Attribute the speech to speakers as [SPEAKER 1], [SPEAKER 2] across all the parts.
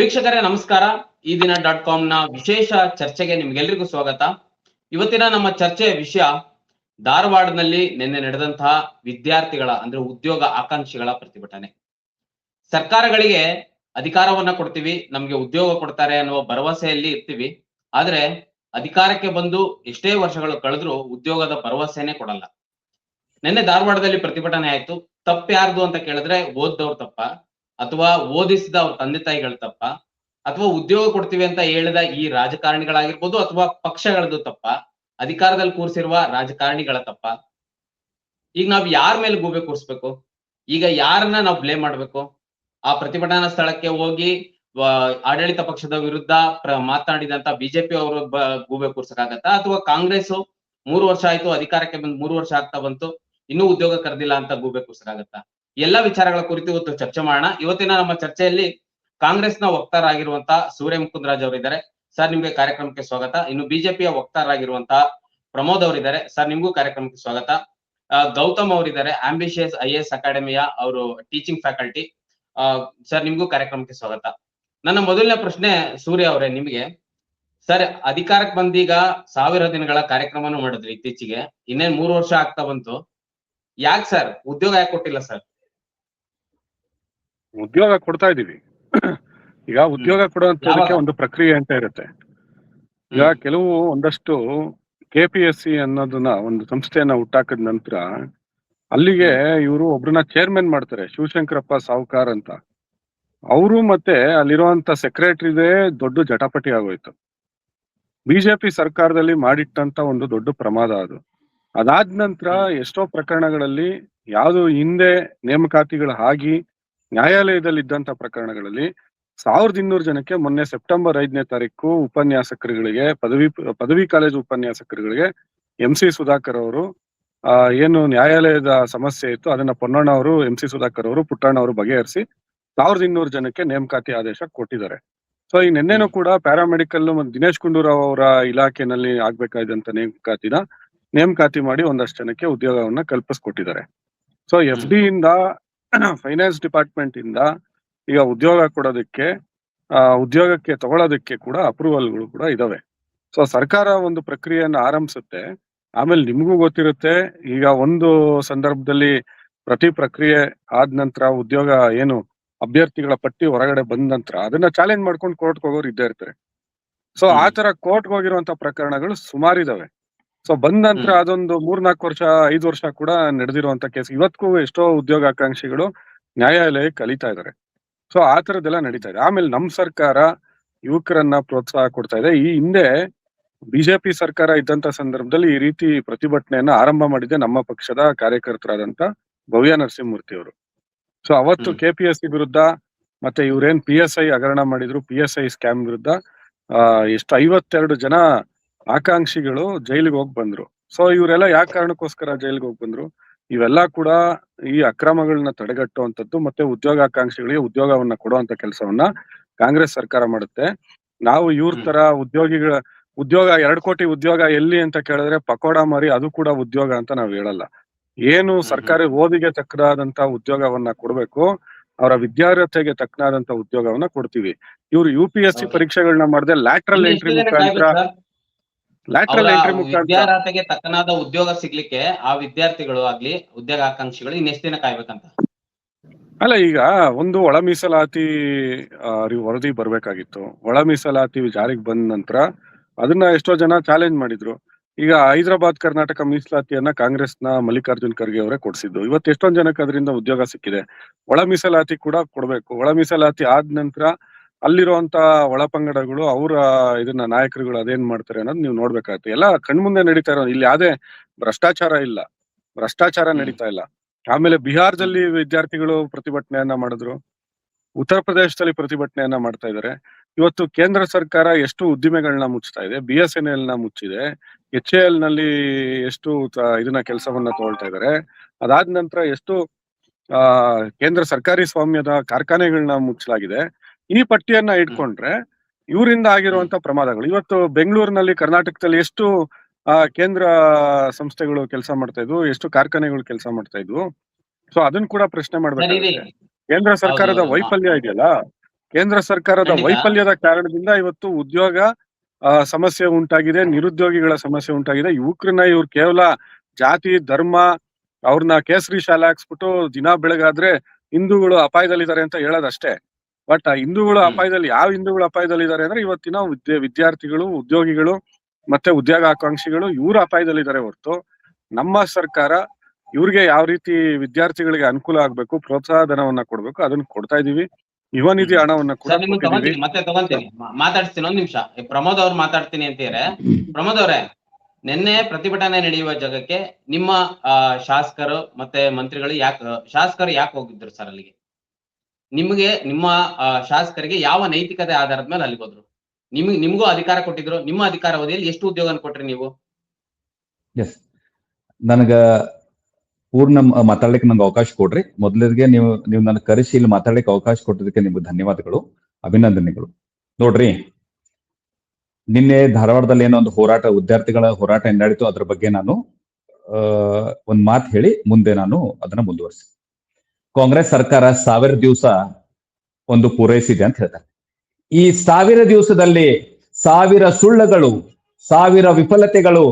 [SPEAKER 1] ವೀಕ್ಷಕರೇ ನಮಸ್ಕಾರ. ಈ ದಿನ .com ವಿಶೇಷ ಚರ್ಚೆಗೆ ನಿಮ್ಗೆಲ್ರಿಗೂ ಸ್ವಾಗತ. ಇವತ್ತಿನ ನಮ್ಮ ಚರ್ಚೆಯ ವಿಷಯ ಧಾರವಾಡದಲ್ಲಿ ನಿನ್ನೆ ನಡೆದಂತಹ ವಿದ್ಯಾರ್ಥಿಗಳ ಅಂದ್ರೆ ಉದ್ಯೋಗ ಆಕಾಂಕ್ಷಿಗಳ ಪ್ರತಿಭಟನೆ. ಸರ್ಕಾರಗಳಿಗೆ ಅಧಿಕಾರವನ್ನ ಕೊಡ್ತೀವಿ, ನಮ್ಗೆ ಉದ್ಯೋಗ ಕೊಡ್ತಾರೆ ಅನ್ನುವ ಭರವಸೆಯಲ್ಲಿ ಇರ್ತೀವಿ. ಆದ್ರೆ ಅಧಿಕಾರಕ್ಕೆ ಬಂದು ಎಷ್ಟೇ ವರ್ಷಗಳು ಕಳೆದ್ರೂ ಉದ್ಯೋಗದ ಭರವಸೆನೇ ಕೊಡಲ್ಲ. ನಿನ್ನೆ ಧಾರವಾಡದಲ್ಲಿ ಪ್ರತಿಭಟನೆ ಆಯ್ತು. ತಪ್ಪು ಯಾರ್ದು ಅಂತ ಕೇಳಿದ್ರೆ ಓದ್ದವ್ರ ತಪ್ಪ, ಅಥವಾ ಓದಿಸಿದ ಅವ್ರ ತಂದೆ ತಾಯಿಗಳ ತಪ್ಪ, ಅಥವಾ ಉದ್ಯೋಗ ಕೊಡ್ತೀವಿ ಅಂತ ಹೇಳಿದ ಈ ರಾಜಕಾರಣಿಗಳಾಗಿರ್ಬೋದು, ಅಥವಾ ಪಕ್ಷಗಳದ್ದು ತಪ್ಪ, ಅಧಿಕಾರದಲ್ಲಿ ಕೂರಿಸಿರುವ ರಾಜಕಾರಣಿಗಳ ತಪ್ಪ. ಈಗ ನಾವ್ ಯಾರ ಮೇಲೆ ಗೂಬೆ ಕೂರಿಸ್ಬೇಕು? ಈಗ ಯಾರನ್ನ ನಾವು ಬ್ಲೇಮ್ ಮಾಡ್ಬೇಕು? ಆ ಪ್ರತಿಭಟನಾ ಸ್ಥಳಕ್ಕೆ ಹೋಗಿ ಆಡಳಿತ ಪಕ್ಷದ ವಿರುದ್ಧ ಮಾತನಾಡಿದಂತ ಬಿಜೆಪಿ ಅವರು ಗೂಬೆ ಕೂರ್ಸಕ್ಕಾಗತ್ತಾ? ಅಥವಾ ಕಾಂಗ್ರೆಸ್ 3 ವರ್ಷ ಆಯ್ತು ಅಧಿಕಾರಕ್ಕೆ ಬಂದು 3 ವರ್ಷ ಆಗ್ತಾ ಬಂತು, ಇನ್ನೂ ಉದ್ಯೋಗ ಕರೆದಿಲ್ಲ ಅಂತ ಗೂಬೆ ಕೂರ್ಸಕ್ಕಾಗತ್ತಾ? ಎಲ್ಲಾ ವಿಚಾರಗಳ ಕುರಿತು ಇವತ್ತು ಚರ್ಚೆ ಮಾಡೋಣ. ಇವತ್ತಿನ ನಮ್ಮ ಚರ್ಚೆಯಲ್ಲಿ ಕಾಂಗ್ರೆಸ್ನ ವಕ್ತಾರರಾಗಿರುವಂತಹ ಸೂರ್ಯ ಮುಕುಂದರಾಜ್ ಅವರಿದ್ದಾರೆ. ಸರ್, ನಿಮ್ಗೆ ಕಾರ್ಯಕ್ರಮಕ್ಕೆ ಸ್ವಾಗತ. ಇನ್ನು ಬಿಜೆಪಿಯ ವಕ್ತಾರರಾಗಿರುವಂತಹ ಪ್ರಮೋದ್ ಅವರಿದ್ದಾರೆ. ಸರ್, ನಿಮ್ಗೂ ಕಾರ್ಯಕ್ರಮಕ್ಕೆ ಸ್ವಾಗತ. ಗೌತಮ್ ಅವರಿದ್ದಾರೆ, ಆಂಬಿಷಿಯಸ್ IAS ಅಕಾಡೆಮಿಯ ಅವರು ಟೀಚಿಂಗ್ ಫ್ಯಾಕಲ್ಟಿ. ಸರ್, ನಿಮ್ಗೂ ಕಾರ್ಯಕ್ರಮಕ್ಕೆ ಸ್ವಾಗತ. ನನ್ನ ಮೊದಲನೇ ಪ್ರಶ್ನೆ ಸೂರ್ಯ ಅವರೇ ನಿಮ್ಗೆ. ಸರ್, ಅಧಿಕಾರಕ್ಕೆ ಬಂದೀಗ 1000 ದಿನಗಳ ಕಾರ್ಯಕ್ರಮನೂ ಮಾಡಿದ್ರಿ ಇತ್ತೀಚೆಗೆ, ಇನ್ನೇನ್ 3 ವರ್ಷ ಆಗ್ತಾ ಬಂತು. ಯಾಕೆ ಸರ್ ಉದ್ಯೋಗ ಯಾಕೆ ಕೊಟ್ಟಿಲ್ಲ ಸರ್?
[SPEAKER 2] ಉದ್ಯೋಗ ಕೊಡ್ತಾ ಇದೀವಿ. ಈಗ ಉದ್ಯೋಗ ಕೊಡುವಂತದಕ್ಕೆ ಒಂದು ಪ್ರಕ್ರಿಯೆ ಅಂತ ಇರುತ್ತೆ. ಈಗ ಕೆಲವು ಒಂದಷ್ಟು KPSC ಅನ್ನೋದನ್ನ ಒಂದು ಸಂಸ್ಥೆಯನ್ನ ಹುಟ್ಟಾಕದ ನಂತರ ಅಲ್ಲಿಗೆ ಇವರು ಒಬ್ರನ್ನ ಚೇರ್ಮನ್ ಮಾಡ್ತಾರೆ, ಶಿವಶಂಕರಪ್ಪ ಸಾವ್ಕಾರ್ ಅಂತ. ಅವರು ಮತ್ತೆ ಅಲ್ಲಿರುವಂತ ಸೆಕ್ರೆಟರಿದೇ ದೊಡ್ಡ ಜಟಾಪಟಿ ಆಗೋಯ್ತು. ಬಿಜೆಪಿ ಸರ್ಕಾರದಲ್ಲಿ ಮಾಡಿಟ್ಟಂತ ಒಂದು ದೊಡ್ಡ ಪ್ರಮಾದ ಅದು. ಅದಾದ ನಂತರ ಎಷ್ಟೋ ಪ್ರಕರಣಗಳಲ್ಲಿ ಯಾವುದು ಹಿಂದೆ ನೇಮಕಾತಿಗಳು ಆಗಿ ನ್ಯಾಯಾಲಯದಲ್ಲಿ ಇದ್ದಂತ ಪ್ರಕರಣಗಳಲ್ಲಿ 1200 ಜನಕ್ಕೆ ಮೊನ್ನೆ ಸೆಪ್ಟೆಂಬರ್ 5ನೇ ತಾರೀಕು ಉಪನ್ಯಾಸಕರುಗಳಿಗೆ ಪದವಿ ಕಾಲೇಜು ಉಪನ್ಯಾಸಕರುಗಳಿಗೆ MC ಸುಧಾಕರ್ ಅವರು ಏನು ನ್ಯಾಯಾಲಯದ ಸಮಸ್ಯೆ ಇತ್ತು ಅದನ್ನ ಪೊನ್ನಣ್ಣ ಅವರು, MC ಸುಧಾಕರ್ ಅವರು, ಪುಟ್ಟಣ್ಣ ಅವರು ಬಗೆಹರಿಸಿ 1200 ಜನಕ್ಕೆ ನೇಮಕಾತಿ ಆದೇಶ ಕೊಟ್ಟಿದ್ದಾರೆ. ಸೊ ಈ ನಿನ್ನೆನೂ ಕೂಡ ಪ್ಯಾರಾಮೆಡಿಕಲ್ ಮತ್ತು ದಿನೇಶ್ ಗುಂಡೂರಾವ್ ಅವರ ಇಲಾಖೆನಲ್ಲಿ ಆಗ್ಬೇಕಾದಂತ ನೇಮಕಾತಿ ಮಾಡಿ ಒಂದಷ್ಟು ಜನಕ್ಕೆ ಉದ್ಯೋಗವನ್ನ ಕಲ್ಪಿಸ್ಕೊಟ್ಟಿದ್ದಾರೆ. ಸೊ FD ಇಂದ ಫೈನಾನ್ಸ್ ಡಿಪಾರ್ಟ್ಮೆಂಟ್ ಇಂದ ಈಗ ಉದ್ಯೋಗ ಕೊಡೋದಕ್ಕೆ ಉದ್ಯೋಗಕ್ಕೆ ತಗೊಳ್ಳೋದಕ್ಕೆ ಕೂಡ ಅಪ್ರೂವಲ್ಗಳು ಕೂಡ ಇದಾವೆ. ಸೊ ಸರ್ಕಾರ ಒಂದು ಪ್ರಕ್ರಿಯೆಯನ್ನ ಆರಂಭಿಸುತ್ತೆ. ಆಮೇಲೆ ನಿಮ್ಗೂ ಗೊತ್ತಿರುತ್ತೆ, ಈಗ ಒಂದು ಸಂದರ್ಭದಲ್ಲಿ ಪ್ರತಿ ಪ್ರಕ್ರಿಯೆ ಆದ ನಂತರ ಉದ್ಯೋಗ ಏನು ಅಭ್ಯರ್ಥಿಗಳ ಪಟ್ಟಿ ಹೊರಗಡೆ ಬಂದ ನಂತರ ಅದನ್ನ ಚಾಲೆಂಜ್ ಮಾಡ್ಕೊಂಡು ಕೋರ್ಟ್ಗೆ ಹೋಗೋರು ಇದ್ದೇ ಇರ್ತಾರೆ. ಸೊ ಆ ತರ ಕೋರ್ಟ್ಗೆ ಹೋಗಿರುವಂತ ಪ್ರಕರಣಗಳು ಸುಮಾರಿದಾವೆ. ಸೊ ಬಂದ ನಂತರ ಅದೊಂದು 3-4 ವರ್ಷ 5 ವರ್ಷ ಕೂಡ ನಡೆದಿರುವಂತ ಕೇಸ್. ಇವತ್ತಿಗೂ ಎಷ್ಟೋ ಉದ್ಯೋಗಾಕಾಂಕ್ಷಿಗಳು ನ್ಯಾಯಾಲಯಕ್ಕೆ ಕಲಿತಾ ಇದಾರೆ. ಸೊ ಆ ತರದ್ದೆಲ್ಲ ನಡೀತಾ ಇದೆ. ಆಮೇಲೆ ನಮ್ ಸರ್ಕಾರ ಯುವಕರನ್ನ ಪ್ರೋತ್ಸಾಹ ಕೊಡ್ತಾ ಇದೆ. ಈ ಹಿಂದೆ ಬಿಜೆಪಿ ಸರ್ಕಾರ ಇದ್ದಂತ ಸಂದರ್ಭದಲ್ಲಿ ಈ ರೀತಿ ಪ್ರತಿಭಟನೆಯನ್ನ ಆರಂಭ ಮಾಡಿದ್ದೆ ನಮ್ಮ ಪಕ್ಷದ ಕಾರ್ಯಕರ್ತರಾದಂತ ಭವ್ಯ ನರಸಿಂಹಮೂರ್ತಿ ಅವರು. ಸೊ ಅವತ್ತು KPSC ವಿರುದ್ಧ ಮತ್ತೆ ಇವ್ರೇನ್ PSI ಹಗರಣ ಮಾಡಿದ್ರು, PSI ಸ್ಕ್ಯಾಮ್ ವಿರುದ್ಧ ಎಷ್ಟು 52 ಜನ ಆಕಾಂಕ್ಷಿಗಳು ಜೈಲಿಗೆ ಹೋಗಿ ಬಂದ್ರು. ಸೊ ಇವರೆಲ್ಲ ಯಾವ ಕಾರಣಕ್ಕೋಸ್ಕರ ಜೈಲಿಗೆ ಹೋಗಿ ಬಂದ್ರು? ಇವೆಲ್ಲ ಕೂಡ ಈ ಅಕ್ರಮಗಳನ್ನ ತಡೆಗಟ್ಟುವಂಥದ್ದು ಮತ್ತೆ ಉದ್ಯೋಗಾಕಾಂಕ್ಷಿಗಳಿಗೆ ಉದ್ಯೋಗವನ್ನ ಕೊಡುವಂತ ಕೆಲಸವನ್ನ ಕಾಂಗ್ರೆಸ್ ಸರ್ಕಾರ ಮಾಡುತ್ತೆ. ನಾವು ಇವ್ರ ತರ ಉದ್ಯೋಗ 2 ಕೋಟಿ ಉದ್ಯೋಗ ಎಲ್ಲಿ ಅಂತ ಕೇಳಿದ್ರೆ ಪಕೋಡ ಮಾರಿ ಅದು ಕೂಡ ಉದ್ಯೋಗ ಅಂತ ನಾವ್ ಹೇಳಲ್ಲ. ಏನು ಸರ್ಕಾರಿ ಓದಿಗೆ ತಕ್ಕನಾದಂತ ಉದ್ಯೋಗವನ್ನ ಕೊಡ್ಬೇಕು, ಅವರ ವಿದ್ಯಾರ್ಹತೆಗೆ ತಕ್ಕನಾದಂತ ಉದ್ಯೋಗವನ್ನ ಕೊಡ್ತೀವಿ. ಇವ್ರು UPSC ಪರೀಕ್ಷೆಗಳನ್ನ ಮಾಡದೆ ಲ್ಯಾಟ್ರಲ್ ಎಂಟ್ರಿ
[SPEAKER 1] ವಿದ್ಯಾರ್ಹತೆಗೆ ತಕ್ಕನಾದ ಉದ್ಯೋಗ ಸಿಗ್ಲಿಕ್ಕೆ ಆ ವಿದ್ಯಾರ್ಥಿಗಳು ಆಗ್ಲಿ ಉದ್ಯೋಗ ಆಕಾಂಕ್ಷಿಗಳು ಇನ್ನೆಷ್ಟು ದಿನ ಕಾಯ್ಬೇಕಂತ?
[SPEAKER 2] ಅಲ್ಲ, ಈಗ ಒಂದು ಒಳ ಮೀಸಲಾತಿ ವರದಿ ಬರ್ಬೇಕಾಗಿತ್ತು. ಒಳ ಮೀಸಲಾತಿ ಜಾರಿಗೆ ಬಂದ ನಂತರ ಅದನ್ನ ಎಷ್ಟೋ ಜನ ಚಾಲೆಂಜ್ ಮಾಡಿದ್ರು. ಈಗ ಹೈದರಾಬಾದ್ ಕರ್ನಾಟಕ ಮೀಸಲಾತಿಯನ್ನ ಕಾಂಗ್ರೆಸ್ನ ಮಲ್ಲಿಕಾರ್ಜುನ್ ಖರ್ಗೆ ಅವರೇ ಕೊಡ್ಸಿದ್ದು. ಇವತ್ತು ಎಷ್ಟೊಂದ್ ಜನಕ್ಕೆ ಅದರಿಂದ ಉದ್ಯೋಗ ಸಿಕ್ಕಿದೆ. ಒಳ ಮೀಸಲಾತಿ ಕೂಡ ಕೊಡ್ಬೇಕು. ಒಳ ಮೀಸಲಾತಿ ಆದ ನಂತರ ಅಲ್ಲಿರುವಂತ ಒಳಪಂಗಡಗಳು ಅವರ ಇದನ್ನ ನಾಯಕರುಗಳು ಅದೇನ್ ಮಾಡ್ತಾರೆ ಅನ್ನೋದು ನೀವು ನೋಡ್ಬೇಕಾಗತ್ತೆ. ಎಲ್ಲ ಕಣ್ಮುಂದೆ ನಡೀತಾ ಇರೋ, ಇಲ್ಲಿ ಯಾವ್ದೇ ಭ್ರಷ್ಟಾಚಾರ ಇಲ್ಲ, ಭ್ರಷ್ಟಾಚಾರ ನಡೀತಾ ಇಲ್ಲ. ಆಮೇಲೆ ಬಿಹಾರದಲ್ಲಿ ವಿದ್ಯಾರ್ಥಿಗಳು ಪ್ರತಿಭಟನೆಯನ್ನ ಮಾಡಿದ್ರು, ಉತ್ತರ ಪ್ರದೇಶದಲ್ಲಿ ಪ್ರತಿಭಟನೆಯನ್ನ ಮಾಡ್ತಾ ಇದ್ದಾರೆ. ಇವತ್ತು ಕೇಂದ್ರ ಸರ್ಕಾರ ಎಷ್ಟು ಉದ್ದಿಮೆಗಳನ್ನ ಮುಚ್ತಾ ಇದೆ, BSNL ನ ಮುಚ್ಚಿದೆ, HAL ನಲ್ಲಿ ಎಷ್ಟು ಇದನ್ನ ಕೆಲಸವನ್ನ ತಗೊಳ್ತಾ ಇದ್ದಾರೆ. ಅದಾದ ನಂತರ ಎಷ್ಟು ಕೇಂದ್ರ ಸರ್ಕಾರಿ ಸ್ವಾಮ್ಯದ ಕಾರ್ಖಾನೆಗಳನ್ನ ಮುಚ್ಚಲಾಗಿದೆ. ಈ ಪಟ್ಟಿಯನ್ನ ಇಟ್ಕೊಂಡ್ರೆ ಇವರಿಂದ ಆಗಿರುವಂತ ಪ್ರಮಾದಗಳು. ಇವತ್ತು ಬೆಂಗಳೂರಿನಲ್ಲಿ ಕರ್ನಾಟಕದಲ್ಲಿ ಎಷ್ಟು ಕೇಂದ್ರ ಸಂಸ್ಥೆಗಳು ಕೆಲಸ ಮಾಡ್ತಾ ಇದ್ವು, ಎಷ್ಟು ಕಾರ್ಖಾನೆಗಳು ಕೆಲಸ ಮಾಡ್ತಾ ಇದ್ವು. ಸೊ ಅದನ್ನ ಕೂಡ ಪ್ರಶ್ನೆ ಮಾಡ್ಬೇಕಾಗುತ್ತೆ. ಕೇಂದ್ರ ಸರ್ಕಾರದ ವೈಫಲ್ಯ ಇದೆಯಲ್ಲ, ಕೇಂದ್ರ ಸರ್ಕಾರದ
[SPEAKER 1] ಖಂಡಿತ.
[SPEAKER 2] ವೈಫಲ್ಯದ ಕಾರಣದಿಂದ ಇವತ್ತು ಉದ್ಯೋಗ ಸಮಸ್ಯೆ ಉಂಟಾಗಿದೆ, ನಿರುದ್ಯೋಗಿಗಳ ಸಮಸ್ಯೆ ಉಂಟಾಗಿದೆ. ಯುವಕರನ್ನ ಇವ್ರು ಕೇವಲ ಜಾತಿ ಧರ್ಮ ಅವ್ರನ್ನ ಕೇಸರಿ ಶಾಲೆ ಹಾಕ್ಸ್ಬಿಟ್ಟು ದಿನ ಬೆಳಗಾದ್ರೆ ಹಿಂದೂಗಳು ಅಪಾಯದಲ್ಲಿದ್ದಾರೆ ಅಂತ ಹೇಳೋದಷ್ಟೇ. ಬಟ್ ಆ ಹಿಂದೂಗಳು ಅಪಾಯದಲ್ಲಿ ಯಾವ ಹಿಂದೂಗಳು ಅಪಾಯದಲ್ಲಿದ್ದಾರೆ ಅಂದ್ರೆ ಇವತ್ತಿನ ವಿದ್ಯಾರ್ಥಿಗಳು, ಉದ್ಯೋಗಿಗಳು ಮತ್ತೆ ಉದ್ಯೋಗಾಕಾಂಕ್ಷಿಗಳು ಇವ್ರು ಅಪಾಯದಲ್ಲಿದ್ದಾರೆ ಹೊರತು ನಮ್ಮ ಸರ್ಕಾರ ಇವ್ರಿಗೆ ಯಾವ ರೀತಿ ವಿದ್ಯಾರ್ಥಿಗಳಿಗೆ ಅನುಕೂಲ ಆಗ್ಬೇಕು, ಪ್ರೋತ್ಸಾಹ ಧನವನ್ನ ಕೊಡ್ಬೇಕು ಅದನ್ನ ಕೊಡ್ತಾ ಇದೀವಿ. ಯುವ ನಿಧಿ ಹಣವನ್ನ ಕೂಡ
[SPEAKER 1] ಸರ್ ನಿಮ್ಗೆ ತಗೊಂತೀನಿ, ಮತ್ತೆ ತಗೊಂತೀನಿ, ಮಾತಾಡ್ತೀನಿ. ಒಂದ್ ನಿಮಿಷ, ಪ್ರಮೋದ್ ಅವ್ರು ಮಾತಾಡ್ತೀನಿ ಅಂತೀರ. ಪ್ರಮೋದ್ ಅವ್ರೆ, ನಿನ್ನೆ ಪ್ರತಿಭಟನೆ ನಡೆಯುವ ಜಾಗಕ್ಕೆ ನಿಮ್ಮ ಶಾಸಕರು ಮತ್ತೆ ಮಂತ್ರಿಗಳು ಶಾಸಕರು ಯಾಕೆ ಹೋಗಿದ್ರು ಸರ್ ಅಲ್ಲಿಗೆ? ನಿಮ್ಗೆ ನಿಮ್ಮ ಶಾಸಕರಿಗೆ ಯಾವ ನೈತಿಕತೆ ಆಧಾರದ ಮೇಲೆ ಅಲ್ಲಿಗೆ ಹೋದ್ರು? ನಿಮ್ಗೂ ಅಧಿಕಾರ ಕೊಟ್ಟಿದ್ರು. ನಿಮ್ಮ ಅಧಿಕಾರ ಅವಧಿಯಲ್ಲಿ ಎಷ್ಟು ಉದ್ಯೋಗ ಕೊಟ್ರಿ ನೀವು?
[SPEAKER 3] ಎಸ್, ನನಗ ಪೂರ್ಣ ಮಾತಾಡ್ಲಿಕ್ಕೆ ನಂಗೆ ಅವಕಾಶ ಕೊಡ್ರಿ. ಮೊದಲಿಗೆ ನೀವು ನನ್ನ ಕರೆಸಿ ಇಲ್ಲಿ ಮಾತಾಡ್ಲಿಕ್ಕೆ ಅವಕಾಶ ಕೊಟ್ಟಿದ್ದಕ್ಕೆ ನಿಮ್ಗೆ ಧನ್ಯವಾದಗಳು, ಅಭಿನಂದನೆಗಳು. ನೋಡ್ರಿ, ನಿನ್ನೆ ಧಾರವಾಡದಲ್ಲಿ ಏನೋ ಒಂದು ಹೋರಾಟ, ವಿದ್ಯಾರ್ಥಿಗಳ ಹೋರಾಟ ಏನ್ ನಡೀತು ಅದ್ರ ಬಗ್ಗೆ ನಾನು ಒಂದ್ ಮಾತು ಹೇಳಿ ಮುಂದೆ ನಾನು ಅದನ್ನ ಮುಂದುವರಿಸಿ. ಕಾಂಗ್ರೆಸ್ ಸರ್ಕಾರ 1000 ದಿವಸ ಒಂದು ಪೂರೈಸಿದೆ ಅಂತ ಹೇಳ್ತಾರೆ. ಈ 1000 ದಿವಸದಲ್ಲಿ 1000 ಸುಳ್ಳುಗಳು, 1000 ವಿಫಲತೆಗಳು,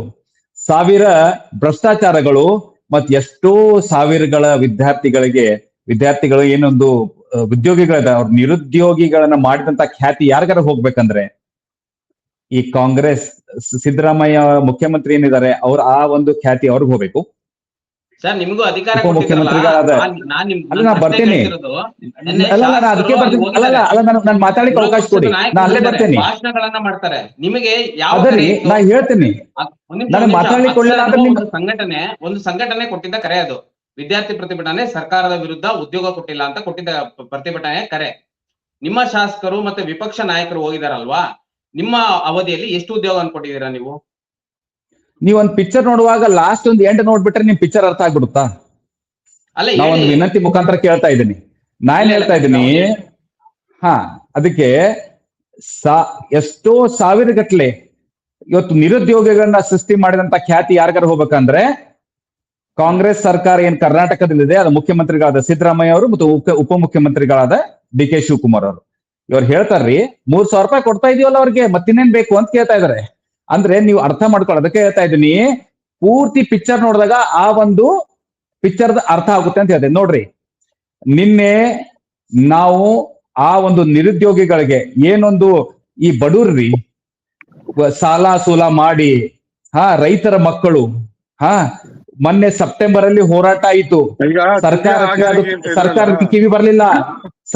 [SPEAKER 3] 1000 ಭ್ರಷ್ಟಾಚಾರಗಳು, ಮತ್ ಎಷ್ಟೋ ಸಾವಿರಗಳ ವಿದ್ಯಾರ್ಥಿಗಳು ಏನೊಂದು ಉದ್ಯೋಗಿಗಳದ ಅವ್ರ ನಿರುದ್ಯೋಗಿಗಳನ್ನ ಮಾಡಿದಂತ ಖ್ಯಾತಿ ಯಾರಿಗಾರ ಹೋಗ್ಬೇಕಂದ್ರೆ ಈ ಕಾಂಗ್ರೆಸ್ ಸಿದ್ದರಾಮಯ್ಯ ಮುಖ್ಯಮಂತ್ರಿ ಏನಿದ್ದಾರೆ ಅವ್ರ ಆ ಒಂದು ಖ್ಯಾತಿ ಅವ್ರಿಗೆ ಹೋಗ್ಬೇಕು.
[SPEAKER 1] ಸರ್ ನಿಮಗೂ ಅಧಿಕಾರ
[SPEAKER 3] ಉಪಮುಖ್ಯಮಂತ್ರಿಗಳಾದ ಅಲ್ಲ, ನಾ ಬರ್ತೀನಿ, ಅಲ್ಲ ನಾನು ಅದಕ್ಕೆ ಬರ್ತೀನಿ, ಅಲ್ಲ ನಾನು ಮಾತಾಡ್ಲಿಕ್ಕೆ ಅವಕಾಶ ಕೊಡಿ, ನಾ ಅಲ್ಲೇ ಬರ್ತೀನಿ.
[SPEAKER 1] ಭಾಷಣಗಳನ್ನ ಮಾಡ್ತಾರೆ. ನಿಮಗೆ ಯಾವ
[SPEAKER 3] ಅದರಿ ನಾ ಹೇಳ್ತೀನಿ, ನಾನು ಮಾತಾಡ್ಲಿಕ್ಕೆ ಕೊಡಲಿಲ್ಲ ಅಂದ್ರೆ
[SPEAKER 1] ಒಂದು ಸಂಘಟನೆ ಕೊಟ್ಟಿದ್ದ ಕರೆ ಅದು. ವಿದ್ಯಾರ್ಥಿ ಪ್ರತಿಭಟನೆ ಸರ್ಕಾರದ ವಿರುದ್ಧ ಉದ್ಯೋಗ ಕೊಟ್ಟಿಲ್ಲ ಅಂತ ಕೊಟ್ಟಿದ್ದ ಪ್ರತಿಭಟನೆ ಕರೆ. ನಿಮ್ಮ ಶಾಸಕರು ಮತ್ತೆ ವಿಪಕ್ಷ ನಾಯಕರು ಹೋಗಿದಾರಲ್ವಾ, ನಿಮ್ಮ ಅವಧಿಯಲ್ಲಿ ಎಷ್ಟು ಉದ್ಯೋಗ ಕೊಟ್ಟಿದ್ದೀರಾ ನೀವು?
[SPEAKER 3] ನೀವೊಂದ್ ಪಿಕ್ಚರ್ ನೋಡುವಾಗ ಲಾಸ್ಟ್ ಒಂದು ಎಂಡ್ ನೋಡ್ಬಿಟ್ರೆ ನಿಮ್ ಪಿಕ್ಚರ್ ಅರ್ಥ ಆಗ್ಬಿಡುತ್ತಾ?
[SPEAKER 1] ಅಲ್ಲ,
[SPEAKER 3] ನಾವೊಂದು ವಿನಂತಿ ಮುಖಾಂತರ ಕೇಳ್ತಾ ಇದ್ದೀನಿ, ನಾನ್ ಹೇಳ್ತಾ ಇದ್ದೀನಿ. ಅದಕ್ಕೆ ಎಷ್ಟೋ ಸಾವಿರ ಗಟ್ಲೆ ಇವತ್ತು ನಿರುದ್ಯೋಗಿಗಳನ್ನ ಸೃಷ್ಟಿ ಮಾಡಿದಂತ ಖ್ಯಾತಿ ಯಾರಿಗಾರ ಹೋಗ್ಬೇಕಂದ್ರೆ ಕಾಂಗ್ರೆಸ್ ಸರ್ಕಾರ ಏನ್ ಕರ್ನಾಟಕದಲ್ಲಿದೆ ಅದು ಮುಖ್ಯಮಂತ್ರಿಗಳಾದ ಸಿದ್ದರಾಮಯ್ಯ ಅವರು ಮತ್ತು ಉಪಮುಖ್ಯಮಂತ್ರಿಗಳಾದ ಡಿ.ಕೆ. ಶಿವಕುಮಾರ್ ಅವರು. ಇವ್ರು ಹೇಳ್ತಾರ್ರಿ 3,000 ರೂಪಾಯಿ ಕೊಡ್ತಾ ಇದೀವಲ್ಲ ಅವ್ರಿಗೆ, ಮತ್ತಿನ್ನೇನ್ ಬೇಕು ಅಂತ ಕೇಳ್ತಾ ಇದಾರೆ. ಅಂದ್ರೆ ನೀವು ಅರ್ಥ ಮಾಡ್ಕೊಳ್ಳೋದಕ್ಕೆ ಹೇಳ್ತಾ ಇದ್ದೀನಿ, ಪೂರ್ತಿ ಪಿಕ್ಚರ್ ನೋಡಿದಾಗ ಆ ಒಂದು ಪಿಕ್ಚರ್ ಅರ್ಥ ಆಗುತ್ತೆ ಅಂತ ಹೇಳ್ತೇನೆ. ನೋಡ್ರಿ, ನಿನ್ನೆ ನಾವು ಆ ಒಂದು ನಿರುದ್ಯೋಗಿಗಳಿಗೆ ಏನೊಂದು ಈ ಬಡವ್ರಿ ಸಾಲ ಸೂಲ ಮಾಡಿ ರೈತರ ಮಕ್ಕಳು ಮೊನ್ನೆ ಸೆಪ್ಟೆಂಬರ್ ಅಲ್ಲಿ ಹೋರಾಟ ಆಯಿತು. ಸರ್ಕಾರಕ್ಕೆ ಕಿವಿ ಬರ್ಲಿಲ್ಲ,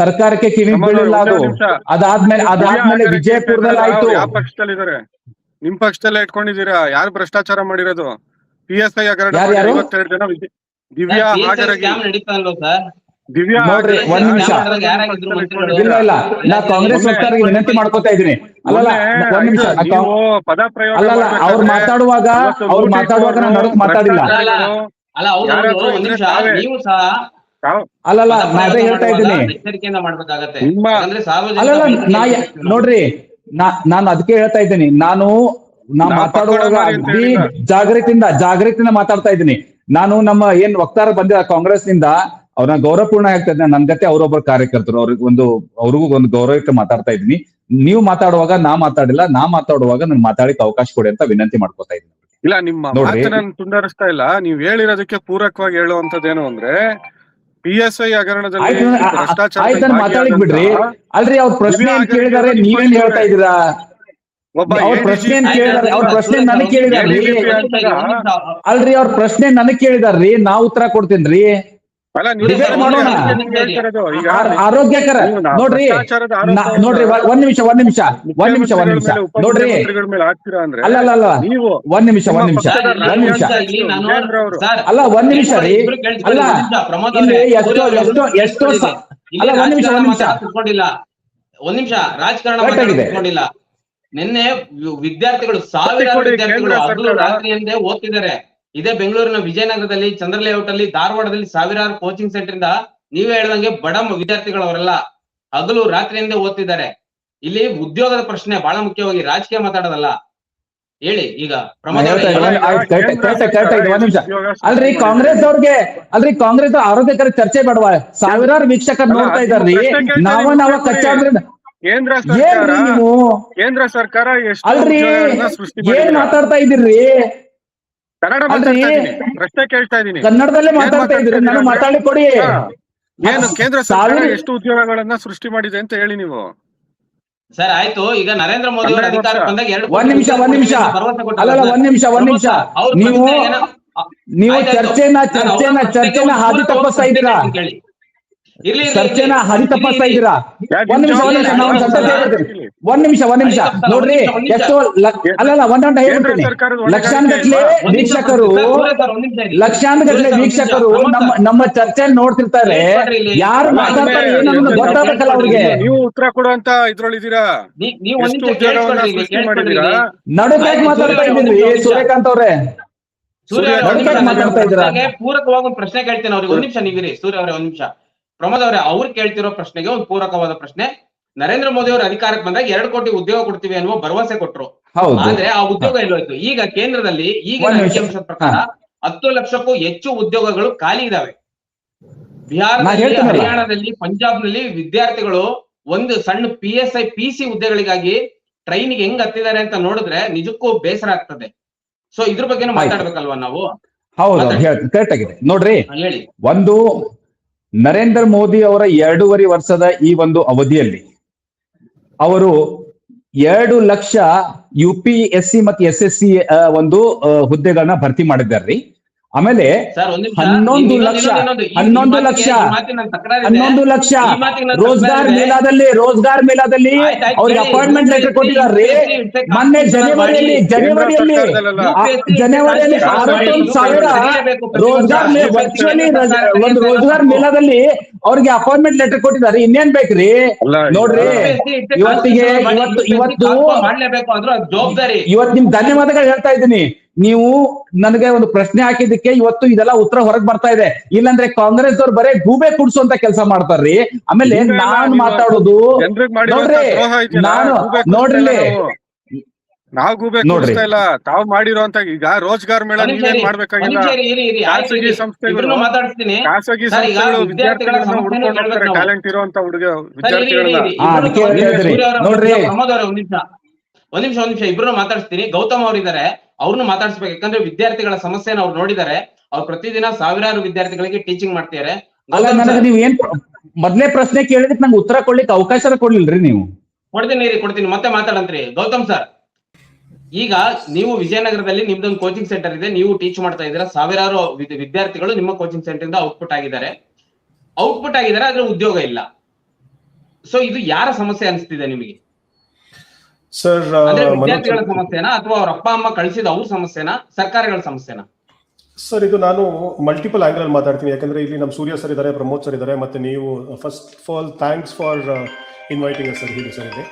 [SPEAKER 3] ಸರ್ಕಾರಕ್ಕೆ ಕಿವಿ ಬೀಳಿಲ್ಲ. ಅದು ಅದಾದ್ಮೇಲೆ ವಿಜಯಪುರದಲ್ಲಿ ಆಯ್ತು.
[SPEAKER 2] ಯಾವ ಪಕ್ಷದಲ್ಲಿದ್ದಾರೆ? ನಿಮ್ ಪಕ್ಷದಲ್ಲೇ ಇಟ್ಕೊಂಡಿದ್ದೀರಾ? ಯಾರು ಭ್ರಷ್ಟಾಚಾರ ಮಾಡಿರೋದು? PSI ಹಗರಣ 52 ಜನ ದಿವ್ಯಾ
[SPEAKER 3] ನೋಡ್ರಿ, ಒಂದ್ ನಿಮಿಷ, ಇಲ್ಲ ನಾ ಕಾಂಗ್ರೆಸ್ ವಕ್ತಾರರಿಗೆ ವಿನಂತಿ ಮಾಡ್ಕೋತಾ ಇದ್ದೀನಿ. ಅಲ್ಲಲ್ಲ ಒಂದ್ ನಿಮಿಷ, ಅಲ್ಲಲ್ಲ ಅವ್ರು ಮಾತಾಡುವಾಗ ನಾನು ನಡಕ್ ಮಾತಾಡಿಲ್ಲ. ಅಲ್ಲಲ್ಲ ನಾ ಅದೇ ಹೇಳ್ತಾ ಇದ್ದೀನಿ. ಅಲ್ಲಲ್ಲ ನೋಡ್ರಿ, ನಾನು ಅದಕ್ಕೆ ಹೇಳ್ತಾ ಇದ್ದೀನಿ, ನಾ ಮಾತಾಡುವಾಗ ಅಗ್ದಿ ಜಾಗೃತಿಯಿಂದ ಮಾತಾಡ್ತಾ ಇದ್ದೀನಿ. ನಾನು ನಮ್ಮ ಏನ್ ವಕ್ತಾರ ಬಂದಿರ ಕಾಂಗ್ರೆಸ್ ನಿಂದ ಅವ್ರನ್ನ ಗೌರವಪೂರ್ಣ ಆಗ್ತಾ ಇದ್ದೀನಿ. ನನ್ ಗತೆ ಅವ್ರೊಬ್ಬರು ಕಾರ್ಯಕರ್ತರು, ಅವ್ರಿಗೂ ಒಂದು ಗೌರವಕ್ಕೆ ಮಾತಾಡ್ತಾ ಇದ್ದೀನಿ. ನೀವು ಮಾತಾಡುವಾಗ ನಾ ಮಾತಾಡುವಾಗ ನನ್ ಮಾತಾಡಲಿಕ್ಕೆ ಅವಕಾಶ ಕೊಡಿ ಅಂತ ವಿನಂತಿ ಮಾಡ್ಕೋತಾ ಇದ್ದೀನಿ.
[SPEAKER 2] ಇಲ್ಲ, ನಿಮ್ಮ ಮಾತನ್ನ ತುಂಡರಿಸ್ತಾ ಇಲ್ಲ. ನೀವ್ ಹೇಳಿರೋದಕ್ಕೆ ಪೂರಕವಾಗಿ ಹೇಳುವಂತದ್ದೇನು ಅಂದ್ರೆ PSI ಹಗರಣದಲ್ಲಿ
[SPEAKER 3] ಆಯ್ತು, ಮಾತಾಡಿಕ್ ಬಿಡ್ರಿ. ಅಲ್ರಿ, ಅವ್ರ ಪ್ರಶ್ನೆ ಏನ್ ಕೇಳಿದಾರೆ, ನೀವೇನ್ ಹೇಳ್ತಾ ಇದ್ದೀರಾ? ಅವ್ರ ಪ್ರಶ್ನೆ ಏನ್ ಕೇಳಿದಾರೆ? ಅವ್ರ ಪ್ರಶ್ನೆ ನನಗ್ ಕೇಳಿದಾರ್ರಿ. ಅಲ್ರಿ, ಅವ್ರ ಪ್ರಶ್ನೆ ನನಗ್ ಕೇಳಿದಾರ್ರಿ, ನಾ ಉತ್ತರ ಕೊಡ್ತೀನ್ರಿ. ಡಿಬೇಟ್ ಮಾಡೋಣ, ಆರೋಗ್ಯಕರ. ನೋಡ್ರಿ ಒಂದ್ ನಿಮಿಷ ನೋಡ್ರಿ, ಅಲ್ಲ ಒಂದ್ ನಿಮಿಷ ಅಲ್ಲ ಒಂದ್ ನಿಮಿಷ ರೀ, ಅಲ್ಲ ಇಲ್ಲಿ ಎಷ್ಟೋ ಅಲ್ಲ ಒಂದ್ ನಿಮಿಷ ರಾಜಕಾರಣ. ನಿನ್ನೆ ವಿದ್ಯಾರ್ಥಿಗಳು 1000 ವಿದ್ಯಾರ್ಥಿಗಳು ಹಗಲು ರಾತ್ರಿಯಂದೇ ಓದ್ತಿದ್ದಾರೆ. ಇದೇ ಬೆಂಗಳೂರಿನ ವಿಜಯನಗರದಲ್ಲಿ, ಚಂದ್ರ ಲೇಔಟ್ ಅಲ್ಲಿ, ಧಾರವಾಡದಲ್ಲಿ ಸಾವಿರಾರು ಕೋಚಿಂಗ್ ಸೆಂಟರ್ ಇಂದ ನೀವೇ ಹೇಳ್ದಂಗೆ ಬಡ ವಿದ್ಯಾರ್ಥಿಗಳು ಅವರೆಲ್ಲ ಹಗಲು ರಾತ್ರಿಯಂದೇ ಓದ್ತಿದ್ದಾರೆ. ಇಲ್ಲಿ ಉದ್ಯೋಗದ ಪ್ರಶ್ನೆ ಬಹಳ ಮುಖ್ಯವಾಗಿ, ರಾಜಕೀಯ ಮಾತಾಡೋದಲ್ಲ. ಹೇಳಿ ಈಗ ಅಲ್ರಿ ಕಾಂಗ್ರೆಸ್ ಆರೋಗ್ಯಕರ ಚರ್ಚೆ ಬೇಡವಾ? ಸಾವಿರಾರು ವೀಕ್ಷಕರು ನೋಡ್ತಾ ಇದ್ದಾರ್ರಿ. ನಾವ ಕಚ್ಚಾಡ್ರಿ
[SPEAKER 2] ಕೇಂದ್ರ ಸರ್ಕಾರ
[SPEAKER 3] ಏನ್ರಿ ನೀವು
[SPEAKER 2] ಕೇಂದ್ರ ಸರ್ಕಾರ ಎಷ್ಟು
[SPEAKER 3] ಅಲ್ರಿ
[SPEAKER 2] ಉದ್ಯೋಗಗಳನ್ನ ಸೃಷ್ಟಿ
[SPEAKER 3] ಏನ್
[SPEAKER 2] ಮಾಡಿದೆ?
[SPEAKER 3] ಮಾತಾಡ್ತಾ ಇದ್ದೀರಿ?
[SPEAKER 2] ಕನ್ನಡ
[SPEAKER 3] ಅಲ್ರಿ
[SPEAKER 2] ಮಾತಾಡ್ತಾ ಇದೀನಿ, ಪ್ರಶ್ನೆ ಕೇಳ್ತಾ ಇದೀನಿ.
[SPEAKER 3] ಕನ್ನಡದಲ್ಲೇ
[SPEAKER 2] ಏನ್
[SPEAKER 3] ಮಾತಾಡ್ತಾ
[SPEAKER 2] ಮಾತಾಡ್ತಾ
[SPEAKER 3] ಇದ್ದೀರಿ,
[SPEAKER 2] ಇದೀರಾ
[SPEAKER 3] ನಾನು
[SPEAKER 2] ಅಂದ್ರೆ?
[SPEAKER 3] ಮಾತಾಡಿ ಕೊಡಿ.
[SPEAKER 2] ಹಾ, ಏನು ಕೇಂದ್ರ ಸರ್ಕಾರ
[SPEAKER 3] ಸಾವಿರ
[SPEAKER 2] ಎಷ್ಟು ಉದ್ಯೋಗಗಳನ್ನ ಸೃಷ್ಟಿ ಮಾಡಿದೆ ಅಂತ ಹೇಳಿ ನೀವು.
[SPEAKER 1] ಸರ್ ಆಯ್ತು, ಈಗ ನರೇಂದ್ರ ಮೋದಿ ಅವರು
[SPEAKER 2] 12 ವರ್ಷ.
[SPEAKER 1] ಅಧಿಕಾರಕ್ಕೆ ಬಂದಾಗ 2
[SPEAKER 3] ಒಂದ್ ನಿಮಿಷ
[SPEAKER 1] ಭರವಸೆ ಕೊಟ್ಟರು
[SPEAKER 3] ಅಲ್ಲಲ್ಲ
[SPEAKER 1] ಸರ್.
[SPEAKER 3] ಒಂದ್ ನಿಮಿಷ
[SPEAKER 1] ಪ್ರಮೋದ್ ಸರ್, ಅವ್ರು
[SPEAKER 3] ನೀವು
[SPEAKER 1] ಪ್ರಶ್ನೆ ಏನೋ
[SPEAKER 3] ನೀವು
[SPEAKER 1] ಆಯ್ತಾಯ್ತು.
[SPEAKER 3] ಚರ್ಚೆನ
[SPEAKER 1] ನಾನು ಅವ್ರ ಪ್ರಶ್ನೆಗೆ
[SPEAKER 3] ಚರ್ಚೆನ
[SPEAKER 1] ಒಂದು
[SPEAKER 3] ಹಾದಿ
[SPEAKER 1] ಪೂರಕ
[SPEAKER 3] ತಪ್ಪಿಸ್ತಾ
[SPEAKER 1] ಪ್ರಶ್ನೆ
[SPEAKER 3] ಇದ್ದೀರಾ,
[SPEAKER 1] ಕೇಳ್ತೀನಿ ಕೇಳಿ. ಇರ್ಲಿ
[SPEAKER 3] ಚರ್ಚೆನ ಹಾದಿ
[SPEAKER 1] ಇರ್ಲಿ,
[SPEAKER 3] ತಪ್ಪಿಸ್ತಾ
[SPEAKER 1] ಇರ್ಲಿ.
[SPEAKER 3] ಇದ್ದೀರಾ.
[SPEAKER 2] ಯಾಕೆ
[SPEAKER 3] ಒಂದ್ ನಿಮಿಷ
[SPEAKER 2] ಜವಾಬ್ದಾರಿ
[SPEAKER 3] ನಾವು ಒಂದು
[SPEAKER 1] ತಪ್ಪಿಸಲ್ಲ.
[SPEAKER 3] ಸೆಂಟೆನ್ಸ್ ಹೇಳ್ಬಿಡ್ತೀನಿ. ಒಂದ್ ನಿಮಿಷ
[SPEAKER 1] ಹಾದಿ ತಪ್ಪಿಸಲ್ಲ,
[SPEAKER 3] ನೋಡ್ರಿ
[SPEAKER 1] ಒಂದ್ ನಿಮಿಷ.
[SPEAKER 3] ಎಷ್ಟೋ ಅಲ್ಲಲ್ಲ ಒಂದ್
[SPEAKER 2] ಕೇಂದ್ರ
[SPEAKER 3] ಹೇಳ್ಬಿಡ್ತೀನಿ.
[SPEAKER 2] ಸರ್ಕಾರದ ಹೊಣೆಗಾರಿಕೆ
[SPEAKER 3] ಲಕ್ಷಾಂಗಟ್ಲೆ
[SPEAKER 2] ಇಲ್ವಾ?
[SPEAKER 1] ಒಂದ್ ನಿಮಿಷ
[SPEAKER 3] ವೀಕ್ಷಕರು
[SPEAKER 1] ಸರ್, ಸೂರ್ಯ ಸರ್, ಒಂದ್ ನಿಮಿಷ ಇರಿ.
[SPEAKER 3] ಲಕ್ಷಾಂಗಟ್ಲೆ
[SPEAKER 1] ಸೂರ್ಯ ಸರ್, ಒಂದ್ ನಿಮಿಷ.
[SPEAKER 3] ವೀಕ್ಷಕರು
[SPEAKER 1] ಪ್ರಮೋದ್ ಸರ್,
[SPEAKER 3] ನಮ್ಮ ಚರ್ಚೆ ನೋಡ್ತಿರ್ತಾರೆ.
[SPEAKER 1] ಕೇಳ್ಕೊಡ್ರಿ ಇಲ್ಲಿ.
[SPEAKER 3] ಯಾರು
[SPEAKER 2] ಅಲ್ಲ,
[SPEAKER 3] ಮಾತಾಡ್ತಾರೆ
[SPEAKER 2] ಅದನ್ನೇ
[SPEAKER 3] ಏನನ್ನೋದು ಗೊತ್ತಾಗಬೇಕಲ್ಲ ಅವ್ರಿಗೆ.
[SPEAKER 2] ನೀವು ಉತ್ತರ ಕೊಡುವಂತ ಇದ್ರೊಳಿದ್ದೀರಾ?
[SPEAKER 1] ನೀವು ಒಂದ್
[SPEAKER 2] ಎಷ್ಟು
[SPEAKER 1] ನಿಮಿಷ
[SPEAKER 2] ಉದ್ಯೋಗವನ್ನ
[SPEAKER 1] ಕೇಳ್ಕೊಡ್ರಿ ಇಲ್ಲಿ,
[SPEAKER 2] ಸೃಷ್ಟಿ
[SPEAKER 1] ಕೇಳ್ಕೊಡ್ರಿ
[SPEAKER 2] ಮಾಡಿದ್ದೀರಾ?
[SPEAKER 1] ಇಲ್ಲಿ.
[SPEAKER 3] ನಡುಕಾಗಿ
[SPEAKER 1] ಆಯ್ತು,
[SPEAKER 3] ಮಾತಾಡ್ತಾ
[SPEAKER 1] ಸೂರ್ಯ
[SPEAKER 3] ಇದ್ದೀರಿ
[SPEAKER 1] ಒಂದ್ ನಿಮಿಷ.
[SPEAKER 3] ಸೂರ್ಯಕಾಂತ್ ಅವ್ರೆ.
[SPEAKER 1] ಸೂರ್ಯ ಅವರೇ ಒಂದ್
[SPEAKER 3] ನಡುಕಾಗಿ
[SPEAKER 1] ನಿಮಿಷ,
[SPEAKER 3] ಮಾತಾಡ್ತಾ ಇದ್ದೀರಾ.
[SPEAKER 1] ಪೂರಕವಾಗಿ ಒಂದು ಪ್ರಶ್ನೆ ಕೇಳ್ತೇನೆ ಅವ್ರಿಗೆ. ಒಂದ್ ನಿಮಿಷ ನೀವಿರಿ ಸೂರ್ಯ ಅವರೇ, ಒಂದ್ ನಿಮಿಷ. ಪ್ರಮೋದ್ ಅವರೇ, ಅವ್ರು ಕೇಳ್ತಿರೋ ಪ್ರಶ್ನೆಗೆ ಒಂದು ಪೂರಕವಾದ ಪ್ರಶ್ನೆ. ನರೇಂದ್ರ ಮೋದಿ ಅವರು ಅಧಿಕಾರಕ್ಕೆ ಬಂದಾಗ 2 ಕೋಟಿ ಉದ್ಯೋಗ ಕೊಡ್ತೀವಿ ಅನ್ನುವ ಭರವಸೆ ಕೊಟ್ಟರು.
[SPEAKER 3] ಹೌದು.
[SPEAKER 1] ಆದ್ರೆ ಆ ಉದ್ಯೋಗ ಎಲ್ಲೋಯ್ತು? ಈಗ ಕೇಂದ್ರದಲ್ಲಿ ಈಗಿನ
[SPEAKER 3] ಒಂದ್ ನಿಮಿಷ.
[SPEAKER 1] ಅಂಕಿಅಂಶದ ಪ್ರಕಾರ 10 ಲಕ್ಷಕ್ಕೂ ಹೆಚ್ಚು ಉದ್ಯೋಗಗಳು ಖಾಲಿ ಇದಾವೆ.
[SPEAKER 3] ನಾ
[SPEAKER 1] ಬಿಹಾರದಲ್ಲಿ,
[SPEAKER 3] ಹೇಳ್ತೀನಲ್ಲ.
[SPEAKER 1] ಹರಿಯಾಣದಲ್ಲಿ, ಪಂಜಾಬ್ನಲ್ಲಿ ವಿದ್ಯಾರ್ಥಿಗಳು ಒಂದು ಸಣ್ಣ PSI PC ಹುದ್ದೆಗಳಿಗಾಗಿ ಟ್ರೈನ್ಗೆ ಹೆಂಗ್ ಹತ್ತಿದ್ದಾರೆ ಅಂತ ನೋಡಿದ್ರೆ ನಿಜಕ್ಕೂ ಬೇಸರ ಆಗ್ತದೆ. ಸೊ ಇದ್ರ ಬಗ್ಗೆನೂ ಮಾತಾಡ್ಬೇಕಲ್ವಾ ನಾವು?
[SPEAKER 3] ಹೌದು,
[SPEAKER 1] ಮಾತಾಡಿ.
[SPEAKER 3] ಕರೆಕ್ಟ್ ಆಗಿದೆ ನೋಡ್ರಿ.
[SPEAKER 1] ಹೇಳಿ.
[SPEAKER 3] ಒಂದು ನರೇಂದ್ರ ಮೋದಿ ಅವರ 2.5 ವರ್ಷದ ಈ ಒಂದು ಅವಧಿಯಲ್ಲಿ ಅವರು 2 ಲಕ್ಷ UPSC ಮತ್ತು SSC ಒಂದು ಹುದ್ದೆಗಳನ್ನ ಭರ್ತಿ ಮಾಡಿದ್ದಾರ್ರಿ. ಆಮೇಲೆ
[SPEAKER 1] ಸರ್, ಒಂದ್ ನಿಮಿಷ.
[SPEAKER 3] 11 ಲಕ್ಷ 11 ಲಕ್ಷ 11 ಲಕ್ಷ ರೋಜ್ಗಾರ್ ಮೇಳಾದಲ್ಲಿ ಅವ್ರಿಗೆ ಅಪಾಯಿಂಟ್ಮೆಂಟ್ ಲೆಟರ್ ಕೊಟ್ಟಿದ್ದಾರೆ. ಮೊನ್ನೆ ಜನವರಿಯಲ್ಲಿ ಜನವರಿಯಲ್ಲಿ 61,000 ರೋಜ್ಗಾರ್ ವರ್ಚುವಲಿ ಒಂದು ರೋಜ್ಗಾರ್ ಮೇಳಾದಲ್ಲಿ ಅವ್ರಿಗೆ ಅಪಾಯಿಂಟ್ಮೆಂಟ್ ಲೆಟರ್ ಕೊಟ್ಟಿದ್ದಾರೆ. ಇನ್ನೇನ್ ಬೇಕ್ರಿ? ನೋಡ್ರಿ, ಇವತ್ತು
[SPEAKER 1] ಮಾಡ್ಲೇಬೇಕು ಅಂದ್ರೆ ಅದು ಜವಾಬ್ದಾರಿ.
[SPEAKER 3] ಇವತ್ತು ನಿಮ್ ಧನ್ಯವಾದಗಳು ಹೇಳ್ತಾ ಇದ್ದೀನಿ. ನೀವು ನನಗೆ ಒಂದು ಪ್ರಶ್ನೆ ಹಾಕಿದ್ದಕ್ಕೆ ಇವತ್ತು ಇದೆಲ್ಲ ಉತ್ತರ ಹೊರಗೆ ಬರ್ತಾ ಇದೆ. ಇಲ್ಲಾಂದ್ರೆ ಕಾಂಗ್ರೆಸ್ ಅವ್ರು ಬರೇ ಗೂಬೆ ಕುಡ್ಸೋಂತ ಕೆಲಸ ಮಾಡ್ತಾರ್ರಿ. ಆಮೇಲೆ ನಾನು ಮಾತಾಡೋದು
[SPEAKER 2] ನಾವು ಗೂಬೆ ಕುಡಿಸ್ತಾ ಇಲ್ಲ, ತಾವು ಮಾಡಿರುವಂತ ಈಗ ರೋಜ್ಗಾರ್ ಮೇಳ ನೀವೇನ್ ಮಾಡ್ಬೇಕಾಗಿಲ್ಲ. ಖಾಸಗಿ ಸಂಸ್ಥೆಗಳು ವಿದ್ಯಾರ್ಥಿಗಳನ್ನ ಹುಡ್ಕೊಂಡು ಹೋಗ್ತಾರೆ, ಟ್ಯಾಲೆಂಟ್ ಇರುವಂತ ವಿದ್ಯಾರ್ಥಿಗಳನ್ನ.
[SPEAKER 1] ಪ್ರಮೋದ್ ಅವರೇ, ಒಂದ್ ನಿಮಿಷ ಇಬ್ರು ಮಾತಾಡಿಸ್ತೀನಿ. ಗೌತಮ್ ಅವರಿದ್ದಾರೆ, ಅವ್ರನ್ನು ಮಾತಾಡಿಸ್ಬೇಕು. ಯಾಕಂದ್ರೆ ವಿದ್ಯಾರ್ಥಿಗಳ ಸಮಸ್ಯೆನ ಅವ್ರು ನೋಡಿದ್ದಾರೆ. ಅವ್ರು ಪ್ರತಿದಿನ ಸಾವಿರಾರು ವಿದ್ಯಾರ್ಥಿಗಳಿಗೆ ಟೀಚಿಂಗ್ ಮಾಡ್ತಿದ್ದಾರೆ.
[SPEAKER 3] ಅಲ್ಲ, ನನಗೆ ನೀವು ಏನ್ ಮೊದ್ಲೇ ಪ್ರಶ್ನೆ ಕೇಳಿದಕ್ಕೆ ನಂಗೆ ಉತ್ತರ ಕೊಡ್ಲಿಕ್ಕೆ ಅವಕಾಶ ಕೊಡ್ಲಿಲ್ರಿ ನೀವು.
[SPEAKER 1] ಕೊಡ್ತೀನಿ ಮತ್ತೆ ಮಾತಾಡಂತ್ರಿ. ಗೌತಮ್ ಸರ್, ಈಗ ನೀವು ವಿಜಯನಗರದಲ್ಲಿ ನಿಮ್ದೊಂದು ಕೋಚಿಂಗ್ ಸೆಂಟರ್ ಇದೆ, ನೀವು ಟೀಚ್ ಮಾಡ್ತಾ ಇದ್ದೀರಾ. ಸಾವಿರಾರು ವಿದ್ಯಾರ್ಥಿಗಳು ನಿಮ್ಮ ಕೋಚಿಂಗ್ ಸೆಂಟರ್ ಇಂದ ಔಟ್ಪುಟ್ ಆಗಿದ್ದಾರೆ, ಆದ್ರೆ ಉದ್ಯೋಗ ಇಲ್ಲ. ಸೊ ಇದು ಯಾರ ಸಮಸ್ಯೆ ಅನಿಸ್ತಿದೆ ನಿಮಗೆ?
[SPEAKER 4] ಸರ್,
[SPEAKER 1] ಅಂದ್ರೆ ವಿದ್ಯಾರ್ಥಿಗಳ ಸಮಸ್ಯೆನಾ ಅಥವಾ ಅವ್ರ ಅಪ್ಪ ಅಮ್ಮ ಕಳಿಸಿದ ಅವ್ರ ಸಮಸ್ಯೆನಾ, ಸರ್ಕಾರಗಳ ಸಮಸ್ಯೆನಾ?
[SPEAKER 4] ಸರ್, ಇದು ನಾನು ಮಲ್ಟಿಪಲ್ ಆಂಗಲ್ ಅಲ್ಲಿ ಮಾತಾಡ್ತೀನಿ. ಯಾಕಂದ್ರೆ ಇಲ್ಲಿ ನಮ್ಮ ಸೂರ್ಯ ಸರ್ ಇದ್ದಾರೆ, ಪ್ರಮೋದ್ ಸರ್ ಇದ್ದಾರೆ, ಮತ್ತೆ ನೀವು first of all thanks for inviting us sir. ಹೇಳಿ ಸರ್, ಇದೆ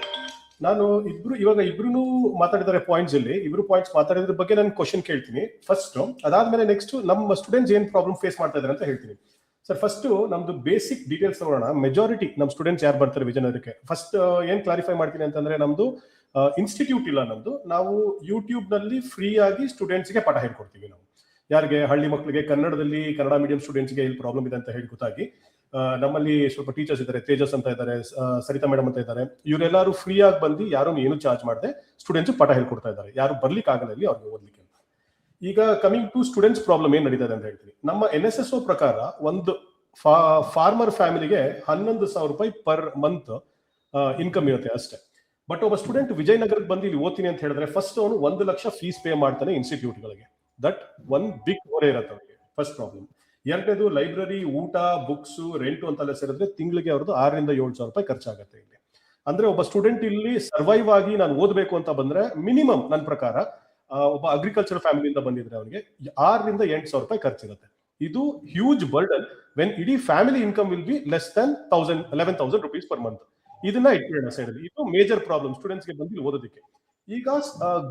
[SPEAKER 4] ನಾನು ಇಬ್ರು ಮಾತಾಡಿದ್ದಾರೆ ಪಾಯಿಂಟ್ಸ್. ಇಲ್ಲಿ ಇಬ್ರು ಪಾಯಿಂಟ್ಸ್ ಮಾತಾಡಿದ್ರ ಬಗ್ಗೆ ನಾನು ಕ್ವಶನ್ ಕೇಳ್ತೀನಿ ಫಸ್ಟ್. ಅದಾದ್ಮೇಲೆ ನೆಕ್ಸ್ಟ್ ನಮ್ಮ ಸ್ಟೂಡೆಂಟ್ಸ್ ಏನ್ ಪ್ರಾಬ್ಲಮ್ ಫೇಸ್ ಮಾಡ್ತಾ ಇದ್ದಾರೆ ಅಂತ ಹೇಳ್ತೀನಿ. ಸರ್, ಫಸ್ಟ್ ನಮ್ದು ಬೇಸಿಕ್ ಡೀಟೇಲ್ಸ್ ನೋಡೋಣ. ಮೆಜಾರಿಟಿ ನಮ್ಮ ಸ್ಟೂಡೆಂಟ್ಸ್ ಯಾರು ಬರ್ತಾರೆ ವಿಜಯನಗರಕ್ಕೆ, ಫಸ್ಟ್ ಏನ್ ಕ್ಲಾರಿಫೈ ಮಾಡ್ತೀನಿ ಅಂತಂದ್ರೆ, ನಮ್ದು ಇನ್ಸ್ಟಿಟ್ಯೂಟ್ ಇಲ್ಲ. ನಾವು ಯೂಟ್ಯೂಬ್ ನಲ್ಲಿ ಫ್ರೀ ಆಗಿ ಸ್ಟೂಡೆಂಟ್ಸ್ಗೆ ಪಾಠ ಹೇಳ್ಕೊಡ್ತೀವಿ. ನಾವು ಯಾರಿಗೆ ಹಳ್ಳಿ ಮಕ್ಕಳಿಗೆ ಕನ್ನಡ ಮೀಡಿಯಂ ಸ್ಟೂಡೆಂಟ್ಸ್ಗೆ ಇಲ್ಲಿ ಪ್ರಾಬ್ಲಮ್ ಇದೆ ಅಂತ ಹೇಳಿ ಗೊತ್ತಾಗಿ ನಮ್ಮಲ್ಲಿ ಸ್ವಲ್ಪ ಟೀಚರ್ಸ್ ಇದ್ದಾರೆ, ತೇಜಸ್ ಅಂತ ಇದ್ದಾರೆ, ಸರಿತಾ ಮೇಡಮ್ ಅಂತ ಇದ್ದಾರೆ. ಇವರೆಲ್ಲರೂ ಫ್ರೀ ಆಗಿ ಬಂದು ಯಾರು ಏನು ಚಾರ್ಜ್ ಮಾಡದೆ ಸ್ಟೂಡೆಂಟ್ಸ್ ಪಾಠ ಹೇಳ್ಕೊಡ್ತಾ ಇದ್ದಾರೆ. ಯಾರು ಬರ್ಲಿಕ್ಕೆ ಆಗಲ್ಲ ಇಲ್ಲಿ ಅವ್ರಿಗೆ ಓದ್ಲಿಕ್ಕೆ. ಈಗ ಕಮಿಂಗ್ ಟು ಸ್ಟೂಡೆಂಟ್ಸ್ ಪ್ರಾಬ್ಲಮ್ ಏನ್ ನಡೀತಾ ಇದೆ ಅಂತ ಹೇಳ್ತೀನಿ. ನಮ್ಮ NSSO ಪ್ರಕಾರ ಒಂದು ಫಾರ್ಮರ್ ಫ್ಯಾಮಿಲಿಗೆ 11,000 ರೂಪಾಯಿ ಪರ್ ಮಂತ್ ಇನ್ಕಮ್ ಇರುತ್ತೆ ಅಷ್ಟೇ. ಬಟ್ ಒಬ್ಬ ಸ್ಟೂಡೆಂಟ್ ವಿಜಯನಗರಕ್ಕೆ ಬಂದು ಇಲ್ಲಿ ಓದ್ತೀನಿ ಅಂತ ಹೇಳಿದ್ರೆ ಫಸ್ಟ್ ಅವನು 1 ಲಕ್ಷ ಫೀಸ್ ಪೇ ಮಾಡ್ತಾನೆ ಇನ್ಸ್ಟಿಟ್ಯೂಟ್ಗಳಿಗೆ. ದಟ್ ಒನ್ ಬಿಗ್ ಹೊರೆ ಇರುತ್ತೆ ಅವರಿಗೆ, ಫಸ್ಟ್ ಪ್ರಾಬ್ಲಮ್. ಎರಡನೇದು ಲೈಬ್ರರಿ, ಊಟ, ಬುಕ್ಸ್, ರೆಂಟು ಅಂತೆಲ್ಲ ಸೇರಿದ್ರೆ ತಿಂಗಳಿಗೆ ಅವ್ರದ್ದು 6,000 to 7,000 ರೂಪಾಯಿ ಖರ್ಚಾಗುತ್ತೆ ಇಲ್ಲಿ. ಅಂದ್ರೆ ಒಬ್ಬ ಸ್ಟೂಡೆಂಟ್ ಇಲ್ಲಿ ಸರ್ವೈವ್ ಆಗಿ ನಾನು ಓದಬೇಕು ಅಂತ ಬಂದ್ರೆ ಮಿನಿಮಮ್ ನನ್ನ ಪ್ರಕಾರ ಒಬ್ಬ ಅಗ್ರಿಕಲ್ಚರ್ ಫ್ಯಾಮಿಲಿಯಿಂದ ಬಂದಿದ್ರೆ ಅವನಿಗೆ 6,000 to 8,000 ರೂಪಾಯಿ ಖರ್ಚಿರುತ್ತೆ. ಇದು ಹ್ಯೂಜ್ ಬರ್ಡನ್ ವೆನ್ ಇಡೀ family income will be less than 11,000 rupees per month. ಇದನ್ನ ಇಟ್ಕೊಳ್ಳೋಣ ಸೈಡ್ ಅಲ್ಲಿ. ಇದು ಮೇಜರ್ ಪ್ರಾಬ್ಲಮ್ ಸ್ಟೂಡೆಂಟ್ಸ್ಗೆ ಬಂದು ಓದೋದಕ್ಕೆ. ಈಗ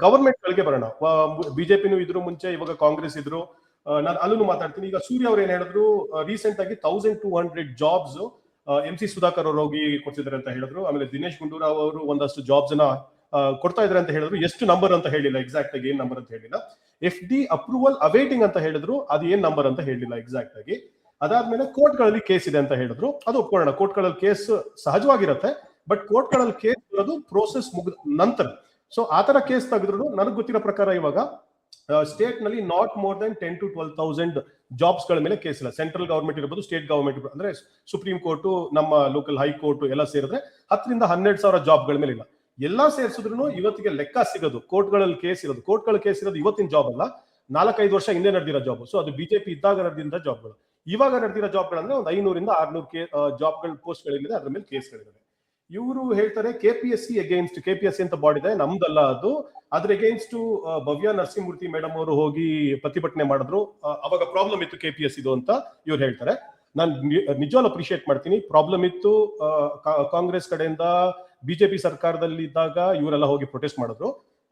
[SPEAKER 4] ಗವರ್ಮೆಂಟ್ ಗಳಿಗೆ ಬರೋಣ. ಬಿಜೆಪಿನೂ ಇದ್ರು ಮುಂಚೆ, ಇವಾಗ ಕಾಂಗ್ರೆಸ್ ಇದ್ರು. ನಾನು ಅಲ್ಲೂ ಮಾತಾಡ್ತೀನಿ. ಈಗ ಸೂರ್ಯ ಅವ್ರು ಏನ್ ಹೇಳಿದ್ರು, ರೀಸೆಂಟ್ ಆಗಿ 1,200 ಜಾಬ್ಸ್ MC ಸುಧಾಕರ್ ಅವರು ಹೋಗಿ ಕೊಡ್ತಿದ್ದಾರೆ ಅಂತ ಹೇಳಿದ್ರು. ಆಮೇಲೆ ದಿನೇಶ್ ಗುಂಡೂರಾವ್ ಅವರು ಒಂದಷ್ಟು ಜಾಬ್ಸ್ ನ ಕೊಡ್ತಾ ಇದ್ದಾರೆ ಅಂತ ಹೇಳಿದ್ರು. ಎಷ್ಟು ನಂಬರ್ ಅಂತ ಹೇಳಿಲ್ಲ, ಎಕ್ಸಾಕ್ಟ್ ಆಗಿ ಏನ್ ನಂಬರ್ ಅಂತ ಹೇಳಿಲ್ಲ. FD ಅಪ್ರೂವಲ್ ಅವೇಟಿಂಗ್ ಅಂತ ಹೇಳಿದ್ರು, ಅದು ಏನ್ ನಂಬರ್ ಅಂತ ಹೇಳಿಲ್ಲ ಎಕ್ಸಾಕ್ಟ್ ಆಗಿ. ಅದಾದ್ಮೇಲೆ ಕೋರ್ಟ್ ಗಳಲ್ಲಿ ಕೇಸ್ ಇದೆ ಅಂತ ಹೇಳಿದ್ರು, ಅದು ಒಪ್ಕೊಳ್ಳೋಣ. ಕೋರ್ಟ್ ಗಳಲ್ಲಿ ಕೇಸ್ ಸಹಜವಾಗಿರುತ್ತೆ, ಬಟ್ ಕೋರ್ಟ್ಗಳಲ್ಲಿ ಕೇಸ್ ಬರೋದು ಪ್ರೋಸೆಸ್ ಮುಗಿದ ನಂತರ. ಸೊ ಆತರ ಕೇಸ್ ತೆಗೆದ್ರು ನನಗೆ ಗೊತ್ತಿರೋ ಪ್ರಕಾರ ಇವಾಗ ಸ್ಟೇಟ್ ನಲ್ಲಿ not more than 10,000 to 12,000 jobs ಗಳ ಮೇಲೆ ಕೇಸ್ ಇಲ್ಲ. ಸೆಂಟ್ರಲ್ ಗವರ್ಮೆಂಟ್ ಇರ್ಬೋದು, ಸ್ಟೇಟ್ ಗವರ್ಮೆಂಟ್ ಅಂದ್ರೆ ಸುಪ್ರೀಂ ಕೋರ್ಟ್, ನಮ್ಮ ಲೋಕಲ್ ಹೈಕೋರ್ಟ್ ಎಲ್ಲ ಸೇರಿದ್ರೆ 10,000 to 12,000 ಜಾಬ್ಗಳ ಮೇಲೆ ಇಲ್ಲ. ಎಲ್ಲಾ ಸೇರಿಸಿದ್ರು ಇವತ್ತಿಗೆ ಲೆಕ್ಕ ಸಿಗೋದು ಕೋರ್ಟ್ಗಳಲ್ಲಿ ಕೇಸ್ ಇರೋದು. ಕೋರ್ಟ್ಗಳ ಕೇಸ್ ಇರೋದು ಇವತ್ತಿನ ಜಾಬ್ ಅಲ್ಲ, 4-5 ವರ್ಷ ಹಿಂದೆ ನಡೆದಿರೋ ಜಾಬ್. ಸೊ ಅದು ಬಿಜೆಪಿ ಇದ್ದಾಗ ನಡೆದಿರೋ ಜಾಬ್ಗಳು. ಇವಾಗ ನಡೆದಿರೋ ಜಾಬ್ಗಳಂದ್ರೆ ಒಂದು 500 to 600 ಜಾಬ್ಗಳ ಪೋಸ್ಟ್ ಗಳಿದೆ, ಅದ್ರ ಮೇಲೆ ಕೇಸ್ಗಳಿದೆ. ಇವರು ಹೇಳ್ತಾರೆ ಕೆಪಿಎಸ್ಸಿ ಅಗೇನ್ಸ್ಟ್, ಕೆಪಿಎಸ್ಸಿ ಅಂತ ಬಾಡಿ ಇದೆ, ನಮ್ದಲ್ಲ ಅದು, ಅದ್ರ ಅಗೇನ್ಸ್ಟ್ ಭವ್ಯ ನರಸಿಂಹಮೂರ್ತಿ ಮೇಡಮ್ ಅವರು ಹೋಗಿ ಪ್ರತಿಭಟನೆ ಮಾಡಿದ್ರು. ಅವಾಗ ಪ್ರಾಬ್ಲಮ್ ಇತ್ತು ಕೆಪಿಎಸ್ ಇದು ಅಂತ ಇವ್ರು ಹೇಳ್ತಾರೆ. ನಾನು ನಿಜವಾಗ್ಲೂ ಅಪ್ರಿಶಿಯೇಟ್ ಮಾಡ್ತೀನಿ. ಪ್ರಾಬ್ಲಮ್ ಇತ್ತು, ಕಾಂಗ್ರೆಸ್ ಕಡೆಯಿಂದ ಬಿಜೆಪಿ ಸರ್ಕಾರದಲ್ಲಿ ಇದ್ದಾಗ ಇವರೆಲ್ಲ ಹೋಗಿ ಪ್ರೊಟೆಸ್ಟ್ ಮಾಡಿದ್ರು.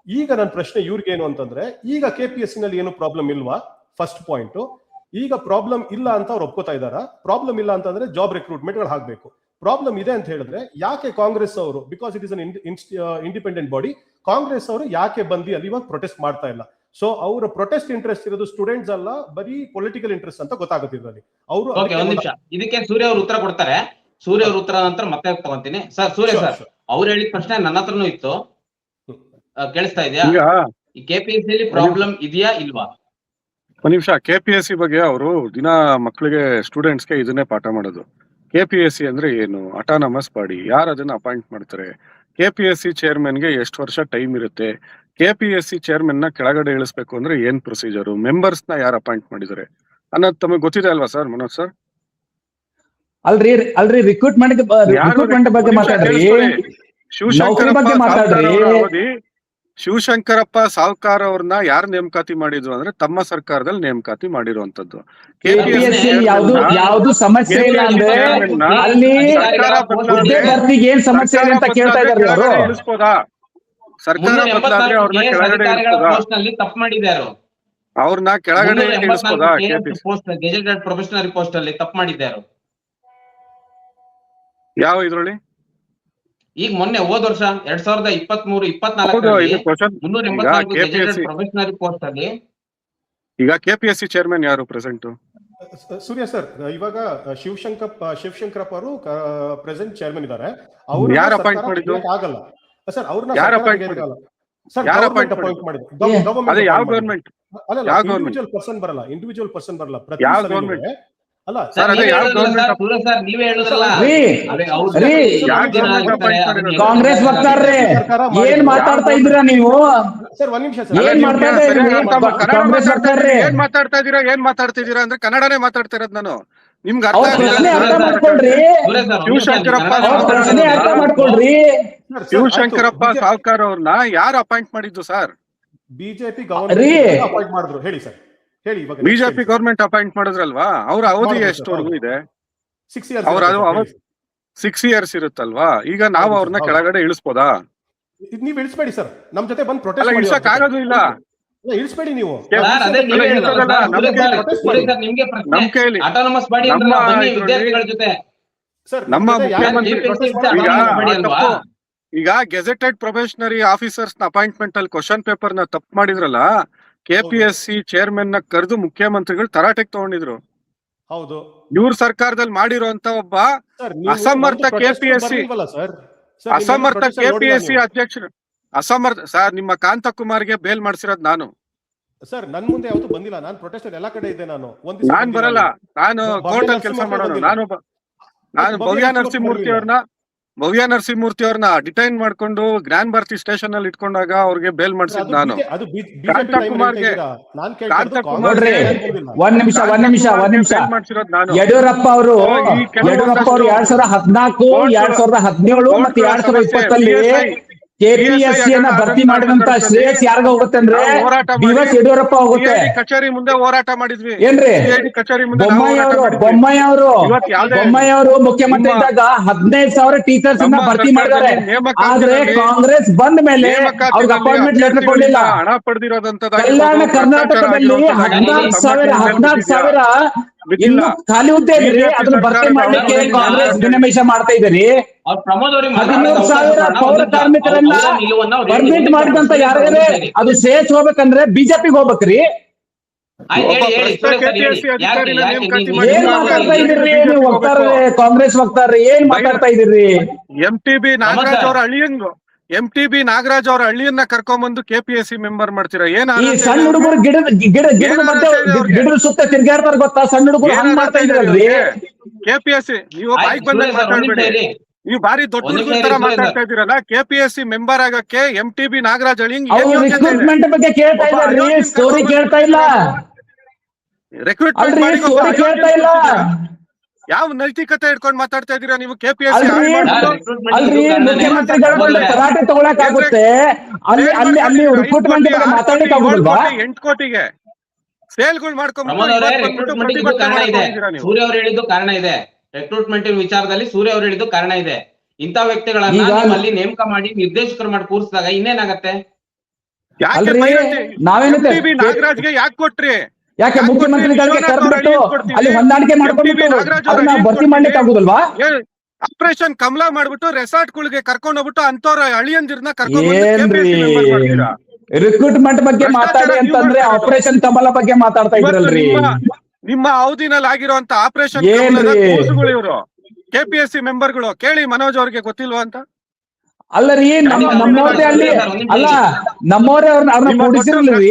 [SPEAKER 4] ಈಗ ನನ್ನ ಪ್ರಶ್ನೆ ಇವ್ರಿಗೇನು ಅಂತಂದ್ರೆ, ಈಗ ಕೆಪಿಎಸ್ಸಿ ನಲ್ಲಿ ಏನು ಪ್ರಾಬ್ಲಮ್ ಇಲ್ವಾ? First point. ಈಗ ಪ್ರಾಬ್ಲಮ್ ಇಲ್ಲ ಅಂತ ಅವ್ರು ಒಪ್ಕೋತಾ ಇದಾರ? ಪ್ರಾಬ್ಲಮ್ ಇಲ್ಲ ಅಂತಂದ್ರೆ ಜಾಬ್ ರಿಕ್ರೂಟ್ಮೆಂಟ್ ಗಳು ಹಾಕ್ಬೇಕು. ಪ್ರಾಬ್ಲಮ್ ಇದೆ ಅಂತ ಹೇಳಿದ್ರೆ ಯಾಕೆ ಕಾಂಗ್ರೆಸ್ ಅವರು, because it is an independent body, Congress ಅವರು ಯಾಕೆ ಬಂದು ಅಲ್ಲಿ ಇವಾಗ ಪ್ರೊಟೆಸ್ಟ್ ಮಾಡ್ತಾ ಇಲ್ಲ? ಸೊ ಅವರ ಪ್ರೊಟೆಸ್ಟ್ ಇಂಟ್ರೆಸ್ಟ್ ಇರೋದು ಸ್ಟೂಡೆಂಟ್ಸ್ ಅಲ್ಲ, ಬರೀ ಪೊಲಿಟಿಕಲ್ ಇಂಟ್ರೆಸ್ಟ್ ಅಂತ ಗೊತ್ತಾಗುತ್ತೆ ಇದರಲ್ಲಿ. ಅವರು
[SPEAKER 1] ಒಂದ್ ನಿಮಿಷ, ಇದಕ್ಕೆ ಸೂರ್ಯ ಅವರು ಉತ್ತರ ಕೊಡ್ತಾರೆ. ಸೂರ್ಯ ಅವ್ರ ಉತ್ತರ ನಂತರ ಮತ್ತೆ ತಗೊಂತೀನಿ. ಸರ್ ಸೂರ್ಯ ಸರ್, ಅವ್ರು ಹೇಳಿದ ಪ್ರಶ್ನೆ ನನ್ನ ಹತ್ರನೂ ಇತ್ತು, ಕೇಳಿಸ್ತಾ ಇದೆಯಾ? ಈ ಕೆಪಿಎಸ್ಸಿ ಅಲ್ಲಿ ಪ್ರಾಬ್ಲಮ್ ಇದೆಯಾ ಇಲ್ವಾ?
[SPEAKER 2] ಒಂದ್ ನಿಮಿಷ. ಕೆಪಿಎಸ್ಸಿ ಬಗ್ಗೆ ಅವರು ದಿನ ಮಕ್ಕಳಿಗೆ, ಸ್ಟೂಡೆಂಟ್ಸ್ಗೆ ಇದನ್ನೇ ಪಾಠ ಮಾಡೋದು. ಕೆಪಿಎಸ್ಸಿ ಅಂದ್ರೆ ಏನು? Autonomous body. ಯಾರು ಅದನ್ನ ಅಪಾಯಿಂಟ್ ಮಾಡ್ತಾರೆ? ಕೆಪಿಎಸ್ಸಿ ಚೇರ್ಮನ್ಗೆ ಎಷ್ಟು ವರ್ಷ ಟೈಮ್ ಇರುತ್ತೆ? ಕೆಪಿಎಸ್ಸಿ ಚೇರ್ಮನ್ ನ ಕೆಳಗಡೆ ಇಳಿಸ್ಬೇಕು ಅಂದ್ರೆ ಏನ್ ಪ್ರೊಸೀಜರು? ಮೆಂಬರ್ಸ್ ನ ಯಾರು ಅಪಾಯಿಂಟ್ ಮಾಡಿದ್ದಾರೆ ಅನ್ನೋದು ತಮಗೆ ಗೊತ್ತಿದೆ ಅಲ್ವಾ ಸರ್ ಮನೋಜ್ ಸರ್?
[SPEAKER 3] ಅಲ್ರಿ ರಿಕ್ರೂಟ್ಮೆಂಟ್ ಬಗ್ಗೆ ಮಾತಾಡ್ರಿ, ನೌಕರಿ ಬಗ್ಗೆ ಮಾತಾಡ್ರಿ.
[SPEAKER 2] ಶಿವಶಂಕರಪ್ಪ ಸಾವ್ಕಾರ್ ಅವ್ರನ್ನ ಯಾರು ನೇಮಕಾತಿ ಮಾಡಿದ್ರು ಅಂದ್ರೆ ತಮ್ಮ ಸರ್ಕಾರದಲ್ಲಿ ನೇಮಕಾತಿ ಮಾಡಿರುವಂತದ್ದು.
[SPEAKER 3] ಯಾವ್ದು ಸಮಸ್ಯೆ ಇಲ್ಲ ಅಂದ್ರೆ ಅಲ್ಲಿ ಹುದ್ದೆ ಭರ್ತಿಗೆ ಏನ್ ಸಮಸ್ಯೆ ಇದೆ ಅಂತ ಕೇಳ್ತಾ ಇದ್ದಾರೆ ಅವರು.
[SPEAKER 2] ಇಳಿಸ್ಬೋದಾ? ಸರ್ಕಾರ ಬದಲಾದ್ರೆ ಅವ್ರನ್ನ ಕೆಳಗಡೆ
[SPEAKER 1] ತಪ್ಪು ಮಾಡಿದ್ದಾರೆ,
[SPEAKER 2] ಅವ್ರನ್ನ ಕೆಳಗಡೆ ಇಳಿಸ್ಬೋದಾ?
[SPEAKER 1] ಗೆಜೆಟೆಡ್ ಪ್ರೊಫೆಷನಲ್ ಪೋಸ್ಟ್ ಅಲ್ಲಿ ತಪ್ಪು ಮಾಡಿದ್ದಾರೆ.
[SPEAKER 2] ಯಾವ ಇದ್ರಲ್ಲಿ?
[SPEAKER 1] ಈಗ ಮೊನ್ನೆ ಹೋದ ವರ್ಷ 2023-24 ಪ್ರೊಫೆಷನಲ್ ಪೋಸ್ಟ್ ಅಲ್ಲಿ
[SPEAKER 2] ಈಗ ಕೆಪಿಎಸ್ಸಿ ಚೇರ್ಮನ್ ಯಾರು ಪ್ರೆಸೆಂಟ್?
[SPEAKER 4] ಸೂರ್ಯ ಸರ್, ಇವಾಗ ಶಿವಶಂಕರಪ್ಪ ಅವರು ಪ್ರೆಸೆಂಟ್ ಚೇರ್ಮನ್ ಇದ್ದಾರೆ. ಅವರು
[SPEAKER 2] ಯಾರು ಅಪಾಯಿಂಟ್ ಮಾಡಿದ್ದು?
[SPEAKER 4] ಆಗಲ್ಲ ಸರ್, ಅವ್ರನ್ನ
[SPEAKER 2] ಯಾರು ಅಪಾಯಿಂಟ್ ಮಾಡಿದ್ರು?
[SPEAKER 4] ಯಾವ ಗವರ್ಮೆಂಟ್? ಅಲ್ಲ, ಇಂಡಿವಿಜುವಲ್ ಪರ್ಸನ್ ಬರಲ್ಲ, ಇಂಡಿವಿಜುವಲ್ ಪರ್ಸನ್ ಬರಲ್ಲ.
[SPEAKER 2] ಯಾವ ಗವರ್ಮೆಂಟ್?
[SPEAKER 4] ಅಲ್ಲ
[SPEAKER 3] ಕಾಂಗ್ರೆಸ್ ಬರ್ತಾರ್ರಿ, ಏನ್ ಮಾತಾಡ್ತಾ ಇದ್ದೀರಾ ನೀವು?
[SPEAKER 4] ಸರ್ ಒಂದ್ ನಿಮಿಷ
[SPEAKER 3] ಏನ್
[SPEAKER 2] ಮಾತಾಡ್ತಾ ಇದೀರಾ ಅಂದ್ರೆ ಕನ್ನಡನೇ ಮಾತಾಡ್ತಾ ಇರೋದು ನಾನು. ನಿಮ್ಗೆ
[SPEAKER 3] ಅರ್ಥ ಮಾಡ್ಕೊಳ್ರಿ.
[SPEAKER 2] ಶಿವಶಂಕರಪ್ಪ ಸಾವ್ಕಾರ್ ಅವ್ರನ್ನ ಯಾರು ಅಪಾಯಿಂಟ್ ಮಾಡಿದ್ದು ಸರ್?
[SPEAKER 4] ಬಿಜೆಪಿ ಗವರ್ಮೆಂಟ್ ಅಪಾಯಿಂಟ್ ಮಾಡಿದ್ರು. ಹೇಳಿ ಸರ್, ಹೇಳಿ.
[SPEAKER 2] ಬಿಜೆಪಿ ಗವರ್ಮೆಂಟ್ ಅಪಾಯಿಂಟ್ ಮಾಡಿದ್ರಲ್ವಾ? ಅವ್ರ ಅವಧಿ ಎಷ್ಟವರೆಗೂ ಇದೆ?
[SPEAKER 4] 6 years.
[SPEAKER 2] ಅವ್ರ 6 years ಇರುತ್ತಲ್ವಾ? ಈಗ ನಾವು ಅವ್ರನ್ನ ಕೆಳಗಡೆ ಇಳಿಸ್ಬೋದಾ?
[SPEAKER 4] ನೀವ್ ಇಳಿಸ್ಬೇಡಿ ಸರ್, ನಮ್ ಜೊತೆ ಬಂದು ಪ್ರೊಟೆಸ್ಟ್
[SPEAKER 2] ಇಳಿಸಕ್ ಆಗೋದು ಇಲ್ಲ.
[SPEAKER 4] ಇಳಿಸ್ಬೇಡಿ ನೀವು.
[SPEAKER 2] ನಮ್ಮ ಮುಖ್ಯಮಂತ್ರಿ ಈಗ ಗೆಜೆಟೆಡ್ ಪ್ರೊಫೆಷನರಿ ಆಫೀಸರ್ಸ್ ನ ಅಪಾಯಿಂಟ್ಮೆಂಟ್ ಅಲ್ಲಿ ಕ್ವಶನ್ ಪೇಪರ್ ನ ತಪ್ಪು ಮಾಡಿದ್ರಲ್ಲ, ಕೆಪಿಎಸ್ಸಿ ಚೇರ್ಮನ್ ನ ಕರೆದು ಮುಖ್ಯಮಂತ್ರಿಗಳು ತರಾಟೆಗೆ ತಗೊಂಡಿದ್ರು.
[SPEAKER 4] ಹೌದು,
[SPEAKER 2] ಇವ್ರ ಸರ್ಕಾರದಲ್ಲಿ ಮಾಡಿರುವಂತ ಒಬ್ಬ ಅಸಮರ್ಥ ಕೆಪಿಎಸ್ಸಿ ಅಧ್ಯಕ್ಷರು, ಅಸಮರ್ಥ ಸರ್. ನಿಮ್ಮ ಕಾಂತಕುಮಾರ್ಗೆ ಬೇಲ್ ಮಾಡಿಸಿರೋದು ನಾನು
[SPEAKER 4] ಸರ್. ನನ್ ಮುಂದೆ ಯಾವತ್ತೂ ಬಂದಿಲ್ಲ. ನಾನು ಪ್ರೊಟೆಸ್ಟ್ ಎಲ್ಲಾ ಕಡೆ ಇದ್ದೆ.
[SPEAKER 2] ನಾನ್ ಬರಲ್ಲ, ನಾನು ಕೋರ್ಟ್ ಅಲ್ಲಿ ಕೆಲಸ ಮಾಡೋನು. ನಾನು ಭವ್ಯ ನರಸಿಂಹಮೂರ್ತಿ ಅವ್ರನ್ನ ಡಿಟೈನ್ ಮಾಡ್ಕೊಂಡು ಜ್ಞಾನ್ ಭಾರತಿ ಸ್ಟೇಷನ್ ಅಲ್ಲಿ ಇಟ್ಕೊಂಡಾಗ ಅವ್ರಿಗೆ ಬೇಲ್ ಮಾಡಿಸಿದ್ ನಾನು. ಕಾಂತಕುಮಾರ್ಗೆ
[SPEAKER 3] ಒಂದ್ ನಿಮಿಷ
[SPEAKER 2] ಮಾಡಿಸಿರೋದು ನಾನು.
[SPEAKER 3] ಯಡಿಯೂರಪ್ಪ ಅವರು 2014, 2017 ಮತ್ತೆ 2020 ಕೆಪಿಎಸ್ಸಿ ಅನ್ನ ಭರ್ತಿ ಮಾಡಿದಂತ ಶ್ರೇಯಸ್ ಯಾರಿಗ ಹೋಗುತ್ತೆ ಅಂದ್ರೆ ಬಿಎಸ್ ಯಡಿಯೂರಪ್ಪ ಹೋಗುತ್ತೆ.
[SPEAKER 2] ಕಚೇರಿ ಮುಂದೆ ಹೋರಾಟ ಮಾಡಿದ್ವಿ.
[SPEAKER 3] ಏನ್ರಿ
[SPEAKER 2] ಕಚೇರಿ ಮುಂದೆ
[SPEAKER 3] ಬೊಮ್ಮಾಯಿ ಅವರು ಮುಖ್ಯಮಂತ್ರಿ ಇದ್ದಾಗ 15,000 ಟೀಚರ್ಸ್ ಅನ್ನ ಭರ್ತಿ ಮಾಡಿದ್ದಾರೆ. ಆದ್ರೆ ಕಾಂಗ್ರೆಸ್ ಬಂದ ಮೇಲೆ ಅವ್ರಿಗೆ ಅಪಾಯಿಂಟ್ಮೆಂಟ್ ಲೆಟರ್ ಕೊಡಲಿಲ್ಲ.
[SPEAKER 2] ಹಣ ಪಡೆದಿರೋದಂತ
[SPEAKER 3] ಕಲ್ಯಾಣ ಕರ್ನಾಟಕದಲ್ಲಿ 14,000 ಇನ್ನು ಖಾಲಿ ಹುದ್ದೆ ಇದ್ರಿ, ಅದನ್ನ ಭರ್ತಿ ಮಾಡ್ಲಿಕ್ಕೆ ಕಾಂಗ್ರೆಸ್ ವಿನಿಮಯ ಮಾಡ್ತಾ ಇದ್ದೀರಿ. 13,000 ಪೌರ ಕಾರ್ಮಿಕರನ್ನ ಪರ್ಮಿಟ್ ಮಾಡಿದಂತ ಯಾರಾದ್ರೆ ಅದು ಸೇಸ್ ಹೋಗ್ಬೇಕಂದ್ರೆ ಬಿಜೆಪಿಗೆ ಹೋಗ್ಬೇಕ್ರಿ.
[SPEAKER 1] ಆಯ್ತು
[SPEAKER 2] ಒಬ್ಬ
[SPEAKER 1] ಹೇಳಿ
[SPEAKER 2] ಭ್ರಷ್ಟ
[SPEAKER 1] ಸೂರ್ಯ ಸರ್ ಹೇಳಿ.
[SPEAKER 2] KPSC ಅಧಿಕಾರಿನ
[SPEAKER 1] ಯಾಕೆ
[SPEAKER 2] ನೇಮಕಾತಿ
[SPEAKER 1] ನೀವು
[SPEAKER 2] ಮಾಡಿ
[SPEAKER 3] ಏನ್ ಮಾತಾಡ್ತಾ ಇದ್ದೀರಿ ನೀವು ವಕ್ತಾರರೇ, ಕಾಂಗ್ರೆಸ್ ವಕ್ತಾರರೇ ಏನ್ ಮಾತಾಡ್ತಾ ಇದ್ದೀರಿ?
[SPEAKER 2] MTB ನಾಗರಾಜ್ ಅವರ ಹಳ್ಳಿಯನ್ನ ಕರ್ಕೊಂಡ್ಬಂದು KPSC ಮೆಂಬರ್ ಮಾಡ್ತೀರಾ? ಏನ್
[SPEAKER 3] ಈ ಸಣ್ಣ ಹುಡುಗರು ಗಿಡದ ಮಧ್ಯೆ ಗಿಡದ ಸುತ್ತ ತಿರ್ಗಾಡ್ತಾರ ಗೊತ್ತಾ? ಸಣ್ಣ ಹುಡುಗರು ಹಂಗ್ ಮಾಡ್ತಾ ಇದ್ರಲ್ರಿ.
[SPEAKER 2] KPSC ನೀವು
[SPEAKER 1] ಆಯ್ತು,
[SPEAKER 2] ಬಾಯ್ಗೆ ಬಂದಾಗ
[SPEAKER 1] ಸೂರ್ಯ ಸರ್, ಒಂದ್ ನಿಮಿಷ
[SPEAKER 2] ಮಾತಾಡ್ಬೇಡಿ.
[SPEAKER 1] ಇರಿ.
[SPEAKER 2] ನೀವು ಬಾರಿ ದೊಡ್ಡ
[SPEAKER 1] ಒಂದ್ ನಿಮಿಷ
[SPEAKER 2] ಹುಡುಗರ
[SPEAKER 1] ಇರಿ,
[SPEAKER 2] ತರ
[SPEAKER 1] ಸೂರ್ಯ ಸರ್.
[SPEAKER 2] ಮಾತಾಡ್ತಾ ಇದ್ದೀರಲ್ಲ. KPSC ಮೆಂಬರ್ ಆಗಕ್ಕೆ MTB ನಾಗರಾಜ್ ಹಳ್ಳಿ
[SPEAKER 3] ಅವ್ರು ರಿಕ್ರೂಟ್ಮೆಂಟ್ ಬಗ್ಗೆ ಕೇಳ್ತಾ ಇದಾರ್ರಿ, ಸ್ಟೋರಿ ಕೇಳ್ತಾ ಇಲ್ಲ.
[SPEAKER 2] ರೆಕ್ರೂಟ್ಮೆಂಟ್
[SPEAKER 3] ಅಲ್ರಿ,
[SPEAKER 2] ಮಾಡಿ
[SPEAKER 3] ಸ್ಟೋರಿ ಕೇಳ್ತಾ ಇಲ್ಲ.
[SPEAKER 2] ಯಾವ ನೈತಿಕತೆ ಇಟ್ಕೊಂಡು ಮಾತಾಡ್ತಾ ಇದ್ದೀರಾ ನೀವು? KPSC
[SPEAKER 3] ಅಲ್ರಿ,
[SPEAKER 2] ಹಾಳ್ ಮಾಡ್ಬಿಟ್ಟು
[SPEAKER 3] ಅಲ್ರಿ ಮುಖ್ಯಮಂತ್ರಿಗಳು ತರಾಟೆ ತಗೊಳಕಾಗುತ್ತೆ, ಅಲ್ಲಿ ರಿಕ್ರೂಟ್ಮೆಂಟ್ ಬಗ್ಗೆ ಮಾತಾಡ್ಲಿಕ್ಕೆ ಆಗುದಿಲ್ವಾ?
[SPEAKER 2] 8 ಕೋಟಿಗೆ ಸೇಲ್ಗಳು
[SPEAKER 1] ಪ್ರಮೋದ್ ಅವರೇ, ರಿಕ್ರೂಟ್ಮೆಂಟ್ ಇದು ಕಾರಣ ಇದೆ.
[SPEAKER 2] ಮಾಡ್ಕೊಂಡಿದ್ದೀರಾ ನೀವು?
[SPEAKER 1] ಸೂರ್ಯ ಅವರು ಹೇಳಿದ್ದು ಕಾರಣ ಇದೆ. ರಿಕ್ರೂಟ್ಮೆಂಟ್ ವಿಚಾರದಲ್ಲಿ ಸೂರ್ಯ ಅವರು ಹೇಳಿದ್ದು ಕಾರಣ ಇದೆ. ಇಂಥ ವ್ಯಕ್ತಿಗಳನ್ನ
[SPEAKER 3] ಈಗ
[SPEAKER 1] ನೀವು ಅಲ್ಲಿ ನೇಮಕ ಮಾಡಿ ನಿರ್ದೇಶಕರು ಮಾಡಿ ಕೂರಿಸಿದಾಗ ಇನ್ನೇನಾಗತ್ತೆ?
[SPEAKER 2] ಯಾಕೆ
[SPEAKER 3] ಅಲ್ರಿ,
[SPEAKER 2] ಬೈರತಿ?
[SPEAKER 3] ನಾವೇನಂತೆ
[SPEAKER 2] MTB ನಾಗರಾಜ್ಗೆ ಯಾಕೆ ಕೊಟ್ರಿ?
[SPEAKER 3] ಯಾಕೆ ಮುಖ್ಯಮಂತ್ರಿಗಳಿಗೆ ಕರೆದ್ಬಿಟ್ಟು ಅಲ್ಲಿ ಹೊಂದಾಣಿಕೆ ಮಾಡ್ಕೊಂಡು ಅದನ್ನ ಭರ್ತಿ ಮಾಡ್ಲಿಕ್ಕೆ ಆಗುದಲ್ವಾ?
[SPEAKER 2] ಆಪರೇಷನ್ ಕಮಲ ಮಾಡ್ಬಿಟ್ಟು ರೆಸಾರ್ಟ್ಗಳಿಗೆ ಕರ್ಕೊಂಡು ಹೋಗ್ಬಿಟ್ಟು ಅಂತವ್ರ ಅಳಿಯಂದಿರ್ನ
[SPEAKER 3] ಏನ್ರಿ
[SPEAKER 2] ಕರ್ಕೊಂಡು
[SPEAKER 3] ರಿಕ್ರೂಟ್ಮೆಂಟ್ ಬಗ್ಗೆ ಮಾತಾಡಿ ಅಂತಂದ್ರೆ ಆಪರೇಷನ್ ಕಮಲ ಬಗ್ಗೆ ಮಾತಾಡ್ತಾ ಇದ್ರಲ್ರಿ.
[SPEAKER 2] ನಿಮ್ಮ ಅವಧಿನಲ್ಲಿ ಆಗಿರುವಂತ ಆಪರೇಷನ್
[SPEAKER 3] ಏನ್ರಿ?
[SPEAKER 2] ಇವರು KPSC ಮೆಂಬರ್ಗಳು ಕೇಳಿ ಮನೋಜ್ ಅವ್ರಿಗೆ ಗೊತ್ತಿಲ್ವಾ ಅಂತ?
[SPEAKER 3] ಅಲ್ಲರಿ, ನಮ್ಮವ್ರೆ ಅಲ್ಲಿ ಅಲ್ಲ, ನಮ್ಮವ್ರೆ ಅವ್ರನ್ನ ಕೂಡಿಸಿರ್ಲಿ.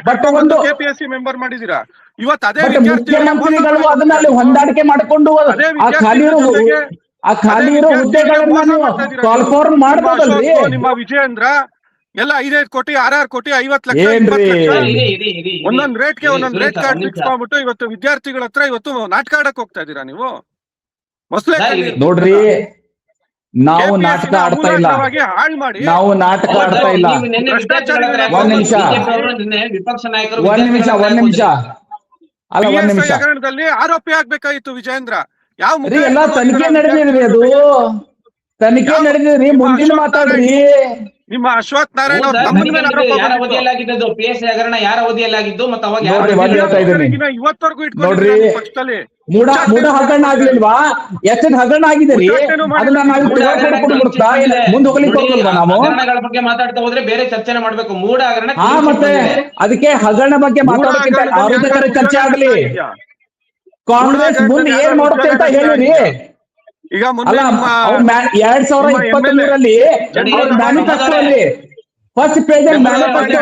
[SPEAKER 3] ಬಟ್ ಒಂದು
[SPEAKER 2] KPSC ಮೆಂಬರ್ ಮಾಡಿದೀರಾ. ಇವತ್ತು ಅದೇ
[SPEAKER 3] ಮುಖ್ಯಮಂತ್ರಿಗಳು ಅದನ್ನ ಅಲ್ಲಿ ಹೊಂದಾಣಿಕೆ ಮಾಡಿಕೊಂಡು ಆ ಖಾಲಿ ಇರೋ ಹುದ್ದೆಗಳನ್ನ ನೀವು ಕಾಲ್ಫಾರ್ಮ್ ಮಾಡ್ಬೋದಲ್ರಿ.
[SPEAKER 2] ನಿಮ್ಮ ವಿಜಯೇಂದ್ರ ಎಲ್ಲ 5 ಕೋಟಿ 6 ಕೋಟಿ 50 ಲಕ್ಷ
[SPEAKER 3] ಏನ್ರಿ?
[SPEAKER 2] ಒಂದೊಂದ್ ರೇಟ್ಗೆ ಒಂದೊಂದ್ ರೇಟ್ ಕಾರ್ಡ್ ಫಿಕ್ಸ್ ಮಾಡ್ಬಿಟ್ಟು ಇವತ್ತು ವಿದ್ಯಾರ್ಥಿಗಳ ಹತ್ರ ಇವತ್ತು ನಾಟಕ ಆಡಕ್ ಹೋಗ್ತಾ ಇದೀರಾ ನೀವು.
[SPEAKER 3] ನೋಡ್ರಿ, ನಾವು ನಾಟಕ ಆಡ್ತಾ ಇಲ್ಲ,
[SPEAKER 2] ಹಾಳು ಮಾಡಿ
[SPEAKER 3] ನಾವು ನಾಟಕ ಆಡ್ತಾ ಇಲ್ಲ. ಒಂದ್ ನಿಮಿಷ
[SPEAKER 1] ವಿಪಕ್ಷ ನಾಯಕರು
[SPEAKER 3] ಒಂದ್ ನಿಮಿಷ ಅಲ್ಲ, ಒಂದ್ ನಿಮಿಷ.
[SPEAKER 2] ಹಗರಣದಲ್ಲಿ ಆರೋಪಿ ಆಗ್ಬೇಕಾಗಿತ್ತು ವಿಜಯೇಂದ್ರ. ಯಾವ
[SPEAKER 3] ಎಲ್ಲ ತನಿಖೆ ನಡೆದಿದ್ರಿ, ಅದು ತನಿಖೆ ನಡೆದಿದ್ರಿ. ಮುಂದಿನ ಮಾತಾಡ್ರಿ.
[SPEAKER 2] ನಿಮ್ಮ ಅಶ್ವಥ್ ನಾರಾಯಣ
[SPEAKER 1] ಯಾರ ಅವಧಿಯಲ್ಲಾಗಿದ್ದು PSC ಹಗರಣ ಯಾರ ಅವಧಿಯಲ್ಲಾಗಿದ್ದು ಮತ್ತೆ ಅವಾಗ
[SPEAKER 2] ಇವತ್ತವರೆಗೂ
[SPEAKER 3] ನೋಡ್ರಿ, ಮೂಡ ಹಗರಣ ಆಗ್ಲಿಲ್ವಾ? ಎಷ್ಟೇನ್ ಹಗರಣ ಆಗಿದೆ ರೀ, ಅದನ್ನ ನಾವು ಮುಂದೆ ಹೋಗ್ಲಿಕ್ಕೆ ಹೋಗಲ್ವಾ ನಾವು?
[SPEAKER 1] ಹಗರಣಗಳ ಬಗ್ಗೆ ಮಾತಾಡ್ತಾ ಹೋದ್ರೆ ಬೇರೆ ಚರ್ಚೆನ ಮಾಡ್ಬೇಕು. ಮೂಡ ಹಗರಣ
[SPEAKER 3] ಮತ್ತೆ ಅದಕ್ಕೆ ಹಗರಣ ಬಗ್ಗೆ ಮಾತಾಡೋದಕ್ಕಿಂತ ಆರೋಗ್ಯಕರ ಚರ್ಚೆ ಆಗ್ಲಿ. ಕಾಂಗ್ರೆಸ್ ಮುಂದೆ ಏನ್ ಮಾಡುತ್ತೆ ಅಂತ ಹೇಳಿರಿ.
[SPEAKER 2] ಈಗ
[SPEAKER 3] ಅಲ್ಲ, 2023 ಅವ್ರ ಮ್ಯಾನಿಫೆಸ್ಟೋ ಅಲ್ಲಿ ಫಸ್ಟ್ ಪೇಜ್ ಅಲ್ಲಿ ಮ್ಯಾನಿಫೆಸ್ಟೋ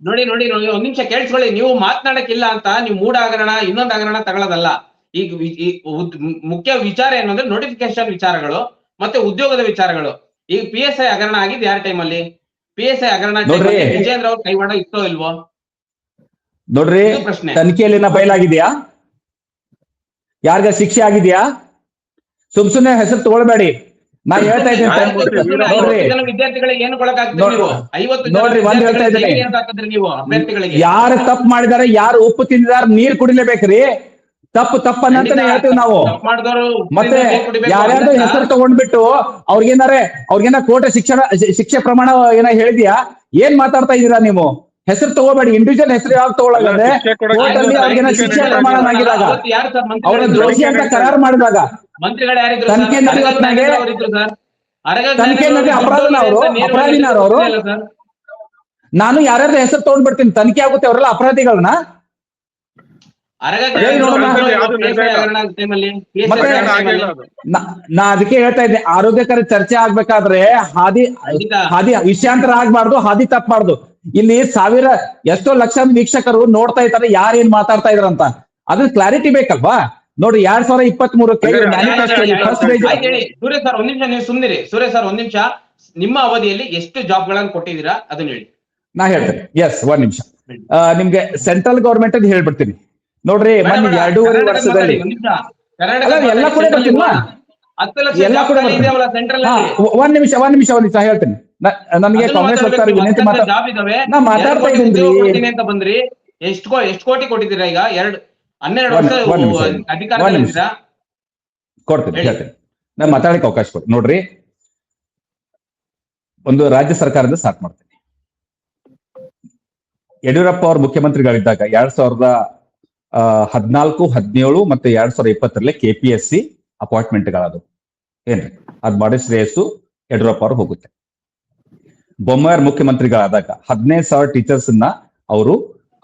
[SPEAKER 3] ಅಲ್ಲಿ
[SPEAKER 1] ನೋಡಿ ಒಂದ್ ನಿಮಿಷ ಕೇಳಿಸ್ಕೊಳ್ಳಿ. ನೀವು ಮಾತನಾಡಕ್ಕಿಲ್ಲ ಅಂತ ನೀವು ಮೂಡ ಹಗರಣ ಇನ್ನೊಂದು ಹಗರಣ ತಗೊಳ್ಳೋದಲ್ಲ. ಈಗ ಮುಖ್ಯ ವಿಚಾರ ಏನು ಅಂದ್ರೆ ನೋಟಿಫಿಕೇಶನ್ ವಿಚಾರಗಳು ಮತ್ತೆ ಉದ್ಯೋಗದ ವಿಚಾರಗಳು. ಈಗ PSI ಹಗರಣ ಆಗಿದ್ದು ಯಾರ ಟೈಮಲ್ಲಿ? PSI ಹಗರಣ ವಿಜೇಂದ್ರ ಅವ್ರ ಕೈವಾಡ ಇತ್ತೋ ಇಲ್ವೋ?
[SPEAKER 3] ನೋಡ್ರಿ, ತನಿಖೆಯಲ್ಲಿ ಬಯಲಾಗಿದೆಯಾ? ಯಾರಿಗ ಶಿಕ್ಷೆ ಆಗಿದೆಯಾ? ಸುಮ್ನೆ ಹೆಸರು ತಗೊಳ್ಬೇಡಿ. ನಾ ಹೇಳ್ತಾ ಇದ್ದೀನಿ
[SPEAKER 1] ವಿದ್ಯಾರ್ಥಿಗಳಿಗೆ ಏನು ಕೊಡಕ್ಕಾಗ್ತದೆ?
[SPEAKER 3] ನೋಡ್ರಿ, ಒಂದ್ ಹೇಳ್ತಾ ಇದ್ದೀನಿ,
[SPEAKER 1] ನೀವು ಅಭ್ಯರ್ಥಿಗಳಿಗೆ
[SPEAKER 3] ಯಾರು ತಪ್ಪು ಮಾಡಿದಾರೆ, ಯಾರು ಉಪ್ಪು ತಿಂದಿದಾರ, ನೀರ್ ಕುಡಿಲೇಬೇಕ್ರಿ. ತಪ್ಪು ಅನ್ನಂತಾನೆ ಹೇಳ್ತೀವಿ ನಾವು. ಮತ್ತೆ ಯಾರ್ಯಾರ್ದು ಹೆಸರು ತಗೊಂಡ್ಬಿಟ್ಟು ಅವ್ರಿಗೇನ ಕೋರ್ಟ್ ಶಿಕ್ಷೆ ಪ್ರಮಾಣ ಏನ ಹೇಳಿದ್ಯಾ? ಏನ್ ಮಾತಾಡ್ತಾ ಇದೀರಾ ನೀವು? ಹೆಸರು ತಗೋಬೇಡಿ. ಇಂಡಿವಿಜುವಲ್ ಹೆಸರು ಯಾವಾಗ ತಗೊಳ್ಳಾಗಂದ್ರೆ ಕೋರ್ಟ್ ಅಲ್ಲಿ ಅವ್ರಿಗೇನ ಶಿಕ್ಷೆ ಪ್ರಮಾಣ ಆಗಿದಾಗ, ಅವ್ರ ದೋಷಿ ಅಂತ ಕರಾರು ಮಾಡಿದಾಗ ತನಿಖೆ ನಡೆಯೋತ್ನಾಗೆ ಅಪರಾಧಿನ ಅವರು. ನಾನು ಯಾರ್ಯಾರ್ದು ಹೆಸರು ತಗೊಂಡ್ಬಿಡ್ತೀನಿ, ತನಿಖೆ ಆಗುತ್ತೆ. ಅವರೆಲ್ಲ ಅಪರಾಧಿಗಳನ್ನ ನಾ ಅದಕ್ಕೆ ಹೇಳ್ತಾ ಇದ್ದೆ, ಆರೋಗ್ಯಕರ ಚರ್ಚೆ ಆಗ್ಬೇಕಾದ್ರೆ ಹಾದಿ ವಿಷಯಾಂತರ ಆಗ್ಬಾರ್ದು, ಹಾದಿ ತಪ್ಪಬಾರ್ದು. ಇಲ್ಲಿ ಎಷ್ಟೋ ಲಕ್ಷ ವೀಕ್ಷಕರು ನೋಡ್ತಾ ಇದ್ದಾರೆ, ಯಾರು ಏನ್ ಮಾತಾಡ್ತಾ ಇದಾರಂತ. ಅದ್ರ ಕ್ಲಾರಿಟಿ ಬೇಕಲ್ವಾ? ನೋಡ್ರಿ, 2023
[SPEAKER 1] ಸೂರ್ಯ ಸರ್ ಒಂದ್ ನಿಮಿಷ ನೀವು ಸುಮ್ನಿರಿ. ಸೂರ್ಯ ಸರ್ ಒಂದ್ ನಿಮಿಷ, ನಿಮ್ಮ ಅವಧಿಯಲ್ಲಿ ಎಷ್ಟು ಜಾಬ್ ಗಳನ್ನ ಕೊಟ್ಟಿದ್ದೀರಾ ಅದನ್ನ ಹೇಳಿ.
[SPEAKER 3] ನಾ ಹೇಳ್ತೇನೆ. ಒಂದ್ ನಿಮಿಷ ನಿಮ್ಗೆ ಸೆಂಟ್ರಲ್ ಗವರ್ಮೆಂಟ್ ಅಂತ ಹೇಳ್ಬಿಡ್ತೀನಿ. ನೋಡ್ರಿ, 2.5 ವರ್ಷದಲ್ಲಿ ಎಲ್ಲ ಕೂಡ ಬರ್ತೀನಿ. ಒಂದ್ ನಿಮಿಷ ಹೇಳ್ತೇನೆ. ನನಗೆ ಕಾಂಗ್ರೆಸ್ ವಕ್ತಾರ ವಿನಂತಿ ನಾ ಮಾತಾಡ್ತಾ ಇದ್ದೀನಿ
[SPEAKER 1] ಅಂತ ಬಂದ್ರಿ. ಎಷ್ಟು ಕೋಟಿ ಕೊಟ್ಟಿದ್ದೀರಾ? ಈಗ 12 ವರ್ಷ ಅಧಿಕಾರ
[SPEAKER 3] ಕೊಡ್ತೀನಿ, ಹೇಳ್ತೇನೆ. ನಾ ಮಾತಾಡಕ್ಕೆ ಅವಕಾಶ ಕೊಡಿ. ನೋಡ್ರಿ, ಒಂದು ರಾಜ್ಯ ಸರ್ಕಾರದಿಂದ ಸ್ಟಾರ್ಟ್ ಮಾಡ್ತೀನಿ. ಯಡಿಯೂರಪ್ಪ ಅವ್ರ ಮುಖ್ಯಮಂತ್ರಿಗಳಿದ್ದಾಗ 2014, 17 ಮತ್ತೆ 2020 KPSC ಅಪಾಯಿಂಟ್ಮೆಂಟ್ಗಳಾದವು. ಏನ್ರಿ, ಅದ್ ಮಾಡಿ ಶ್ರೇಯಸ್ಸು ಯಡಿಯೂರಪ್ಪ ಅವ್ರು ಹೋಗುತ್ತೆ. ಬೊಮ್ಮಾಯಿ ಮುಖ್ಯಮಂತ್ರಿಗಳಾದಾಗ 15,000 ಟೀಚರ್ಸ್ ಅವರು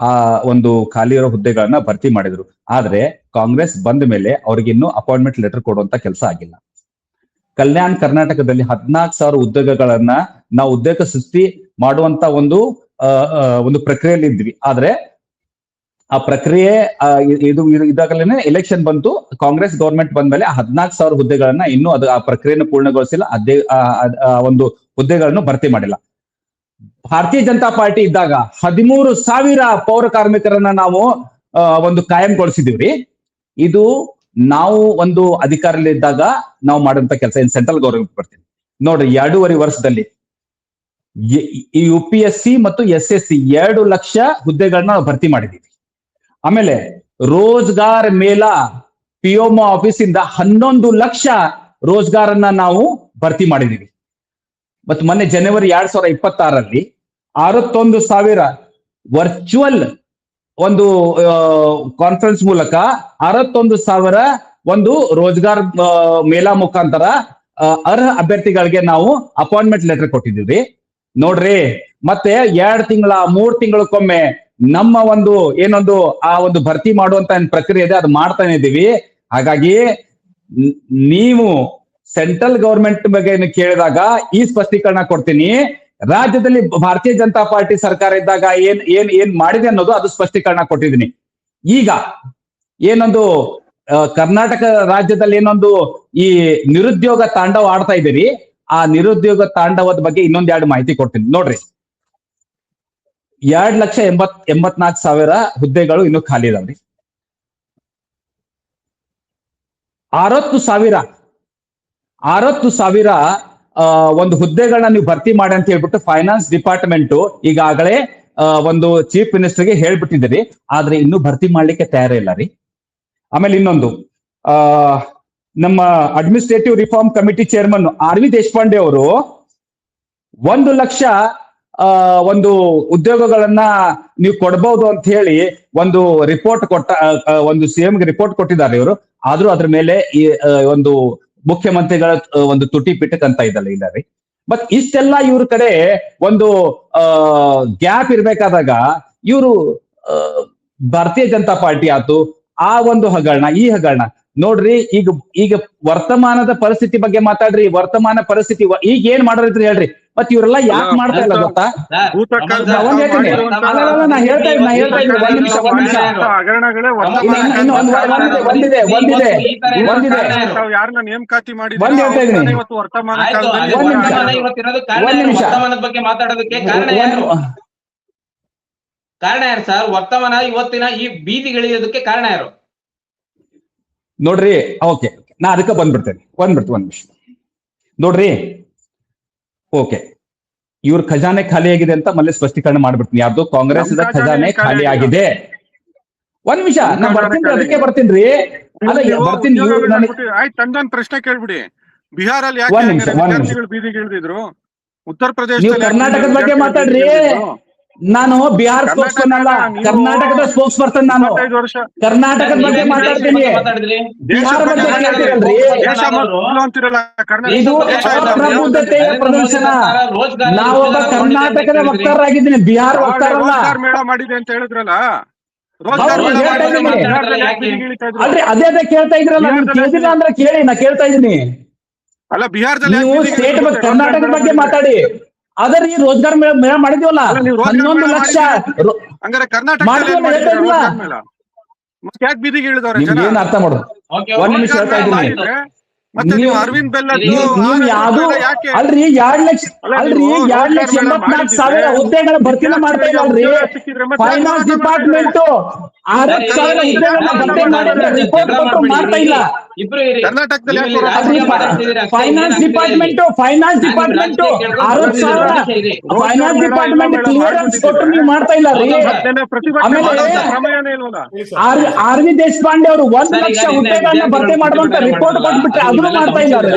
[SPEAKER 3] ಆ ಒಂದು ಖಾಲಿ ಇರೋ ಹುದ್ದೆಗಳನ್ನ ಭರ್ತಿ ಮಾಡಿದ್ರು. ಆದ್ರೆ ಕಾಂಗ್ರೆಸ್ ಬಂದ ಮೇಲೆ ಅವ್ರಿಗೆ ಇನ್ನೂ ಅಪಾಯಿಂಟ್ಮೆಂಟ್ ಲೆಟರ್ ಕೊಡುವಂತ ಕೆಲಸ ಆಗಿಲ್ಲ. ಕಲ್ಯಾಣ ಕರ್ನಾಟಕದಲ್ಲಿ 14,000 ಉದ್ಯೋಗಗಳನ್ನ ನಾವು ಉದ್ಯೋಗ ಸೃಷ್ಟಿ ಮಾಡುವಂತ ಒಂದು ಪ್ರಕ್ರಿಯೆಯಲ್ಲಿ ಇದ್ವಿ. ಆದ್ರೆ ಆ ಪ್ರಕ್ರಿಯೆ ಇದಾಗಲೇನೆ ಎಲೆಕ್ಷನ್ ಬಂತು. ಕಾಂಗ್ರೆಸ್ ಗವರ್ಮೆಂಟ್ ಬಂದ್ಮೇಲೆ 14,000 ಹುದ್ದೆಗಳನ್ನ ಇನ್ನೂ ಆ ಪ್ರಕ್ರಿಯೆಯನ್ನು ಪೂರ್ಣಗೊಳಿಸಿಲ್ಲ. ಒಂದು ಹುದ್ದೆಗಳನ್ನು ಭರ್ತಿ ಮಾಡಿಲ್ಲ. ಭಾರತೀಯ ಜನತಾ ಪಾರ್ಟಿ ಇದ್ದಾಗ 13,000 ಪೌರ ಕಾರ್ಮಿಕರನ್ನ ನಾವು ಒಂದು ಕಾಯಂಗೊಳಿಸಿದೀವ್ರಿ. ಇದು ನಾವು ಒಂದು ಅಧಿಕಾರದಲ್ಲಿ ಇದ್ದಾಗ ನಾವು ಮಾಡುವಂತ ಕೆಲಸ. ಇನ್ ಸೆಂಟ್ರಲ್ ಗವರ್ಮೆಂಟ್ ಬರ್ತೀನಿ ನೋಡ್ರಿ, 2.5 ವರ್ಷದಲ್ಲಿ ಈ UPSC ಮತ್ತು SSC 2 ಲಕ್ಷ ಹುದ್ದೆಗಳನ್ನ ನಾವು ಭರ್ತಿ ಮಾಡಿದೀವಿ. ಆಮೇಲೆ ರೋಜ್ಗಾರ್ ಮೇಲಾ PMO ಆಫೀಸ್ ಇಂದ 11 ಲಕ್ಷ ರೋಜ್ಗಾರನ್ನ ನಾವು ಭರ್ತಿ ಮಾಡಿದೀವಿ. ಮತ್ತು ಮೊನ್ನೆ ಜನವರಿ 2026ರಲ್ಲಿ 61,000 ವರ್ಚುವಲ್ ಒಂದು ಕಾನ್ಫರೆನ್ಸ್ ಮೂಲಕ 61,000 ಒಂದು ರೋಜ್ಗಾರ್ ಮೇಲಾ ಮುಖಾಂತರ ಅರ್ಹ ಅಭ್ಯರ್ಥಿಗಳಿಗೆ ನಾವು ಅಪಾಯಿಂಟ್ಮೆಂಟ್ ಲೆಟರ್ ಕೊಟ್ಟಿದ್ದೀವಿ ನೋಡ್ರಿ. ಮತ್ತೆ 2 ತಿಂಗಳ 3 ತಿಂಗಳಕ್ಕೊಮ್ಮೆ ನಮ್ಮ ಆ ಒಂದು ಭರ್ತಿ ಮಾಡುವಂತ ಪ್ರಕ್ರಿಯೆ ಇದೆ, ಅದು ಮಾಡ್ತಾನೆ ಇದ್ದೀವಿ. ಹಾಗಾಗಿ ನೀವು ಸೆಂಟ್ರಲ್ ಗವರ್ಮೆಂಟ್ ಬಗ್ಗೆ ಕೇಳಿದಾಗ ಈ ಸ್ಪಷ್ಟೀಕರಣ ಕೊಡ್ತೀನಿ. ರಾಜ್ಯದಲ್ಲಿ ಭಾರತೀಯ ಜನತಾ ಪಾರ್ಟಿ ಸರ್ಕಾರ ಇದ್ದಾಗ ಏನ್ ಮಾಡಿದೆ ಅನ್ನೋದು ಅದು ಸ್ಪಷ್ಟೀಕರಣ ಕೊಟ್ಟಿದ್ದೀನಿ. ಈಗ ಕರ್ನಾಟಕ ರಾಜ್ಯದಲ್ಲಿ ಈ ನಿರುದ್ಯೋಗ ತಾಂಡವ ಆಡ್ತಾ ಇದ್ದೀರಿ, ಆ ನಿರುದ್ಯೋಗ ತಾಂಡವದ ಬಗ್ಗೆ ಇನ್ನೊಂದ್ 2 ಮಾಹಿತಿ ಕೊಡ್ತೀನಿ ನೋಡ್ರಿ. 2,84,000 ಹುದ್ದೆಗಳು ಇನ್ನು ಖಾಲಿ ಇದಾವ್ರಿ. 60,000 ಒಂದು ಹುದ್ದೆಗಳನ್ನ ನೀವು ಭರ್ತಿ ಮಾಡಿ ಅಂತ ಹೇಳ್ಬಿಟ್ಟು ಫೈನಾನ್ಸ್ ಡಿಪಾರ್ಟ್ಮೆಂಟ್ ಈಗಾಗಲೇ ಒಂದು ಚೀಫ್ ಮಿನಿಸ್ಟರ್ಗೆ ಹೇಳ್ಬಿಟ್ಟಿದ್ದೀರಿ. ಆದ್ರೆ ಇನ್ನೂ ಭರ್ತಿ ಮಾಡ್ಲಿಕ್ಕೆ ತಯಾರೇ ಇಲ್ಲ ರೀ. ಆಮೇಲೆ ಇನ್ನೊಂದು, ನಮ್ಮ administrative reform committee chairman RV Deshpande ಅವರು 1 ಲಕ್ಷ ಒಂದು ಉದ್ಯೋಗಗಳನ್ನ ನೀವು ಕೊಡಬಹುದು ಅಂತ ಹೇಳಿ ಒಂದು ರಿಪೋರ್ಟ್ ಒಂದು CMಗೆ ರಿಪೋರ್ಟ್ ಕೊಟ್ಟಿದ್ದಾರೆ ಇವರು. ಆದ್ರೂ ಅದ್ರ ಮೇಲೆ ಒಂದು ಮುಖ್ಯಮಂತ್ರಿಗಳ ಒಂದು ತುಟಿ ಪಿಟಕ್ ಅಂತ ಇಲ್ಲ ರೀ. ಬಟ್ ಇಷ್ಟೆಲ್ಲ ಇವ್ರ ಕಡೆ ಒಂದು ಗ್ಯಾಪ್ ಇರ್ಬೇಕಾದಾಗ ಇವರು ಭಾರತೀಯ ಜನತಾ ಪಾರ್ಟಿ ಆಯ್ತು, ಆ ಒಂದು ಹಗರಣ ಈ ಹಗರಣ ನೋಡ್ರಿ. ಈಗ ವರ್ತಮಾನದ ಪರಿಸ್ಥಿತಿ ಬಗ್ಗೆ ಮಾತಾಡ್ರಿ. ವರ್ತಮಾನ ಪರಿಸ್ಥಿತಿ ಈಗ ಏನ್ ಮಾಡೋರಿದ್ರಿ ಹೇಳ್ರಿ. ಮತ್ ಇವರೆಲ್ಲ ಯಾಕೆ ಮಾಡ್ತಾ ಇಲ್ಲ ಗೊತ್ತಾ? ಒಂದ್ ಹೇಳ್ತೀನಿ, ನಾ ಹೇಳ್ತಾ ಇದ್ದೀನಿ ಒಂದ್ ನಿಮಿಷ
[SPEAKER 1] ಬಗ್ಗೆ ಮಾತಾಡೋದಕ್ಕೆ ಕಾರಣ ಯಾರು ಸರ್? ವರ್ತಮಾನ ಇವತ್ತಿನ ಈ ಬೀದಿಗಿಳಿಯೋದಕ್ಕೆ ಕಾರಣ ಯಾರು
[SPEAKER 3] ನೋಡ್ರಿ? ಓಕೆ, ನಾ ಅದಕ್ಕೆ ಬಂದ್ಬಿಡ್ತೇನೆ. ಒಂದ್ ನಿಮಿಷ ನೋಡ್ರಿ. ಓಕೆ, ಇವ್ರ ಖಜಾನೆ ಖಾಲಿ ಆಗಿದೆ ಅಂತ ಮళ్ళీ ಸ್ಪಷ್ಟೀಕರಣ ಮಾಡ್ಬಿಡ್ತೀನಿ. ಯಾರ್ದು ಕಾಂಗ್ರೆಸ್ ಖಜಾನೆ ಖಾಲಿ ಆಗಿದೆ. ಒಂದ್ ನಿಮಿಷ ನಾ ಬರ್ತೀನಿ, ಅದಕ್ಕೆ ಬರ್ತೀನಿ.
[SPEAKER 2] ತಂದೊಂದು ಪ್ರಶ್ನೆ ಕೇಳ್ಬಿಡಿ. ಬಿಹಾರಲ್ಲಿ ಬೀದಿಗಿಳಿದಿದ್ರು, ಉತ್ತರ ಪ್ರದೇಶ
[SPEAKER 3] ಕರ್ನಾಟಕದ ಬಗ್ಗೆ ಮಾತಾಡ್ರಿ. ನಾನು ಬಿಹಾರ್ ಸ್ಪೋಕ್ಸ್ ಪರ್ಸನ್ ಅಲ್ಲ, ಕರ್ನಾಟಕದ ಸ್ಪೋಕ್ಸ್ ಪರ್ಸನ್. ನಾನು ಕರ್ನಾಟಕದ ಬಗ್ಗೆ ಮಾತಾಡ್ತೀನಿ. ಬಿಹಾರ ಬಗ್ಗೆ ಕೇಳ್ತೀರಲ್ರಿ? ಇದು ಅಪ್ರಬುದ್ಧತೆಯ ಪ್ರದರ್ಶನ. ನಾವೊಬ್ಬ ಕರ್ನಾಟಕದ ವಕ್ತಾರರಾಗಿದ್ದೀನಿ, ಬಿಹಾರ ವಕ್ತಾರಲ್ಲ.
[SPEAKER 2] ಮೇಳ ಮಾಡಿದೆ ಅಂತ ಹೇಳಿದ್ರಲ್ಲ,
[SPEAKER 3] ಅಲ್ರಿ ಅದೇ ಕೇಳ್ತಾ ಇದ್ರಲ್ಲ. ನೀವು ಕೇಳಿದಿಲ್ಲ ಅಂದ್ರೆ ಕೇಳಿ, ನಾ ಕೇಳ್ತಾ ಇದ್ದೀನಿ.
[SPEAKER 2] ಅಲ್ಲ, ಬಿಹಾರದಲ್ಲಿ
[SPEAKER 3] ನೀವು ಸ್ಟೇಟ್ ಕರ್ನಾಟಕದ ಬಗ್ಗೆ ಮಾತಾಡಿ. ಅದರ ಈ ರೋಜ್ಗಾರ್ ಮೇಳ ಮಾಡಿದೀವಲ್ಲ, 11 ಲಕ್ಷ
[SPEAKER 2] ಹಂಗಾರೆ ಕರ್ನಾಟಕ
[SPEAKER 3] ಏನ್ ಅರ್ಥ ಮಾಡೋದು? ಒಂದ್ ನಿಮಿಷ ಹೇಳ್ತಾ ಇದ್ದೀನಿ.
[SPEAKER 2] ಅರವಿಂದ್ ಬೆಲ್ಲ
[SPEAKER 3] ಯಾವ್ದು ಅಲ್ರಿ 2,84,000 ಹುದ್ದೆಗಳ ಭರ್ತಿನ ಮಾಡ್ತಾ ಇಲ್ಲ ಅಲ್ರಿ. ಫೈನಾನ್ಸ್ ಡಿಪಾರ್ಟ್ಮೆಂಟ್ 60,000 ಹುದ್ದೆಗಳನ್ನ ಭರ್ತಿ ರಿಪೋರ್ಟ್ ಕೊಟ್ಟು ಮಾಡ್ತಾ ಇಲ್ಲ. Finance department 60,000 finance department clearance ಕೊಟ್ಟು ನೀವು ಮಾಡ್ತಾ ಇಲ್ಲ ರೀ. ಆಮೇಲೆ RV ದೇಶಪಾಂಡೆ ಅವರು 1 ಲಕ್ಷ ಹುದ್ದೆಗಳನ್ನ ಭರ್ತಿ ಮಾಡುವಂತ ರಿಪೋರ್ಟ್ ಕೊಟ್ಬಿಟ್ರೆ ಅದನ್ನು ಮಾಡ್ತಾ ಇಲ್ಲ ರೀ.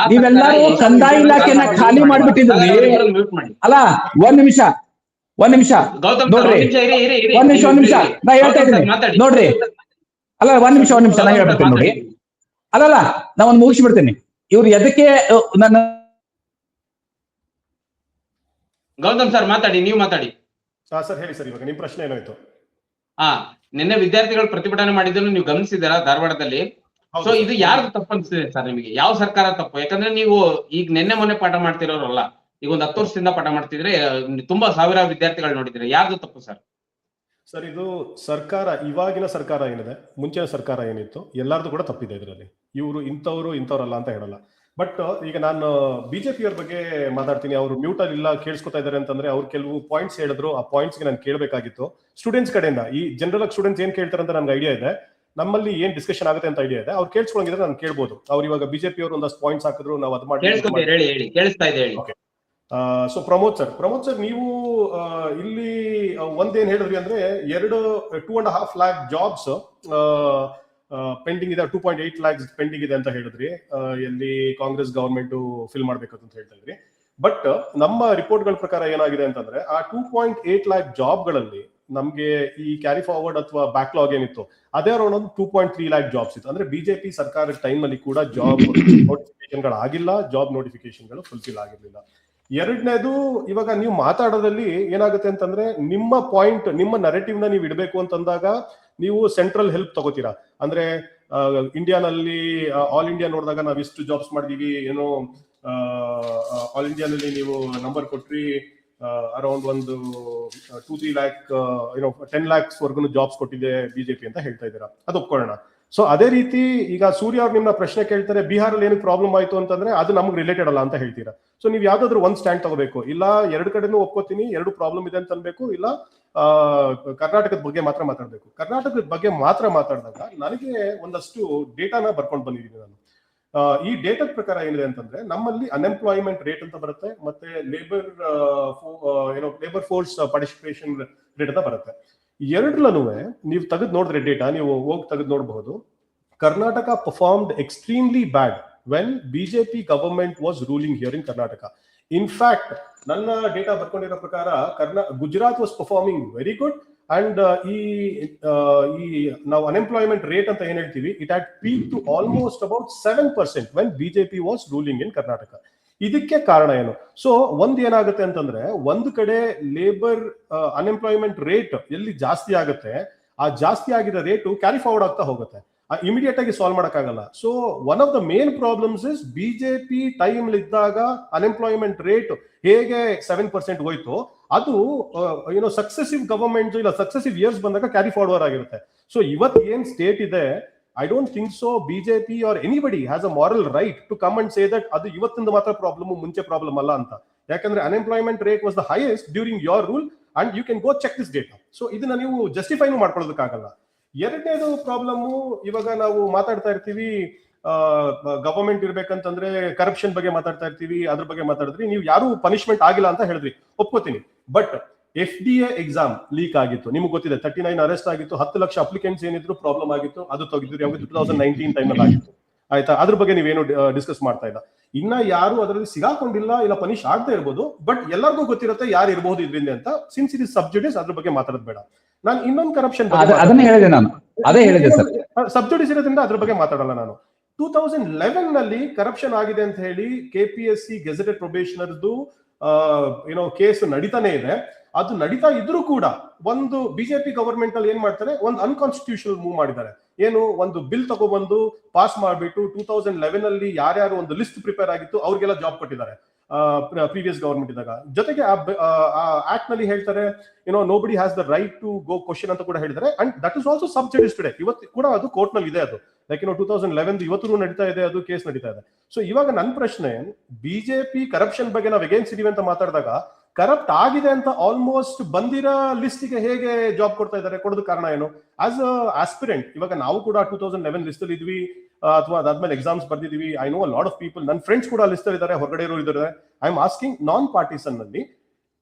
[SPEAKER 3] ನೀವೆಲ್ಲರೂ ಕಂದಾಯ ಇಲಾಖೆನ ಖಾಲಿ ಮಾಡ್ಬಿಟ್ಟಿದ್ರಿ ಅಲ್ಲ. ಒಂದ್ ನಿಮಿಷ ನೋಡ್ರಿ, ಒಂದ್ ನಿಮಿಷ ನಾ ಹೇಳ್ತಾ ಇದ್ದೀನಿ ನೋಡ್ರಿ. ಅಲ್ಲ ಒಂದ್ ನಿಮಿಷ ನಾ ಹೇಳ್ಬಿಡ್ತೀನಿ ನೋಡಿ. ಅಲ್ಲಲ್ಲ, ನಾ ಒಂದ್ ಮುಗಿಸ್ಬಿಡ್ತೀನಿ. ಇವ್ರು ಎದಕ್ಕೆ ನನ್ನ
[SPEAKER 1] ಗೌತಮ್ ಸರ್ ಮಾತಾಡಿ, ನೀವು ಮಾತಾಡಿ.
[SPEAKER 4] ಸರ್ ಹೇಳಿ ಸರ್, ಇವಾಗ ನಿಮ್ ಪ್ರಶ್ನೆ ಏನಾಯ್ತು?
[SPEAKER 1] ನಿನ್ನೆ ವಿದ್ಯಾರ್ಥಿಗಳು ಪ್ರತಿಭಟನೆ ಮಾಡಿದ್ದನ್ನು ನೀವು ಗಮನಿಸಿದ್ದೀರಾ ಧಾರವಾಡದಲ್ಲಿ? ಸೊ ಇದು ಯಾರ್ದು ತಪ್ಪು ಅನ್ಸಿದೆ ಸರ್ ನಿಮಗೆ? ಯಾವ ಸರ್ಕಾರ ತಪ್ಪು? ಯಾಕಂದ್ರೆ ನೀವು ಈಗ ನಿನ್ನೆ ಮೊನ್ನೆ ಪಾಠ ಮಾಡ್ತಿರೋರಲ್ಲ, ಈಗ ಒಂದು 10 ವರ್ಷದಿಂದ ಪಾಠ ಮಾಡ್ತಿದ್ರೆ, ತುಂಬಾ ಸಾವಿರಾರು ವಿದ್ಯಾರ್ಥಿಗಳು ನೋಡಿದ್ರೆ, ಯಾರ್ದು ತಪ್ಪು ಸರ್?
[SPEAKER 4] ಸರ್ ಇದು ಸರ್ಕಾರ, ಇವಾಗಿನ ಸರ್ಕಾರ ಏನಿದೆ, ಮುಂಚಿನ ಸರ್ಕಾರ ಏನಿತ್ತು, ಎಲ್ಲಾರ್ದು ಕೂಡ ತಪ್ಪಿದೆ ಇದರಲ್ಲಿ. ಇವರು ಇಂಥವ್ರಲ್ಲ ಅಂತ ಹೇಳಲ್ಲ. ಬಟ್ ಈಗ ನಾನು ಬಿಜೆಪಿಯವ್ರ ಬಗ್ಗೆ ಮಾತಾಡ್ತೀನಿ. ಅವರು ಮ್ಯೂಟ್ ಅಲ್ಲಿ ಇಲ್ಲ, ಕೇಳಿಸ್ಕೊತಾ ಇದಾರೆ ಅಂತಂದ್ರೆ ಅವ್ರು ಕೆಲವು ಪಾಯಿಂಟ್ಸ್ ಹೇಳಿದ್ರು. ಆ ಪಾಯಿಂಟ್ಸ್ ಗೆ ನಾನು ಕೇಳಬೇಕಾಗಿತ್ತು ಸ್ಟೂಡೆಂಟ್ಸ್ ಕಡೆಯಿಂದ. ಈ ಜನರಲ್ ಆಗಿ ಸ್ಟೂಡೆಂಟ್ಸ್ ಏನ್ ಕೇಳ್ತಾರೆ ಅಂತ ನನ್ಗೆ ಐಡಿಯಾ ಇದೆ, ನಮ್ಮಲ್ಲಿ ಏನ್ ಡಿಸ್ಕಷನ್ ಆಗುತ್ತೆ ಅಂತ ಐಡಿಯಾ ಇದೆ. ಅವ್ರು ಕೇಳಿಸ್ಕೊಂಡಿದ್ರೆ ನಾನು ಕೇಳ್ಬೋದು. ಅವ್ರು ಇವಾಗ ಬಿಜೆಪಿ ಅವರು ಒಂದಷ್ಟು ಪಾಯಿಂಟ್ಸ್ ಹಾಕಿದ್ರು, ನಾವು ಅದು ಮಾಡಿ.
[SPEAKER 1] ಕೇಳಿಸ್ತಾ ಇದೆ, ಹೇಳಿ.
[SPEAKER 4] ಸೊ ಪ್ರಮೋದ್ ಸರ್, ನೀವು ಇಲ್ಲಿ ಒಂದೇನ್ ಹೇಳಿದ್ರಿ ಅಂದ್ರೆ 2.5 lakh ಜಾಬ್ಸ್ ಪೆಂಡಿಂಗ್ ಇದೆ, 2.8 lakhs ಪೆಂಡಿಂಗ್ ಇದೆ ಅಂತ ಹೇಳಿದ್ರಿ. ಎಲ್ಲಿ ಕಾಂಗ್ರೆಸ್ ಗವರ್ಮೆಂಟ್ ಫಿಲ್ ಮಾಡ್ಬೇಕಂತ ಹೇಳ್ತಾ ಇದ್ರಿ. ಬಟ್ ನಮ್ಮ ರಿಪೋರ್ಟ್ ಗಳ ಪ್ರಕಾರ ಏನಾಗಿದೆ ಅಂತಂದ್ರೆ, ಆ 2.8 lakh ಜಾಬ್ಗಳಲ್ಲಿ ನಮ್ಗೆ ಈ ಕ್ಯಾರಿ ಫಾರ್ವರ್ಡ್ ಅಥವಾ ಬ್ಯಾಕ್ಲಾಗ್ ಏನಿತ್ತು, ಅದೇ ಅರೌಂಡ್ ಒಂದು 2.3 lakh ಜಾಬ್ಸ್ ಇತ್ತು. ಅಂದ್ರೆ ಬಿಜೆಪಿ ಸರ್ಕಾರದ ಟೈಮ್ ಅಲ್ಲಿ ಕೂಡ ಜಾಬ್ ನೋಟಿಫಿಕೇಶನ್ ಗಳಾಗಿಲ್ಲ, ಜಾಬ್ ನೋಟಿಫಿಕೇಶನ್ ಗಳು ಫುಲ್ಫಿಲ್ ಆಗಿರ್ಲಿಲ್ಲ. ಎರಡನೇದು, ಇವಾಗ ನೀವು ಮಾತಾಡೋದ್ರಲ್ಲಿ ಏನಾಗುತ್ತೆ ಅಂತಂದ್ರೆ, ನಿಮ್ಮ ಪಾಯಿಂಟ್, ನಿಮ್ಮ ನರೇಟಿವ್ ನ ನೀವು ಇಡಬೇಕು ಅಂತಂದಾಗ ನೀವು ಸೆಂಟ್ರಲ್ ಹೆಲ್ಪ್ ತಗೋತೀರಾ. ಅಂದ್ರೆ ಇಂಡಿಯಾನಲ್ಲಿ ಆಲ್ ಇಂಡಿಯಾ ನೋಡಿದಾಗ ನಾವ್ ಇಷ್ಟು ಜಾಬ್ಸ್ ಮಾಡಿದೀವಿ, ಏನೋ ಆಲ್ ಇಂಡಿಯಾನಲ್ಲಿ ನೀವು ನಂಬರ್ ಕೊಟ್ರಿ, ಅರೌಂಡ್ ಒಂದು 2-3 lakh, 10 lakhs ವರ್ಗು ಜಾಬ್ಸ್ ಕೊಟ್ಟಿದೆ ಬಿಜೆಪಿ ಅಂತ ಹೇಳ್ತಾ ಇದ್ದೀರಾ. ಅದು ಒಪ್ಕೊಳ್ಳೋಣ. ಸೊ ಅದೇ ರೀತಿ ಈಗ ಸೂರ್ಯ ಅವ್ರು ನಿಮ್ನ ಪ್ರಶ್ನೆ ಕೇಳ್ತಾರೆ, ಬಿಹಾರಲ್ಲಿ ಏನಕ್ಕೆ ಪ್ರಾಬ್ಲಮ್ ಆಯ್ತು ಅಂತಂದ್ರೆ ಅದು ನಮ್ಗೆ ರಿಲೇಟೆಡ್ ಅಲ್ಲ ಅಂತ ಹೇಳ್ತೀರಾ. ಸೊ ನೀವು ಯಾವ್ದಾದ್ರು ಒಂದ್ ಸ್ಟ್ಯಾಂಡ್ ತಗೋಬೇಕು. ಇಲ್ಲ ಎರಡು ಕಡೆನೂ ಒಪ್ಕೋತೀನಿ, ಎರಡು ಪ್ರಾಬ್ಲಮ್ ಇದೆ ಅಂತ ಅನ್ಬೇಕು, ಇಲ್ಲ ಕರ್ನಾಟಕದ ಬಗ್ಗೆ ಮಾತ್ರ ಮಾತಾಡ್ಬೇಕು. ಕರ್ನಾಟಕದ ಬಗ್ಗೆ ಮಾತ್ರ ಮಾತಾಡಿದಾಗ ನನಗೆ ಒಂದಷ್ಟು ಡೇಟಾನ ಬರ್ಕೊಂಡು ಬಂದಿದ್ದೀನಿ ನಾನು. ಈ ಡೇಟಾದ ಪ್ರಕಾರ ಏನಿದೆ ಅಂತಂದ್ರೆ, ನಮ್ಮಲ್ಲಿ ಅನ್ಎಂಪ್ಲಾಯ್ಮೆಂಟ್ ರೇಟ್ ಅಂತ ಬರುತ್ತೆ, ಮತ್ತೆ ಲೇಬರ್ ಫೋರ್ಸ್ ಪಾರ್ಟಿಸಿಪೇಷನ್ ರೇಟ್ ಅಂತ ಬರುತ್ತೆ. ಎರಡ್ಲೂ ನೀವು ತೆಗೆದು ನೋಡಿದ್ರೆ ಡೇಟಾ, ನೀವು ಹೋಗಿ ತೆಗೆದು ನೋಡಬಹುದು. Karnataka performed extremely bad when BJP government was ruling here in Karnataka. In fact ನನ್ನ ಡೇಟಾ ಬರ್ಕೊಂಡಿರೋ ಪ್ರಕಾರ Gujarat was performing very good. And ಈ ನಾವು ಅನ್ಎಂಪ್ಲಾಯ್ಮೆಂಟ್ ರೇಟ್ ಅಂತ ಏನ್ ಹೇಳ್ತೀವಿ, it had peak to almost about 7% when BJP was ruling in Karnataka. ಇದಕ್ಕೆ ಕಾರಣ ಏನು? ಸೊ ಒಂದ್ ಏನಾಗುತ್ತೆ ಅಂತಂದ್ರೆ, ಒಂದು ಕಡೆ ಲೇಬರ್ ಅನ್ಎಂಪ್ಲಾಯ್ಮೆಂಟ್ ರೇಟ್ ಎಲ್ಲಿ ಜಾಸ್ತಿ ಆಗುತ್ತೆ, ಆ ಜಾಸ್ತಿ ಆಗಿರೋ ರೇಟು ಕ್ಯಾರಿ ಫಾರ್ವರ್ಡ್ ಆಗ್ತಾ ಹೋಗುತ್ತೆ. ಇಮಿಡಿಯೇಟ್ ಆಗಿ ಸಾಲ್ವ್ ಮಾಡಕ್ಕಾಗಲ್ಲ. So one of the main problems is, BJP time ಇದ್ದಾಗ ಅನ್ಎಂಪ್ಲಾಯ್ಮೆಂಟ್ ರೇಟ್ ಹೇಗೆ 7% ಹೋಯ್ತು, ಅದು ಸಕ್ಸೆಸಿವ್ ಗವರ್ಮೆಂಟ್ ಇಲ್ಲ ಸಕ್ಸೆಸಿವ್ ಇಯರ್ಸ್ ಬಂದಾಗ ಕ್ಯಾರಿ ಫಾರ್ವರ್ಡ್ ಆಗಿರುತ್ತೆ. ಸೊ ಇವತ್ತು ಏನ್ ಸ್ಟೇಟ್ ಇದೆ, I don't think so BJP or anybody has a moral right to come and say that ಅದು ಇವತ್ತಿಂದ ಮಾತ್ರ ಪ್ರಾಬ್ಲಮ್, ಮುಂಚೆ ಪ್ರಾಬ್ಲಮ್ ಅಲ್ಲ ಅಂತ. ಯಾಕಂದ್ರೆ unemployment rate was the highest during your rule and you can go check this data. So ಇದನ್ನ ನೀವು ಜಸ್ಟಿಫೈನು ಮಾಡ್ಕೊಳ್ಳೋದಕ್ಕಾಗಲ್ಲ. ಎರಡನೇದು ಪ್ರಾಬ್ಲಮ್, ಇವಾಗ ನಾವು ಮಾತಾಡ್ತಾ ಇರ್ತೀವಿ ಗವರ್ಮೆಂಟ್ ಇರ್ಬೇಕಂತಂದ್ರೆ ಕರಪ್ಷನ್ ಬಗ್ಗೆ ಮಾತಾಡ್ತಾ ಇರ್ತೀವಿ, ಅದ್ರ ಬಗ್ಗೆ ಮಾತಾಡಿದ್ರಿ. ನೀವು ಯಾರು ಪನಿಷ್ಮೆಂಟ್ ಆಗಿಲ್ಲ ಅಂತ ಹೇಳಿದ್ರಿ, ಒಪ್ಕೋತೀನಿ. ಬಟ್ FDA ಎಕ್ಸಾಮ್ ಲೀಕ್ ಆಗಿತ್ತು, ನಿಮ್ಗೆ ಗೊತ್ತಿದೆ. 39 ಅರೆಸ್ಟ್ ಆಗಿತ್ತು, 10 ಲಕ್ಷ ಅಪ್ಲಿಕೆಂಟ್ಸ್ ಏನಿದ್ರು ಪ್ರಾಬ್ಲಮ್ ಆಗಿತ್ತು, ಅದು ತೆಗೆದಿದ್ರು. ಯಾವಾಗ 2019 ಟೈಮ್ ಅಲ್ಲಿ ಆಗಿತ್ತು, ಆಯ್ತಾ? ಅದ್ರ ಬಗ್ಗೆ ನೀವೇನು ಡಿಸ್ಕಸ್ ಮಾಡ್ತಾ ಇಲ್ಲ. ಇನ್ನ ಯಾರು ಅದರಲ್ಲಿ ಸಿಗಾಕೊಂಡಿಲ್ಲ, ಇಲ್ಲ ಪನಿಷ್ ಆಗ್ತಾ ಇರ್ಬೋದು, ಬಟ್ ಎಲ್ಲರಿಗೂ ಗೊತ್ತಿರುತ್ತೆ ಯಾರು ಇರಬಹುದು ಇದರಿಂದ ಅಂತ. ಸಿನ್ಸ್ ಇಟ್ ಇಸ್ ಸಬ್ಜುಡಿಸ್, ಅದ್ರ ಬಗ್ಗೆ ಮಾತಾಡೋದು ಬೇಡ. ನಾನು ಇನ್ನೊಂದು ಕರಪ್ಷನ್ ಸಬ್ಜುಡಿಸ್ ಇರೋದ್ರಿಂದ ಅದ್ರ ಬಗ್ಗೆ ಮಾತಾಡಲ್ಲ ನಾನು. 2011 ನಲ್ಲಿ ಕರಪ್ಷನ್ ಆಗಿದೆ ಅಂತ ಹೇಳಿ KPSC ಗೆಜೆಟೆಡ್ ಪ್ರೊಬೇಷನರ್ದು ಕೇಸ್ ನಡೀತಾನೆ ಇದೆ. ಅದು ನಡೀತಾ ಇದ್ರೂ ಕೂಡ ಒಂದು ಬಿಜೆಪಿ ಗವರ್ಮೆಂಟ್ ಅಲ್ಲಿ ಏನ್ ಮಾಡ್ತಾರೆ, ಒಂದು ಅನ್ಕಾನ್ಸ್ಟಿಟ್ಯೂಷನಲ್ ಮೂವ್ ಮಾಡಿದ್ದಾರೆ. ಏನು, ಒಂದು ಬಿಲ್ ತಗೊಬಂದು ಪಾಸ್ ಮಾಡ್ಬಿಟ್ಟು 2011 ಅಲ್ಲಿ ಯಾರ್ಯಾರು ಒಂದು ಲಿಸ್ಟ್ ಪ್ರಿಪೇರ್ ಆಗಿತ್ತು ಅವ್ರಿಗೆಲ್ಲ ಜಾಬ್ ಕೊಟ್ಟಿದ್ದಾರೆ ಪ್ರೀವಿಯಸ್ ಗವರ್ಮೆಂಟ್ ಇದ್ದಾಗ. ಜೊತೆಗೆ ಆ ಆಕ್ಟ್ ನಲ್ಲಿ ಹೇಳ್ತಾರೆ, nobody has the right to go question ಅಂತ ಕೂಡ ಹೇಳಿದ್ದಾರೆ. And that is also sub judice today. ಇವತ್ತು ಕೂಡ ಅದು ಕೋರ್ಟ್ ನಲ್ಲಿ ಇದೆ. ಅದು ಲೈಕ್ 2011 ಇವತ್ತು ನಡೀತಾ ಇದೆ, ಅದು ಕೇಸ್ ನಡೀತಾ ಇದೆ. ಸೊ ಇವಾಗ ನನ್ನ ಪ್ರಶ್ನೆ, ಬಿಜೆಪಿ ಕರಪ್ಷನ್ ಬಗ್ಗೆ ನಾವು ಅಗೇನ್ಸ್ಟ್ ಇದೀವಿ ಅಂತ ಮಾತಾಡಿದಾಗ, ಕರಪ್ಟ್ ಆಗಿದೆ ಅಂತ ಆಲ್ಮೋಸ್ಟ್ ಬಂದಿರೋ ಲಿಸ್ಟ್ ಗೆ ಹೇಗೆ ಜಾಬ್ ಕೊಡ್ತಾ ಇದ್ದಾರೆ? ಕೊಡೋದು ಕಾರಣ ಏನು? ಆಸ್ ಆಸ್ಪಿರೆಂಟ್ ಇವಾಗ ನಾವು ಕೂಡ 2011 ಲಿಸ್ಟ್ ಅಲ್ಲಿ ಇದ್ವಿ, ಅಥವಾ ಅದಾದ್ಮೇಲೆ ಎಕ್ಸಾಮ್ಸ್ ಬರ್ದಿದೀವಿ. I know a lot of people, ನನ್ನ ಫ್ರೆಂಡ್ಸ್ ಕೂಡ ಲಿಸ್ಟ್ ಅಲ್ಲಿ ಇದ್ದಾರೆ, ಹೊರಗಡೆ ಇದ್ದಾರೆ. I am asking, non partisan ನಲ್ಲಿ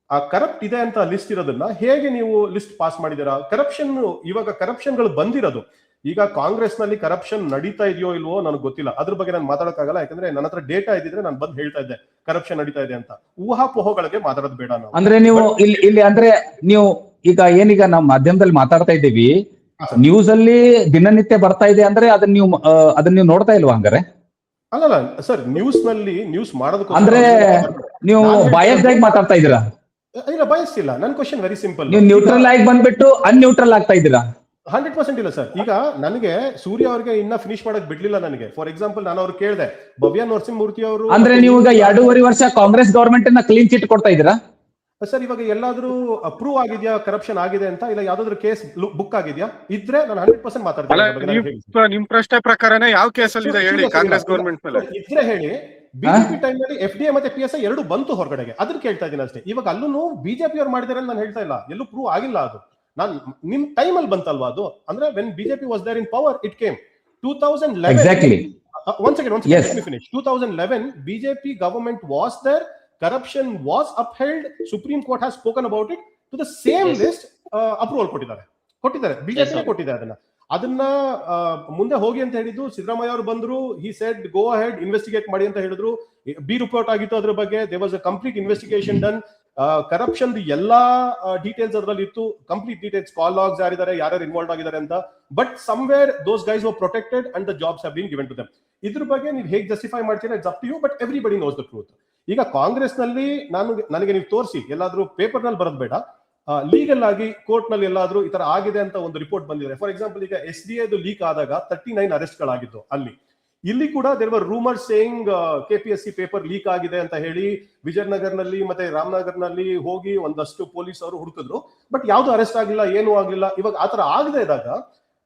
[SPEAKER 4] ಆ ಕರಪ್ಟ್ ಇದೆ ಅಂತ ಲಿಸ್ಟ್ ಇರೋದನ್ನ ಹೇಗೆ ನೀವು ಲಿಸ್ಟ್ ಪಾಸ್ ಮಾಡಿದೀರಾ? ಕರಪ್ಷನ್, ಇವಾಗ ಕರಪ್ಷನ್ ಗಳು ಬಂದಿರೋದು, ಈಗ ಕಾಂಗ್ರೆಸ್ ನಲ್ಲಿ ಕರಪ್ಷನ್ ನಡೀತಾ ಇದೆಯೋ ಇಲ್ವೋ ನನಗೆ ಗೊತ್ತಿಲ್ಲ. ಅದ್ರ ಬಗ್ಗೆ ನಾನು ಮಾತಾಡಕ್ಕಾಗಲ್ಲ, ಯಾಕಂದ್ರೆ ನನ್ನ ಹತ್ರ ಡೇಟಾ ಇದ್ದಿದ್ರೆ ನಾನು ಬಂದು ಹೇಳ್ತಾ ಇದ್ದೆ ಕರಪ್ಷನ್ ನಡೀತಾ ಇದೆ ಅಂತ. ಊಹಾಪೋಹಗಳಿಗೆ ಮಾತಾಡೋದು ಬೇಡ ನಾವು.
[SPEAKER 3] ಅಂದ್ರೆ ನೀವು ಇಲ್ಲಿ ಅಂದ್ರೆ ನೀವು ಈಗ ಏನೀಗ ನಾವು ಮಾಧ್ಯಮದಲ್ಲಿ ಮಾತಾಡ್ತಾ ಇದ್ದೀವಿ, ನ್ಯೂಸ್ ಅಲ್ಲಿ ದಿನನಿತ್ಯ ಬರ್ತಾ ಇದೆ ಅಂದ್ರೆ ಅದನ್ನ ನೀವು ನೋಡ್ತಾ ಇಲ್ವಾ? ಹಂಗಾರೆ
[SPEAKER 4] ಅಲ್ಲಲ್ಲ ಸರ್, ನ್ಯೂಸ್ ನಲ್ಲಿ ನ್ಯೂಸ್ ಮಾಡೋದಕ್ಕೆ
[SPEAKER 3] ಅಂದ್ರೆ ನೀವು ಬಯಸ್ಡ್ ಆಗಿ ಮಾತಾಡ್ತಾ ಇದ್ದೀರಾ?
[SPEAKER 4] ಇಲ್ಲ ಬಯಸ್ತಿಲ್ಲ. ನನ್ನ ಕ್ವಶನ್ ವೆರಿ ಸಿಂಪಲ್.
[SPEAKER 3] ನೀವು ನ್ಯೂಟ್ರಲ್ ಆಗಿ ಬಂದ್ಬಿಟ್ಟು ಅನ್ಯೂಟ್ರಲ್ ಆಗ್ತಾ ಇದ್ದೀರಾ.
[SPEAKER 4] 100% ಇಲ್ಲ ಸರ್. ಈಗ ನನಗೆ ಸೂರ್ಯ ಅವ್ರಿಗೆ ಇನ್ನ ಫಿನಿಶ್ ಮಾಡಕ್ ಬಿಡ್ಲಿಲ್ಲ ನನಗೆ. ಫಾರ್ ಎಕ್ಸಾಂಪಲ್ ನಾನು ಅವ್ರು ಕೇಳಿದೆ, ಭವ್ಯ ನರಸಿಂಹಮೂರ್ತಿ ಅವರು
[SPEAKER 3] ಅಂದ್ರೆ ನೀವು ಈಗ 2.5 ವರ್ಷ ಕಾಂಗ್ರೆಸ್ ಗವರ್ಮೆಂಟ್ ನ ಕ್ಲೀನ್ ಚಿಟ್ ಕೊಡ್ತಾ ಇದ್ದೀರಾ
[SPEAKER 4] ಸರ್. ಇವಾಗ ಎಲ್ಲಾದ್ರೂ ಪ್ರೂವ್ ಆಗಿದ್ಯಾ ಕರಪ್ಷನ್ ಆಗಿದೆ ಅಂತ? ಇಲ್ಲ ಯಾವ್ದಾದ್ರು ಕೇಸ್ ಬುಕ್ ಆಗಿದ್ಯಾ? ಇದ್ರೆ ನಾನು 100% ಮಾತಾಡ್ತೀನಿ.
[SPEAKER 2] ನಿಮ್ ಪ್ರಶ್ನೆ ಪ್ರಕಾರನೇ ಯಾವ ಕೇಸಲ್ಲಿ ಇದೆ ಹೇಳಿ ಕಾಂಗ್ರೆಸ್ ಗವರ್ಮೆಂಟ್ ಮೇಲೆ?
[SPEAKER 4] ಇದ್ರೆ ಹೇಳಿ. ಬಿಜೆಪಿ ಟೈಮ್ ನಲ್ಲಿ FDI ಮತ್ತೆ PSI ಎರಡು ಬಂತು ಹೊರಗಡೆಗೆ, ಅದನ್ನ ಕೇಳ್ತಾ ಇದ್ದೀನಿ ಅಷ್ಟೇ. ಇವಾಗ ಅಲ್ಲೂ ಬಿಜೆಪಿ ಅವ್ರು ಮಾಡಿದಾರೆ ಅಂತ ನಾನು ಹೇಳ್ತಾ ಇಲ್ಲ, ಎಲ್ಲೂ ಪ್ರೂವ್ ಆಗಿಲ್ಲ ಅದು. ನಾನು ನಿಮ್ ಟೈಮ್ ಅಲ್ಲಿ ಬಂತಲ್ವಾ ಅದು? ಅಂದ್ರೆ when BJP was there in power it came 2011.
[SPEAKER 3] Exactly.
[SPEAKER 4] One second, let me finish. 2011 BJP government was there, corruption was upheld, Supreme Court has spoken about it, to the same list approval ಕೊಟ್ಟಿದ್ದಾರೆ BJP ಕೊಟ್ಟಿದ್ದಾರೆ. ಅದನ್ನ ಮುಂದೆ ಹೋಗಿ ಅಂತ ಹೇಳಿದ್ದು ಸಿದ್ದರಾಮಯ್ಯ ಅವರು ಬಂದ್ರು. he said go ahead investigate ಮಾಡಿ ಅಂತ ಹೇಳಿದ್ರು. ಬಿ ರಿಪೋರ್ಟ್ ಆಗಿತ್ತು ಅದ್ರ ಬಗ್ಗೆ. there was a complete investigation done. Corruption ಎಲ್ಲಾ ಡೀಟೇಲ್ಸ್ ಅದರಲ್ಲಿ ಇತ್ತು, ಕಂಪ್ಲೀಟ್ ಡೀಟೇಲ್ಸ್, ಕಾಲ್ ಲಾಗ್ಸ್ ಯಾರಿದ್ದಾರೆ, ಯಾರ್ಯಾರು ಇನ್ವಾಲ್ವ್ ಆಗಿದ್ದಾರೆ ಅಂತ. But somewhere those guys were protected and the jobs have been given to them. ಇದ್ರ ಬಗ್ಗೆ ನೀವು ಹೇಗೆ ಜಸ್ಟಿಫೈ ಮಾಡ್ತೀರಾ, it's up to you, but everybody knows the truth. ಈಗ ಕಾಂಗ್ರೆಸ್ ನಲ್ಲಿ ನನಗೆ ನೀವು ತೋರಿಸಿ, ಎಲ್ಲಾದ್ರೂ ಪೇಪರ್ ನಲ್ಲಿ ಬರೋದ್ ಬೇಡ, ಲೀಗಲ್ ಆಗಿ ಕೋರ್ಟ್ ನಲ್ಲಿ ಎಲ್ಲಾದ್ರೂ ಈ ತರ ಆಗಿದೆ ಅಂತ ಒಂದು ರಿಪೋರ್ಟ್ ಬಂದಿದೆ. ಫಾರ್ ಎಕ್ಸಾಂಪಲ್ ಈಗ SDA ಲೀಕ್ ಆದಾಗ 39 ಅರೆಸ್ಟ್ ಗಳಾಗಿದ್ದು ಅಲ್ಲಿ. ಇಲ್ಲಿ ಕೂಡ there were rumour saying KPSC paper leak ಆಗಿದೆ ಅಂತ ಹೇಳಿ ವಿಜಯನಗರ್ ನಲ್ಲಿ ಮತ್ತೆ ರಾಮನಗರ್ ನಲ್ಲಿ ಹೋಗಿ ಒಂದಷ್ಟು ಪೊಲೀಸ್ ಅವರು ಹುಡುಕಿದ್ರು. ಬಟ್ ಯಾವ್ದು ಅರೆಸ್ಟ್ ಆಗಿಲ್ಲ, ಏನೂ ಆಗ್ಲಿಲ್ಲ. ಇವಾಗ ಆತರ ಆಗದೆ ಇದ್ದಾಗ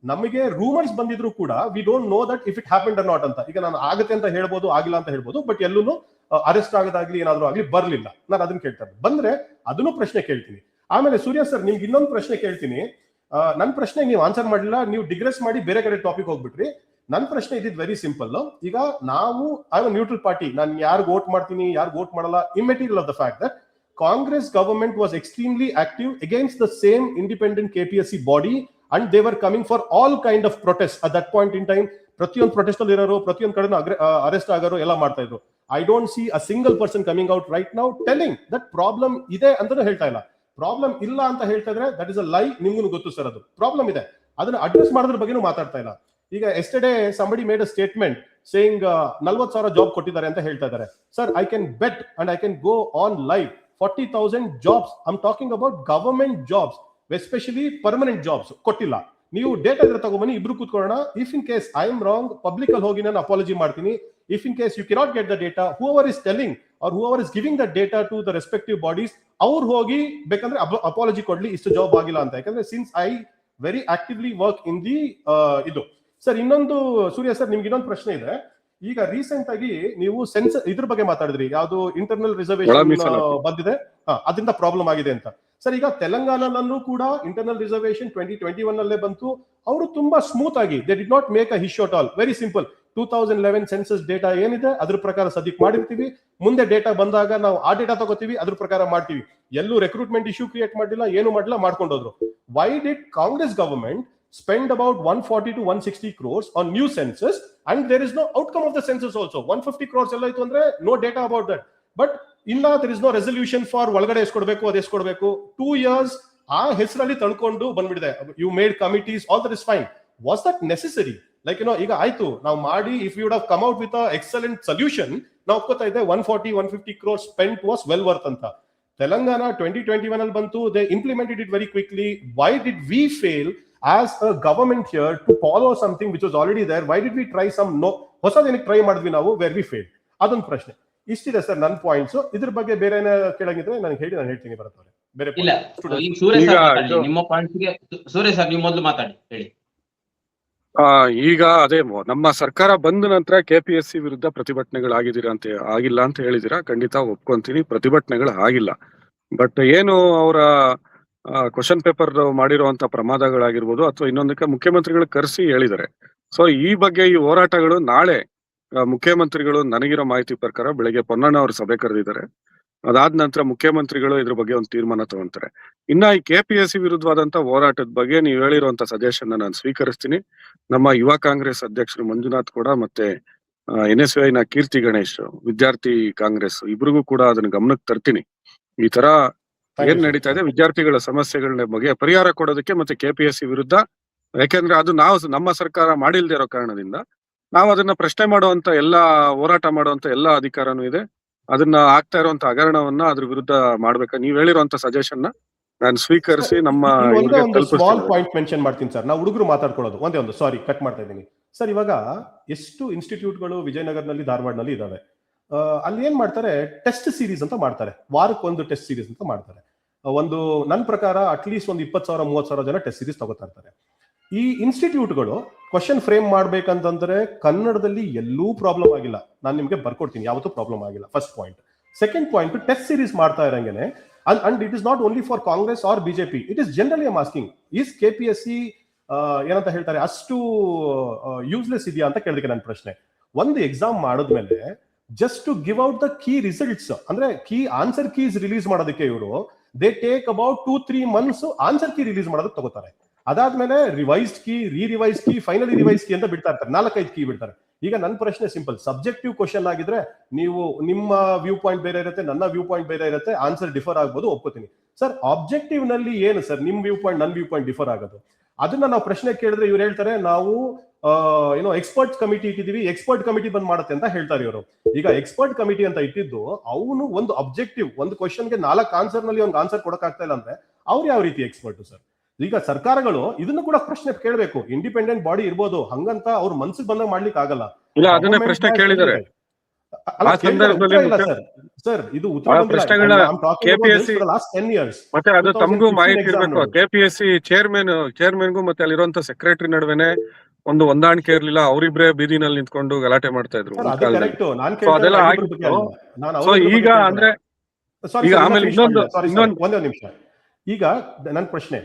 [SPEAKER 4] ನಮಗೆ ರೂಮರ್ಸ್ ಬಂದಿದ್ರು ಕೂಡ we don't know that if it happened or not ಅಂತ. ಈಗ ನಾನು ಆಗುತ್ತೆ ಅಂತ ಹೇಳ್ಬೋದು, ಆಗಿಲ್ಲ ಅಂತ ಹೇಳ್ಬೋದು, ಬಟ್ ಎಲ್ಲೂ ಅರೆಸ್ಟ್ ಆಗೋದಾಗ್ಲಿ ಏನಾದ್ರೂ ಆಗ್ಲಿ ಬರ್ಲಿಲ್ಲ. ನಾನು ಅದನ್ನ ಕೇಳ್ತಾ ಬಂದ್ರೆ ಅದನ್ನು ಪ್ರಶ್ನೆ ಕೇಳ್ತೀನಿ. ಆಮೇಲೆ ಸೂರ್ಯ ಸರ್ ನಿಮ್ಗೆ ಇನ್ನೊಂದು ಪ್ರಶ್ನೆ ಕೇಳ್ತೀನಿ. ನನ್ನ ಪ್ರಶ್ನೆ ನೀವು ಆನ್ಸರ್ ಮಾಡಲಿಲ್ಲ, ನೀವು ಡಿಗ್ರೆಸ್ ಮಾಡಿ ಬೇರೆ ಕಡೆ ಟಾಪಿಕ್ ಹೋಗ್ಬಿಟ್ರಿ. ನನ್ನ ಪ್ರಶ್ನೆ ಇದ್ದಿದ್ದು ವೆರಿ ಸಿಂಪಲ್. ಈಗ ನಾವು ಐ ಆಮ್ ನ್ಯೂಟ್ರಲ್ ಪಾರ್ಟಿ, ನಾನು ಯಾರು ವೋಟ್ ಮಾಡ್ತೀನಿ ಯಾರು ವೋಟ್ ಮಾಡಲ್ಲ immaterial of the fact that Congress government was extremely active against the same independent KPSC body and they were coming for all kind of protests at that point in time. ಪ್ರತಿಯೊಂದು protest ಅಲ್ಲಿ ಇರೋರು, ಪ್ರತಿಯೊಂದು ಕಡೆ arrest ಆಗೋರು ಎಲ್ಲ ಮಾಡ್ತಾ ಇದ್ರು. I don't see a single person coming out right now telling that problem ಇದೆ ಅಂತಾನು ಹೇಳ್ತಾ ಇಲ್ಲ. ಪ್ರಾಬ್ಲಮ್ ಇಲ್ಲ ಅಂತ ಹೇಳ್ತಾ ಇದ್ರೆ ದಟ್ ಇಸ್ ಅ ಲೈ. ನಿಮ್ಗೂ ಗೊತ್ತು ಸರ್, ಅದು ಪ್ರಾಬ್ಲಮ್ ಇದೆ, ಅದನ್ನ ಅಡ್ರೆಸ್ ಮಾಡೋದ್ರ ಬಗ್ಗೆನೂ ಮಾತಾಡ್ತಾ ಇಲ್ಲ. ಈಗ yesterday somebody made a statement saying 40,000 job ಕೊಟ್ಟಿದ್ದಾರೆ ಅಂತ ಹೇಳ್ತಾ ಇದ್ದಾರೆ. Sir, I can bet and I can go on live 40,000 jobs. I am talking about government jobs, especially permanent jobs ಕೊಟ್ಟಿಲ್ಲ. ನೀವು ಡೇಟಾ ಇದ್ರೆ ತಗೊಂಬನ್ನಿ, ಇಬ್ರು ಕೂತ್ಕೊಳ್ಳೋಣ. If in case I am wrong, public ಅಲ್ಲಿ ಹೋಗಿ ನಾನು ಅಪಾಲಜಿ ಮಾಡ್ತೀನಿ. If in case you cannot get the data, whoever is telling or whoever is giving the data to the respective bodies, ಅವ್ರು ಹೋಗಿ ಬೇಕಂದ್ರೆ ಅಪಾಲಜಿ ಕೊಡ್ಲಿ, ಇಷ್ಟು ಜಾಬ್ ಆಗಿಲ್ಲ ಅಂತ. ಯಾಕಂದ್ರೆ since I very actively work in the ಇದು. ಸರ್, ಇನ್ನೊಂದು ಸೂರ್ಯ ಸರ್, ನಿಮ್ಗೆ ಇನ್ನೊಂದು ಪ್ರಶ್ನೆ ಇದೆ. ಈಗ ರೀಸೆಂಟ್ ಆಗಿ ನೀವು ಸೆನ್ಸಸ್ ಇದ್ರ ಬಗ್ಗೆ ಮಾತಾಡಿದ್ರಿ, ಯಾವುದು ಇಂಟರ್ನಲ್ ರಿಸರ್ವೇಶನ್ ಬಂದಿದೆ, ಅದರಿಂದ ಪ್ರಾಬ್ಲಮ್ ಆಗಿದೆ ಅಂತ. ಸರ್, ಈಗ ತೆಲಂಗಾಣದಲ್ಲೂ ಕೂಡ ಇಂಟರ್ನಲ್ ರಿಸರ್ವೇಶನ್ 2021 ಅಲ್ಲೇ ಬಂತು. ಅವರು ತುಂಬಾ ಸ್ಮೂತ್ ಆಗಿ they did not make a issue at all. Very simple, 2011 census data ಏನಿದೆ ಅದ್ರ ಪ್ರಕಾರ ಸದ್ಯಕ್ಕೆ ಮಾಡಿರ್ತೀವಿ, ಮುಂದೆ ಡೇಟಾ ಬಂದಾಗ ನಾವು ಆ ಡೇಟಾ ತಗೋತೀವಿ, ಅದ್ರ ಪ್ರಕಾರ ಮಾಡ್ತೀವಿ. ಎಲ್ಲೂ ರೆಕ್ರೂಟ್ಮೆಂಟ್ ಇಶ್ಯೂ ಕ್ರಿಯೇಟ್ ಮಾಡಿಲ್ಲ, ಏನು ಮಾಡಿಲ್ಲ, ಮಾಡ್ಕೊಂಡೋದ್ರು. Why did Congress government spend about 140 to 160 crores on new census and there is no outcome of the census also? 150 crores ಎಲ್ಲ ಇತ್ತು ಅಂದ್ರೆ no data about that, but ಇಲ್ಲ, there is no resolution for ಒಳಗಡೆ ಎಷ್ಟು ಕೊಡಬೇಕು, ಅದು ಎಷ್ಟು ಕೊಡಬೇಕು. 2 years ಆ ಹೆಸರಲ್ಲಿ ತಳ್ಕೊಂಡು ಬಂದ್ಬಿಡಿದೆ. you made committees, all that is fine. was that necessary? like ಈಗ ಆಯ್ತು ನಾವು ಮಾಡಿ, if you would have come out with a excellent solution, ನಾವು ಒಪ್ಕೋತಾ ಇದ್ದೆ 140 150 crores spent was well worth ಅಂತ. ತೆಲಂಗಾಣ 2021 ಅಲ್ಲಿ ಬಂತು, they implemented it very quickly. why did we fail as a government here to follow something which was already there? Why did we try some ಹೊಸದೇನಕ್ಕೆ try ಮಾಡಿದ್ವಿ ನಾವು, where we failed? ಅದೊಂದು ಪ್ರಶ್ನೆ. ಇಷ್ಟಿದೆ sir ನನ್ನ ಪಾಯಿಂಟ್ಸ್. ಇದ್ರ ಬಗ್ಗೆ ಬೇರೆ ಏನೋ ಕೇಳಂಗಿದ್ರೆ ನಾನು ಹೇಳ್ತೀನಿ ಬರುತ್ತಾರೆ. ಬೇರೆ
[SPEAKER 1] ಇಲ್ಲ, ಸೂರ್ಯ ಸರ್ ನಿಮ್ಮ ಪಾಯಿಂಟ್ಸ್ಗೆ ಸೂರ್ಯ ಸರ್ ನೀವು ಮೊದಲು ಮಾತಾಡಿ ಹೇಳಿ.
[SPEAKER 2] ಈಗ ಅದೇ ನಮ್ಮ ಸರ್ಕಾರ ಬಂದ ನಂತರ KPSC ವಿರುದ್ಧ ಪ್ರತಿಭಟನೆಗಳಾಗಿದ್ದೀರಾ ಅಂತ ಆಗಿಲ್ಲ ಅಂತ ಹೇಳಿದಿರಾ, ಖಂಡಿತ ಒಪ್ಕೊಂತೀನಿ, ಪ್ರತಿಭಟನೆಗಳು ಆಗಿಲ್ಲ. ಬಟ್ ಏನು ಅವರ ಕ್ವಶನ್ ಪೇಪರ್ ಮಾಡಿರುವಂತ ಪ್ರಮಾದಗಳಾಗಿರ್ಬೋದು ಅಥವಾ ಇನ್ನೊಂದಕ್ಕೆ ಮುಖ್ಯಮಂತ್ರಿಗಳು ಕರೆಸಿ ಹೇಳಿದ್ದಾರೆ. ಸೊ ಈ ಬಗ್ಗೆ ಈ ಹೋರಾಟಗಳು ನಾಳೆ ಮುಖ್ಯಮಂತ್ರಿಗಳು ನನಗಿರೋ ಮಾಹಿತಿ ಪ್ರಕಾರ ಬೆಳಗ್ಗೆ ಪೊನ್ನಣ್ಣ ಅವರು ಸಭೆ ಕರೆದಿದ್ದಾರೆ. ಅದಾದ ನಂತರ ಮುಖ್ಯಮಂತ್ರಿಗಳು ಇದ್ರ ಬಗ್ಗೆ ಒಂದು ತೀರ್ಮಾನ ತಗೊಂತಾರೆ. ಇನ್ನ ಈ KPSC ವಿರುದ್ಧವಾದಂತ ಹೋರಾಟದ ಬಗ್ಗೆ ನೀವು ಹೇಳಿರುವಂತ ಸಜೆಷನ್ ನಾನು ಸ್ವೀಕರಿಸ್ತೀನಿ. ನಮ್ಮ ಯುವ ಕಾಂಗ್ರೆಸ್ ಅಧ್ಯಕ್ಷರು ಮಂಜುನಾಥ್ ಕೂಡ ಮತ್ತೆ NSY ನ ಕೀರ್ತಿ ಗಣೇಶ್ ವಿದ್ಯಾರ್ಥಿ ಕಾಂಗ್ರೆಸ್ ಇಬ್ರಿಗೂ ಕೂಡ ಅದನ್ನ ಗಮನಕ್ಕೆ ತರ್ತೀನಿ. ಈ ತರ ಏನ್ ನಡೀತಾ ಇದೆ, ವಿದ್ಯಾರ್ಥಿಗಳ ಸಮಸ್ಯೆಗಳನ್ನ ಬಗ್ಗೆ ಪರಿಹಾರ ಕೊಡೋದಕ್ಕೆ ಮತ್ತೆ KPSC ವಿರುದ್ಧ, ಯಾಕೆಂದ್ರೆ ಅದು ನಾವು ನಮ್ಮ ಸರ್ಕಾರ ಮಾಡಿಲ್ದೇ ಇರೋ ಕಾರಣದಿಂದ ನಾವು ಅದನ್ನ ಪ್ರಶ್ನೆ ಮಾಡುವಂತ ಎಲ್ಲಾ ಹೋರಾಟ ಮಾಡುವಂತ ಎಲ್ಲಾ ಅಧಿಕಾರನೂ ಇದೆ. ಅದನ್ನ ಆಗ್ತಾ ಇರುವಂತ ಹಗರಣವನ್ನ ಅದ್ರ ವಿರುದ್ಧ ಮಾಡ್ಬೇಕಾ? ನೀವ್ ಹೇಳಿರುವಂತ ಸಜೆಷನ್ ನ ನಾನು ಸ್ವೀಕರಿಸಿ ನಮ್ಮ
[SPEAKER 4] ಒಂದೇ
[SPEAKER 2] ಇವ್ರಿಗೆ
[SPEAKER 4] ಒಂದು ಸ್ಮಾಲ್
[SPEAKER 2] ತಲುಪಿಸ್ತೀನಿ.
[SPEAKER 4] ಪಾಯಿಂಟ್ ಮೆನ್ಷನ್ ಮಾಡ್ತೀನಿ ಸರ್. ನಾವು ಹುಡುಗರು ಮಾತಾಡ್ಕೊಳ್ಳೋದು ಒಂದೇ ಒಂದು, ಸಾರಿ ಕಟ್ ಮಾಡ್ತಾ ಇದ್ದೀನಿ ಸರ್. ಇವಾಗ ಎಷ್ಟು ಇನ್ಸ್ಟಿಟ್ಯೂಟ್ಗಳು ವಿಜಯನಗರನಲ್ಲಿ, ಧಾರವಾಡನಲ್ಲಿ ಇದಾವೆ. ಅಲ್ಲಿ ಏನ್ ಮಾಡ್ತಾರೆ, ಟೆಸ್ಟ್ ಸೀರೀಸ್ ಅಂತ ಮಾಡ್ತಾರೆ, ವಾರಕ್ಕೊಂದು ಟೆಸ್ಟ್ ಸೀರೀಸ್ ಅಂತ ಮಾಡ್ತಾರೆ. ಒಂದು ನನ್ನ ಪ್ರಕಾರ ಅಟ್ಲೀಸ್ಟ್ ಒಂದು 20,000 30,000 ಜನ ಟೆಸ್ಟ್ ಸೀರೀಸ್ ತಗೋತಾ ಇರ್ತಾರೆ. ಈ ಇನ್ಸ್ಟಿಟ್ಯೂಟ್ಗಳು ಕ್ವಶನ್ ಫ್ರೇಮ್ ಮಾಡ್ಬೇಕಂತಂದ್ರೆ ಕನ್ನಡದಲ್ಲಿ ಎಲ್ಲೂ ಪ್ರಾಬ್ಲಮ್ ಆಗಿಲ್ಲ. ನಾನು ನಿಮ್ಗೆ ಬರ್ಕೊಡ್ತೀನಿ, ಯಾವತ್ತೂ ಪ್ರಾಬ್ಲಮ್ ಆಗಿಲ್ಲ. First point. Second point, test series ಮಾಡ್ತಾ ಇರಂಗೆನೆ, and it is not only for Congress or BJP, it is generally I am asking, is KPSC ಏನಂತ ಹೇಳ್ತಾರೆ ಅಷ್ಟು ಯೂಸ್ಲೆಸ್ ಇದೆಯಾ ಅಂತ ಕೇಳಿದಕ್ಕೆ ನನ್ನ ಪ್ರಶ್ನೆ. ಒಂದು ಎಕ್ಸಾಮ್ ಮಾಡಿದ್ಮೇಲೆ just to give out the key results, ಅಂದ್ರೆ ಕೀ ಆನ್ಸರ್ ಕೀಸ್ ರಿಲೀಸ್ ಮಾಡೋದಕ್ಕೆ ಇವರು they take about 2-3 months answer key release ಮಾಡೋದಕ್ಕೆ ತಗೋತಾರೆ. ಅದಾದ್ಮೇಲೆ revised key, revise key, finally revise key ಅಂತ ಬಿಡ್ತಾ ಇರ್ತಾರೆ, 4-5 ಕೀ ಬಿಡ್ತಾರೆ. ಈಗ ನನ್ನ ಪ್ರಶ್ನೆ ಸಿಂಪಲ್, ಸಬ್ಜೆಕ್ಟಿವ್ ಕ್ವಶನ್ ಆಗಿದ್ರೆ ನೀವು ನಿಮ್ಮ ವ್ಯೂ ಪಾಯಿಂಟ್ ಬೇರೆ ಇರುತ್ತೆ, ನನ್ನ ವ್ಯೂ ಪಾಯಿಂಟ್ ಬೇರೆ ಇರುತ್ತೆ, ಆನ್ಸರ್ ಡಿಫರ್ ಆಗ್ಬೋದು, ಒಪ್ಕೋತೀನಿ ಸರ್. ಆಬ್ಜೆಕ್ಟಿವ್ ನಲ್ಲಿ ಏನು ಸರ್ ನಿಮ್ ವ್ಯೂ ಪಾಯಿಂಟ್ ನನ್ನ ವ್ಯೂ ಪಾಯಿಂಟ್ ಡಿಫರ್ ಆಗೋದು? ಅದನ್ನ ನಾವು ಪ್ರಶ್ನೆ ಕೇಳಿದ್ರೆ ಇವ್ರು ಹೇಳ್ತಾರೆ ನಾವು ಏನೋ ಎಕ್ಸ್ಪರ್ಟ್ ಕಮಿಟಿ ಇಟ್ಟಿದೀವಿ, ಎಕ್ಸ್ಪರ್ಟ್ ಕಮಿಟಿ ಬಂದ್ ಮಾಡುತ್ತೆ ಅಂತ ಹೇಳ್ತಾರೆ ಇವರು. ಈಗ ಎಕ್ಸ್ಪರ್ಟ್ ಕಮಿಟಿ ಅಂತ ಇಟ್ಟಿದ್ದು, ಅವನು ಒಂದು ಅಬ್ಜೆಕ್ಟಿವ್ ಒಂದು ಕ್ವಶನ್ಗೆ 4 ಆನ್ಸರ್ ನಲ್ಲಿ ಒಂದು ಆನ್ಸರ್ ಕೊಡಕ್ ಆಗ್ತಾ ಇಲ್ಲ ಅಂದ್ರೆ ಅವ್ರು ಯಾವ ರೀತಿ ಎಕ್ಸ್ಪರ್ಟ್ ಸರ್? ಈಗ ಸರ್ಕಾರಗಳು ಇದನ್ನು ಕೂಡ ಪ್ರಶ್ನೆ ಕೇಳಬೇಕು. ಇಂಡಿಪೆಂಡೆಂಟ್ ಬಾಡಿ ಇರ್ಬೋದು, ಹಂಗಂತ ಅವ್ರ ಮನ್ಸಿಗೆ ಬಂದಾಗ ಮಾಡ್ಲಿಕ್ಕೆ ಆಗಲ್ಲ.
[SPEAKER 2] ಇಲ್ಲ, ಅದನ್ನೇ ಪ್ರಶ್ನೆ ಕೇಳಿದ್ದಾರೆ
[SPEAKER 4] ಸರ್. ಇದು
[SPEAKER 2] ಮತ್ತೆ ಅದು ತಮಗೂ ಮಾಹಿತಿ ಇರ್ಬೇಕು. ಕೆಪಿಎಸ್ಸಿ ಚೇರ್ಮನ್ಗೂ ಮತ್ತೆ ಅಲ್ಲಿರುವಂತ ಸೆಕ್ರೆಟರಿ ನಡುವೆನೆ ಒಂದು ಹೊಂದಾಣಿಕೆ ಇರ್ಲಿಲ್ಲ, ಅವರಿಬ್ರೆ ಬೀದಿನಲ್ಲಿ ನಿಂತ್ಕೊಂಡು ಗಲಾಟೆ ಮಾಡ್ತಾ ಇದ್ರು. ಅದೆಲ್ಲ ಆಗಿತ್ತು. ಸೊ ಈಗ ಅಂದ್ರೆ ಈಗ ಆಮೇಲೆ
[SPEAKER 4] ಒಂದೇ ನಿಮಿಷ. ಈಗ ನನ್ನ ಪ್ರಶ್ನೆ,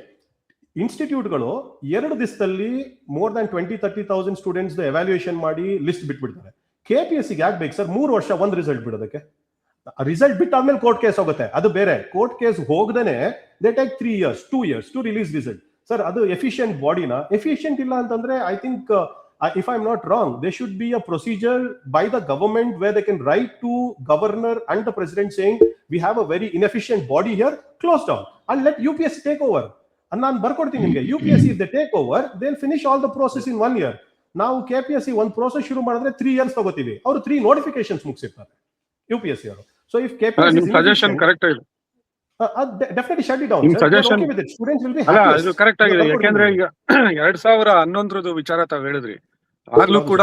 [SPEAKER 4] ಇನ್ಸ್ಟಿಟ್ಯೂಟ್ಗಳು 2 ದಿವಸದಲ್ಲಿ ಮೋರ್ ದನ್ 20-30,000 ಸ್ಟೂಡೆಂಟ್ಸ್ ಎವ್ಯಾಲ್ಯೂಯೇಷನ್ ಮಾಡಿ ಲಿಸ್ಟ್ ಬಿಟ್ಬಿಡ್ತಾರೆ. ಕೆಪಿಎಸ್ಸಿಗೆ ಯಾಕೆ ಬೇಕು ಸರ್ 3 ವರ್ಷ ಒಂದು ರಿಸಲ್ಟ್ ಬಿಡೋದಕ್ಕೆ? ರಿಸಲ್ಟ್ ಬಿಟ್ಟಾದ್ಮೇಲೆ ಕೋರ್ಟ್ ಕೇಸ್ ಹೋಗುತ್ತೆ, ಅದು ಬೇರೆ. ಕೋರ್ಟ್ ಕೇಸ್ ಹೋಗದೇನೆ they take 3 years 2 years to release result. Sir ಅದು ಎಫಿಷಿಯಂಟ್ ಬಾಡಿನ? ಎಫಿಷಿಯಂಟ್ ಇಲ್ಲ ಅಂತಂದ್ರೆ I think if I'm not wrong, there should be a procedure by the government where they can write to governor and the president saying we have a very inefficient body here, close down and let UPSC take over. And ನಾನು ಬರ್ಕೊಡ್ತೀನಿ ನಿಮಗೆ, UPSC if they take over they'll finish all the process in 1 year. ನಾವು KPSC ಒಂದು process ಶುರು ಮಾಡಿದ್ರೆ 3 years ತಗೋತೀವಿ, ಅವರು 3 notifications ಮುಗಿಸಿರ್ತಾರೆ UPSC ಅವರು. So if KPSC
[SPEAKER 2] suggestion correct ಇದೆ,
[SPEAKER 4] definitely shut it down.
[SPEAKER 2] Suggestion
[SPEAKER 4] Students will be
[SPEAKER 2] ಅಲ್ಲ,
[SPEAKER 4] happy.
[SPEAKER 2] ಇದು ಕರೆಕ್ಟ್ ಆಗಿದೆ. ಯಾಕೆಂದ್ರೆ ಈಗ 2011 ವಿಚಾರ ತಾವ್ ಹೇಳಿದ್ರಿ, ಆಗ್ಲೂ ಕೂಡ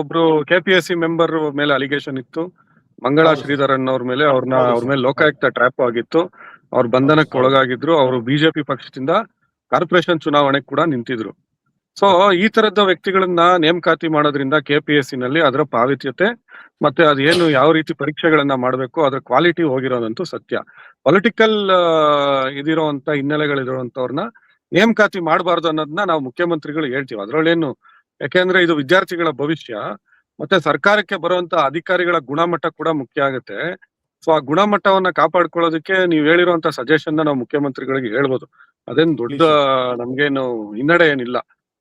[SPEAKER 2] ಒಬ್ರು ಕೆಪಿಎಸ್ಸಿ ಮೆಂಬರ್ ಮೇಲೆ ಅಲಿಗೇಷನ್ ಇತ್ತು, ಮಂಗಳಾ ಶ್ರೀಧರನ್ ಅವ್ರ ಮೇಲೆ. ಅವ್ರ ಮೇಲೆ ಲೋಕಾಯುಕ್ತ ಟ್ರ್ಯಾಪ್ ಆಗಿತ್ತು, ಅವ್ರ ಬಂಧನಕ್ಕೆ ಒಳಗಾಗಿದ್ರು. ಅವರು ಬಿಜೆಪಿ ಪಕ್ಷದಿಂದ ಕಾರ್ಪೊರೇಷನ್ ಚುನಾವಣೆಗೆ ಕೂಡ ನಿಂತಿದ್ರು. ಸೊ ಈ ತರದ ವ್ಯಕ್ತಿಗಳನ್ನ ನೇಮಕಾತಿ ಮಾಡೋದ್ರಿಂದ ಕೆಪಿಎಸ್ಸಿ ನಲ್ಲಿ ಅದರ ಪಾವಿತ್ಯತೆ ಮತ್ತೆ ಅದೇನು ಯಾವ ರೀತಿ ಪರೀಕ್ಷೆಗಳನ್ನ ಮಾಡಬೇಕು ಅದರ ಕ್ವಾಲಿಟಿ ಹೋಗಿರೋದಂತೂ ಸತ್ಯ. ಪೊಲಿಟಿಕಲ್ ಇದಿರುವಂತ ಹಿನ್ನೆಲೆಗಳಿರುವಂತವ್ರನ್ನ ನೇಮಕಾತಿ ಮಾಡಬಾರ್ದು ಅನ್ನೋದನ್ನ ನಾವು ಮುಖ್ಯಮಂತ್ರಿಗಳು ಹೇಳ್ತೀವಿ, ಅದ್ರಲ್ಲೇನು. ಯಾಕೆಂದ್ರೆ ಇದು ವಿದ್ಯಾರ್ಥಿಗಳ ಭವಿಷ್ಯ, ಮತ್ತೆ ಸರ್ಕಾರಕ್ಕೆ ಬರುವಂತ ಅಧಿಕಾರಿಗಳ ಗುಣಮಟ್ಟ ಕೂಡ ಮುಖ್ಯ ಆಗುತ್ತೆ. ಸೊ ಆ ಗುಣಮಟ್ಟವನ್ನ ಕಾಪಾಡ್ಕೊಳ್ಳೋದಕ್ಕೆ ನೀವು ಹೇಳಿರುವಂತ ಸಜೆಷನ್ ನಾವು ಮುಖ್ಯಮಂತ್ರಿಗಳಿಗೆ ಹೇಳ್ಬೋದು, ಅದೇನು ದೊಡ್ಡ ನಮ್ಗೇನು ಹಿನ್ನಡೆ ಏನಿಲ್ಲ.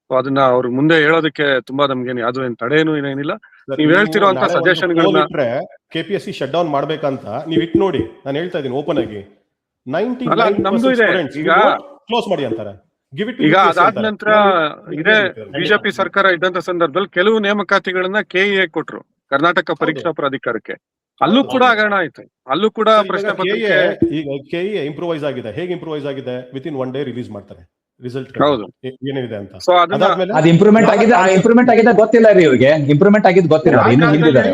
[SPEAKER 2] ಸೊ ಅದನ್ನ ಅವ್ರ ಮುಂದೆ ಹೇಳೋದಕ್ಕೆ ತುಂಬಾ ನಮ್ಗೇನು ಯಾವ್ದು ಏನ್ ತಡೆ ಏನಿಲ್ಲ. ನೀವ್ ಹೇಳ್ತಿರುವಂತ ಸಜೆಷನ್ಗಳನ್ನ
[SPEAKER 4] ಕೆಪಿಎಸ್ಸಿ ಶಟ್ ಡೌನ್ ಮಾಡ್ಬೇಕಂತ ನೀವ್ ಇಟ್ ನೋಡಿ, ನಾನು ಹೇಳ್ತಾ ಇದೀನಿ ಓಪನ್ ಆಗಿ,
[SPEAKER 2] 99% ಈಗ
[SPEAKER 4] ಕ್ಲೋಸ್ ಮಾಡಿ ಅಂತಾರೆ.
[SPEAKER 2] ಈಗ ಅದಾದ ನಂತರ ಇದೇ ಬಿಜೆಪಿ ಸರ್ಕಾರ ಇದ್ದಂತ ಸಂದರ್ಭದಲ್ಲಿ ಕೆಲವು ನೇಮಕಾತಿಗಳನ್ನ ಕೆಇಎ ಕೊಟ್ರು, ಕರ್ನಾಟಕ ಪರೀಕ್ಷಾ ಪ್ರಾಧಿಕಾರಕ್ಕೆ. ಅಲ್ಲೂ ಕೂಡ ಹಗರಣ ಆಯ್ತು, ಅಲ್ಲೂ ಕೂಡ ಪ್ರಶ್ನೆ ಪತ್ರಿಕೆ.
[SPEAKER 4] ಈಗ ಕೆಇಎ ಇಂಪ್ರೂವೈಸ್ ಆಗಿದೆ. ಹೇಗೆ ಇಂಪ್ರೂವೈಸ್ ಆಗಿದೆ? ವಿತಿನ್ 1 day ರಿಲೀಸ್ ಮಾಡ್ತಾರೆ ರಿಸಲ್ಟ್
[SPEAKER 2] ಹೌದು
[SPEAKER 4] ಏನಿದೆ ಅಂತ.
[SPEAKER 2] ಸೊ
[SPEAKER 3] ಅದು ಇಂಪ್ರೂವ್ಮೆಂಟ್ ಆಗಿದೆ ಗೊತ್ತಿಲ್ಲ ರೀ ಇವ್ರಿಗೆ, ಇಂಪ್ರೂವ್ಮೆಂಟ್ ಆಗಿದ್ದು ಗೊತ್ತಿಲ್ಲ, ಇನ್ನು ಹಿಂದಿದ್ದಾರೆ.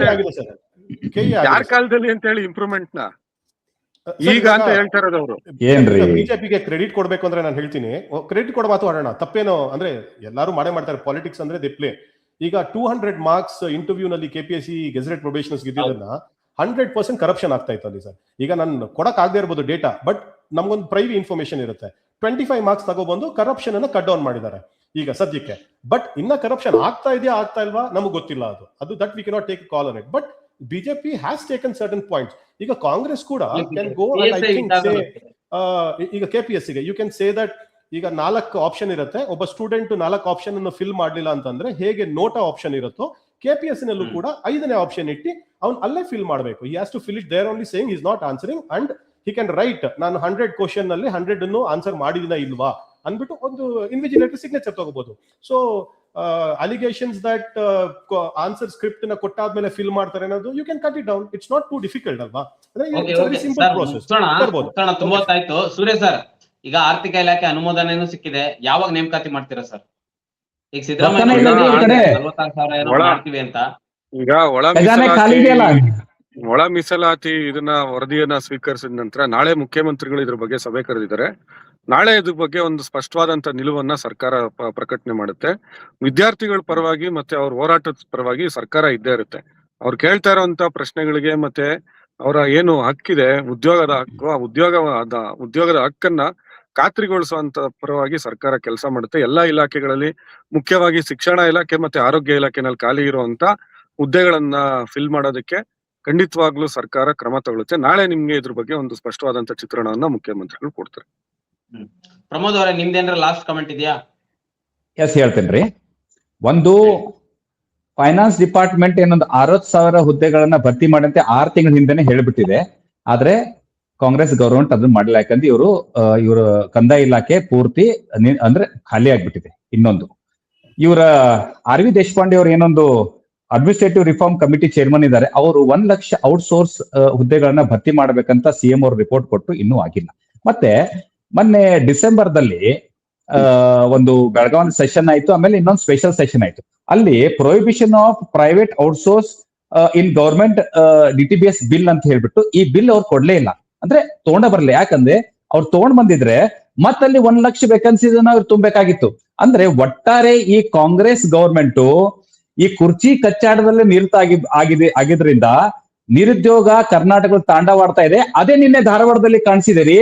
[SPEAKER 2] ಯಾರ ಕಾಲದಲ್ಲಿ ಅಂತ ಹೇಳಿ ಇಂಪ್ರೂವ್ಮೆಂಟ್ ನ ಈಗ ಅಂತ ಹೇಳ್ತಾ ಇರೋದು ಅವರು.
[SPEAKER 3] ಏನ್ರಿ
[SPEAKER 4] ಬಿಜೆಪಿಗೆ ಕ್ರೆಡಿಟ್ ಕೊಡ್ಬೇಕು ಅಂದ್ರೆ ನಾನು ಹೇಳ್ತೀನಿ, ಕ್ರೆಡಿಟ್ ಕೊಡ ಮಾತು ಆಡೋಣ, ತಪ್ಪೇನೋ ಅಂದ್ರೆ ಎಲ್ಲಾರು ಮಾಡೇ ಮಾಡ್ತಾರೆ. ಪಾಲಿಟಿಕ್ಸ್ ಅಂದ್ರೆ ದೇ ಪ್ಲೇ. ಈಗ 200 marks ಇಂಟರ್ವ್ಯೂ ನಲ್ಲಿ ಕೆಪಿಎಸ್ಸಿ ಗೆಜೆಟೆಡ್ ಪ್ರೊಬೇಷನರ್ಸ್ ಗಿದ್ದದನ್ನ 100% ಕರಪ್ಷನ್ ಆಗ್ತಾ ಇತ್ತು ಅಲ್ಲಿ ಸರ್. ಈಗ ನಾನು ಕೊಡಕ್ ಆಗದೆ ಇರ್ಬೋದು ಡೇಟಾ, ಬಟ್ ನಮ್ಗೊಂದು ಪ್ರೈವೇಟ್ ಇನ್ಫಾರ್ಮೇಶನ್ ಇರುತ್ತೆ. 25 marks ತಗೊಬಂದು ಕರಪ್ಷನ್ ಅನ್ನ ಕಟ್ ಡೌನ್ ಮಾಡಿದ್ದಾರೆ ಈಗ ಸದ್ಯಕ್ಕೆ. ಬಟ್ ಇನ್ನ ಕರಪ್ಷನ್ ಆಗ್ತಾ ಇದೆಯಾ ಆಗ್ತಾ ಇಲ್ವಾ ನಮಗ್ ಗೊತ್ತಿಲ್ಲ. ಅದು that we cannot take call on it. But BJP has taken certain points. ಈಗ ಕಾಂಗ್ರೆಸ್ ಕೂಡ can go and I think say, ಈಗ ಕೆಪಿಎಸ್ಸಿಗೆ ಯು ಕ್ಯಾನ್ ಸೇ ದಟ್ ಈಗ 4 ಆಪ್ಷನ್ ಇರುತ್ತೆ, ಒಬ್ಬ ಸ್ಟೂಡೆಂಟ್ 4 ಆಪ್ಷನ್ ಅನ್ನು ಫಿಲ್ ಮಾಡ್ಲಿಲ್ಲ ಅಂತಂದ್ರೆ ಹೇಗೆ ನೋಟಾ ಆಪ್ಷನ್ ಇರುತ್ತೋ ಕೆಪಿಎಸ್ಸಿ ನಲ್ಲೂ ಕೂಡ 5ನೇ ಆಪ್ಷನ್ ಇಟ್ಟು ಅವ್ನು ಅಲ್ಲೇ ಫಿಲ್ ಮಾಡಬೇಕು. He has to fill it there only saying is not answering and he can write ನಾನು 100 ಕ್ವಶನ್ ನಲ್ಲಿ 100 ಅನ್ನು ಆನ್ಸರ್ ಮಾಡಿದಿನ ಇಲ್ವಾ ಅಂದ್ಬಿಟ್ಟು ಒಂದು ಇನ್ವಿಜಿಲೇಟರ್ ಸಿಗ್ನೇಚರ್ ತಗೋಬಹುದು. So allegations that answer script ನ ಕೊಟ್ಟಾದ್ಮೇಲೆ ಫಿಲ್ ಮಾಡ್ತಾರೆ ಅನ್ನೋದು you can cut it down. It's not too difficult ಅಲ್ವಾ? Simple process.
[SPEAKER 1] ತುಂಬಾ ಹೊತ್ತಾಯ್ತು. ಸೂರ್ಯ ಸರ್, ಈಗ ಆರ್ಥಿಕ ಇಲಾಖೆ ಅನುಮೋದನೆನೂ ಸಿಕ್ಕಿದೆ, ಯಾವಾಗ ನೇಮಕಾತಿ ಮಾಡ್ತೀರಾ ಸರ್? ಈಗ ಸಿದ್ದರಾಮಯ್ಯ ಮಾಡ್ತೀವಿ ಅಂತ,
[SPEAKER 2] ಈಗ ಒಳ ಮೀಸಲಾತಿ ಇದನ್ನ ವರದಿಯನ್ನ ಸ್ವೀಕರಿಸಿದ ನಂತರ ನಾಳೆ ಮುಖ್ಯಮಂತ್ರಿಗಳು ಇದ್ರ ಬಗ್ಗೆ ಸಭೆ ಕರೆದಿದ್ದಾರೆ. ನಾಳೆ ಇದ್ರ ಬಗ್ಗೆ ಒಂದು ಸ್ಪಷ್ಟವಾದಂತ ನಿಲುವನ್ನ ಸರ್ಕಾರ ಪ್ರಕಟಣೆ ಮಾಡುತ್ತೆ. ವಿದ್ಯಾರ್ಥಿಗಳ ಪರವಾಗಿ ಮತ್ತೆ ಅವ್ರ ಹೋರಾಟದ ಪರವಾಗಿ ಸರ್ಕಾರ ಇದ್ದೇ ಇರುತ್ತೆ. ಅವ್ರು ಕೇಳ್ತಾ ಇರುವಂತ ಪ್ರಶ್ನೆಗಳಿಗೆ ಮತ್ತೆ ಅವರ ಏನು ಹಕ್ಕಿದೆ, ಉದ್ಯೋಗದ ಹಕ್ಕು, ಆ ಉದ್ಯೋಗದ ಹಕ್ಕನ್ನ ಖಾತ್ರಿಗೊಳಿಸುವಂತ ಪರವಾಗಿ ಸರ್ಕಾರ ಕೆಲಸ ಮಾಡುತ್ತೆ. ಎಲ್ಲಾ ಇಲಾಖೆಗಳಲ್ಲಿ, ಮುಖ್ಯವಾಗಿ ಶಿಕ್ಷಣ ಇಲಾಖೆ ಮತ್ತೆ ಆರೋಗ್ಯ ಇಲಾಖೆನಲ್ಲಿ ಖಾಲಿ ಇರುವಂತ ಹುದ್ದೆಗಳನ್ನ ಫಿಲ್ ಮಾಡೋದಕ್ಕೆ ಖಂಡಿತವಾಗ್ಲೂ ಸರ್ಕಾರ ಕ್ರಮ ತಗೊಳುತ್ತೆ. ನಾಳೆ ನಿಮ್ಗೆ ಇದ್ರ ಬಗ್ಗೆ ಒಂದು ಸ್ಪಷ್ಟವಾದಂತ ಚಿತ್ರಣವನ್ನ ಮುಖ್ಯಮಂತ್ರಿಗಳು ಕೊಡ್ತಾರೆ.
[SPEAKER 1] ಪ್ರಮೋದ್ ಅವರೇ, ನಿಮ್ದೇನ್ರ ಲಾಸ್ಟ್ ಕಮೆಂಟ್ ಇದೆಯಾ?
[SPEAKER 3] ಎಸ್, ಹೇಳ್ತೇನ್ರಿ. ಒಂದು, ಫೈನಾನ್ಸ್ ಡಿಪಾರ್ಟ್ಮೆಂಟ್ ಏನೊಂದು 60,000 ಹುದ್ದೆಗಳನ್ನ ಭರ್ತಿ ಮಾಡಂತೆ 6 ತಿಂಗಳ ಹಿಂದೆನೆ ಹೇಳ್ಬಿಟ್ಟಿದೆ. ಆದ್ರೆ ಕಾಂಗ್ರೆಸ್ ಗವರ್ಮೆಂಟ್ ಅದನ್ನ ಮಾಡಿಲ್ಲ. ಯಾಕಂದ್ರೆ ಇವರು ಕಂದಾಯ ಇಲಾಖೆ ಪೂರ್ತಿ ಅಂದ್ರೆ ಖಾಲಿ ಆಗ್ಬಿಟ್ಟಿದೆ. ಇನ್ನೊಂದು, ಇವರ RV ದೇಶಪಾಂಡೆ ಅವರು ಏನೊಂದು ಅಡ್ಮಿನಿಸ್ಟ್ರೇಟಿವ್ ರಿಫಾರ್ಮ್ ಕಮಿಟಿ ಚೇರ್ಮನ್ ಇದ್ದಾರೆ. ಅವರು 1 ಲಕ್ಷ ಔಟ್ಸೋರ್ಸ್ ಹುದ್ದೆಗಳನ್ನ ಭರ್ತಿ ಮಾಡಬೇಕಂತ CM ಅವರು ರಿಪೋರ್ಟ್ ಕೊಟ್ಟು ಇನ್ನೂ ಆಗಿಲ್ಲ. ಮತ್ತೆ ಮೊನ್ನೆ ಡಿಸೆಂಬರ್ದಲ್ಲಿ ಒಂದು ಬೆಳಗಾವಿ ಸೆಷನ್ ಆಯ್ತು, ಆಮೇಲೆ ಇನ್ನೊಂದು ಸ್ಪೆಷಲ್ ಸೆಷನ್ ಆಯ್ತು. ಅಲ್ಲಿ prohibition of private outsource in government DTBS bill ಅಂತ ಹೇಳ್ಬಿಟ್ಟು ಈ ಬಿಲ್ ಅವ್ರು ಕೊಡ್ಲೇ ಇಲ್ಲ. ಅಂದ್ರೆ ತಗೊಂಡ ಬರ್ಲಿ. ಯಾಕಂದ್ರೆ ಅವ್ರು ತಗೊಂಡ್ ಬಂದಿದ್ರೆ ಮತ್ತಲ್ಲಿ 1 ಲಕ್ಷ ವೇಕೆನ್ಸೀಸ್ ಅವ್ರು ತುಂಬಬೇಕಾಗಿತ್ತು. ಅಂದ್ರೆ ಒಟ್ಟಾರೆ ಈ ಕಾಂಗ್ರೆಸ್ ಗವರ್ಮೆಂಟ್ ಈ ಕುರ್ಚಿ ಕಚ್ಚಾಟದಲ್ಲೇ ನಿರತ ಆಗಿದ್ರಿಂದ ನಿರುದ್ಯೋಗ ಕರ್ನಾಟಕದ ತಾಂಡವಾಡ್ತಾ ಇದೆ. ಅದೇ ನಿನ್ನೆ ಧಾರವಾಡದಲ್ಲಿ ಕಾಣಿಸಿದಿರಿ.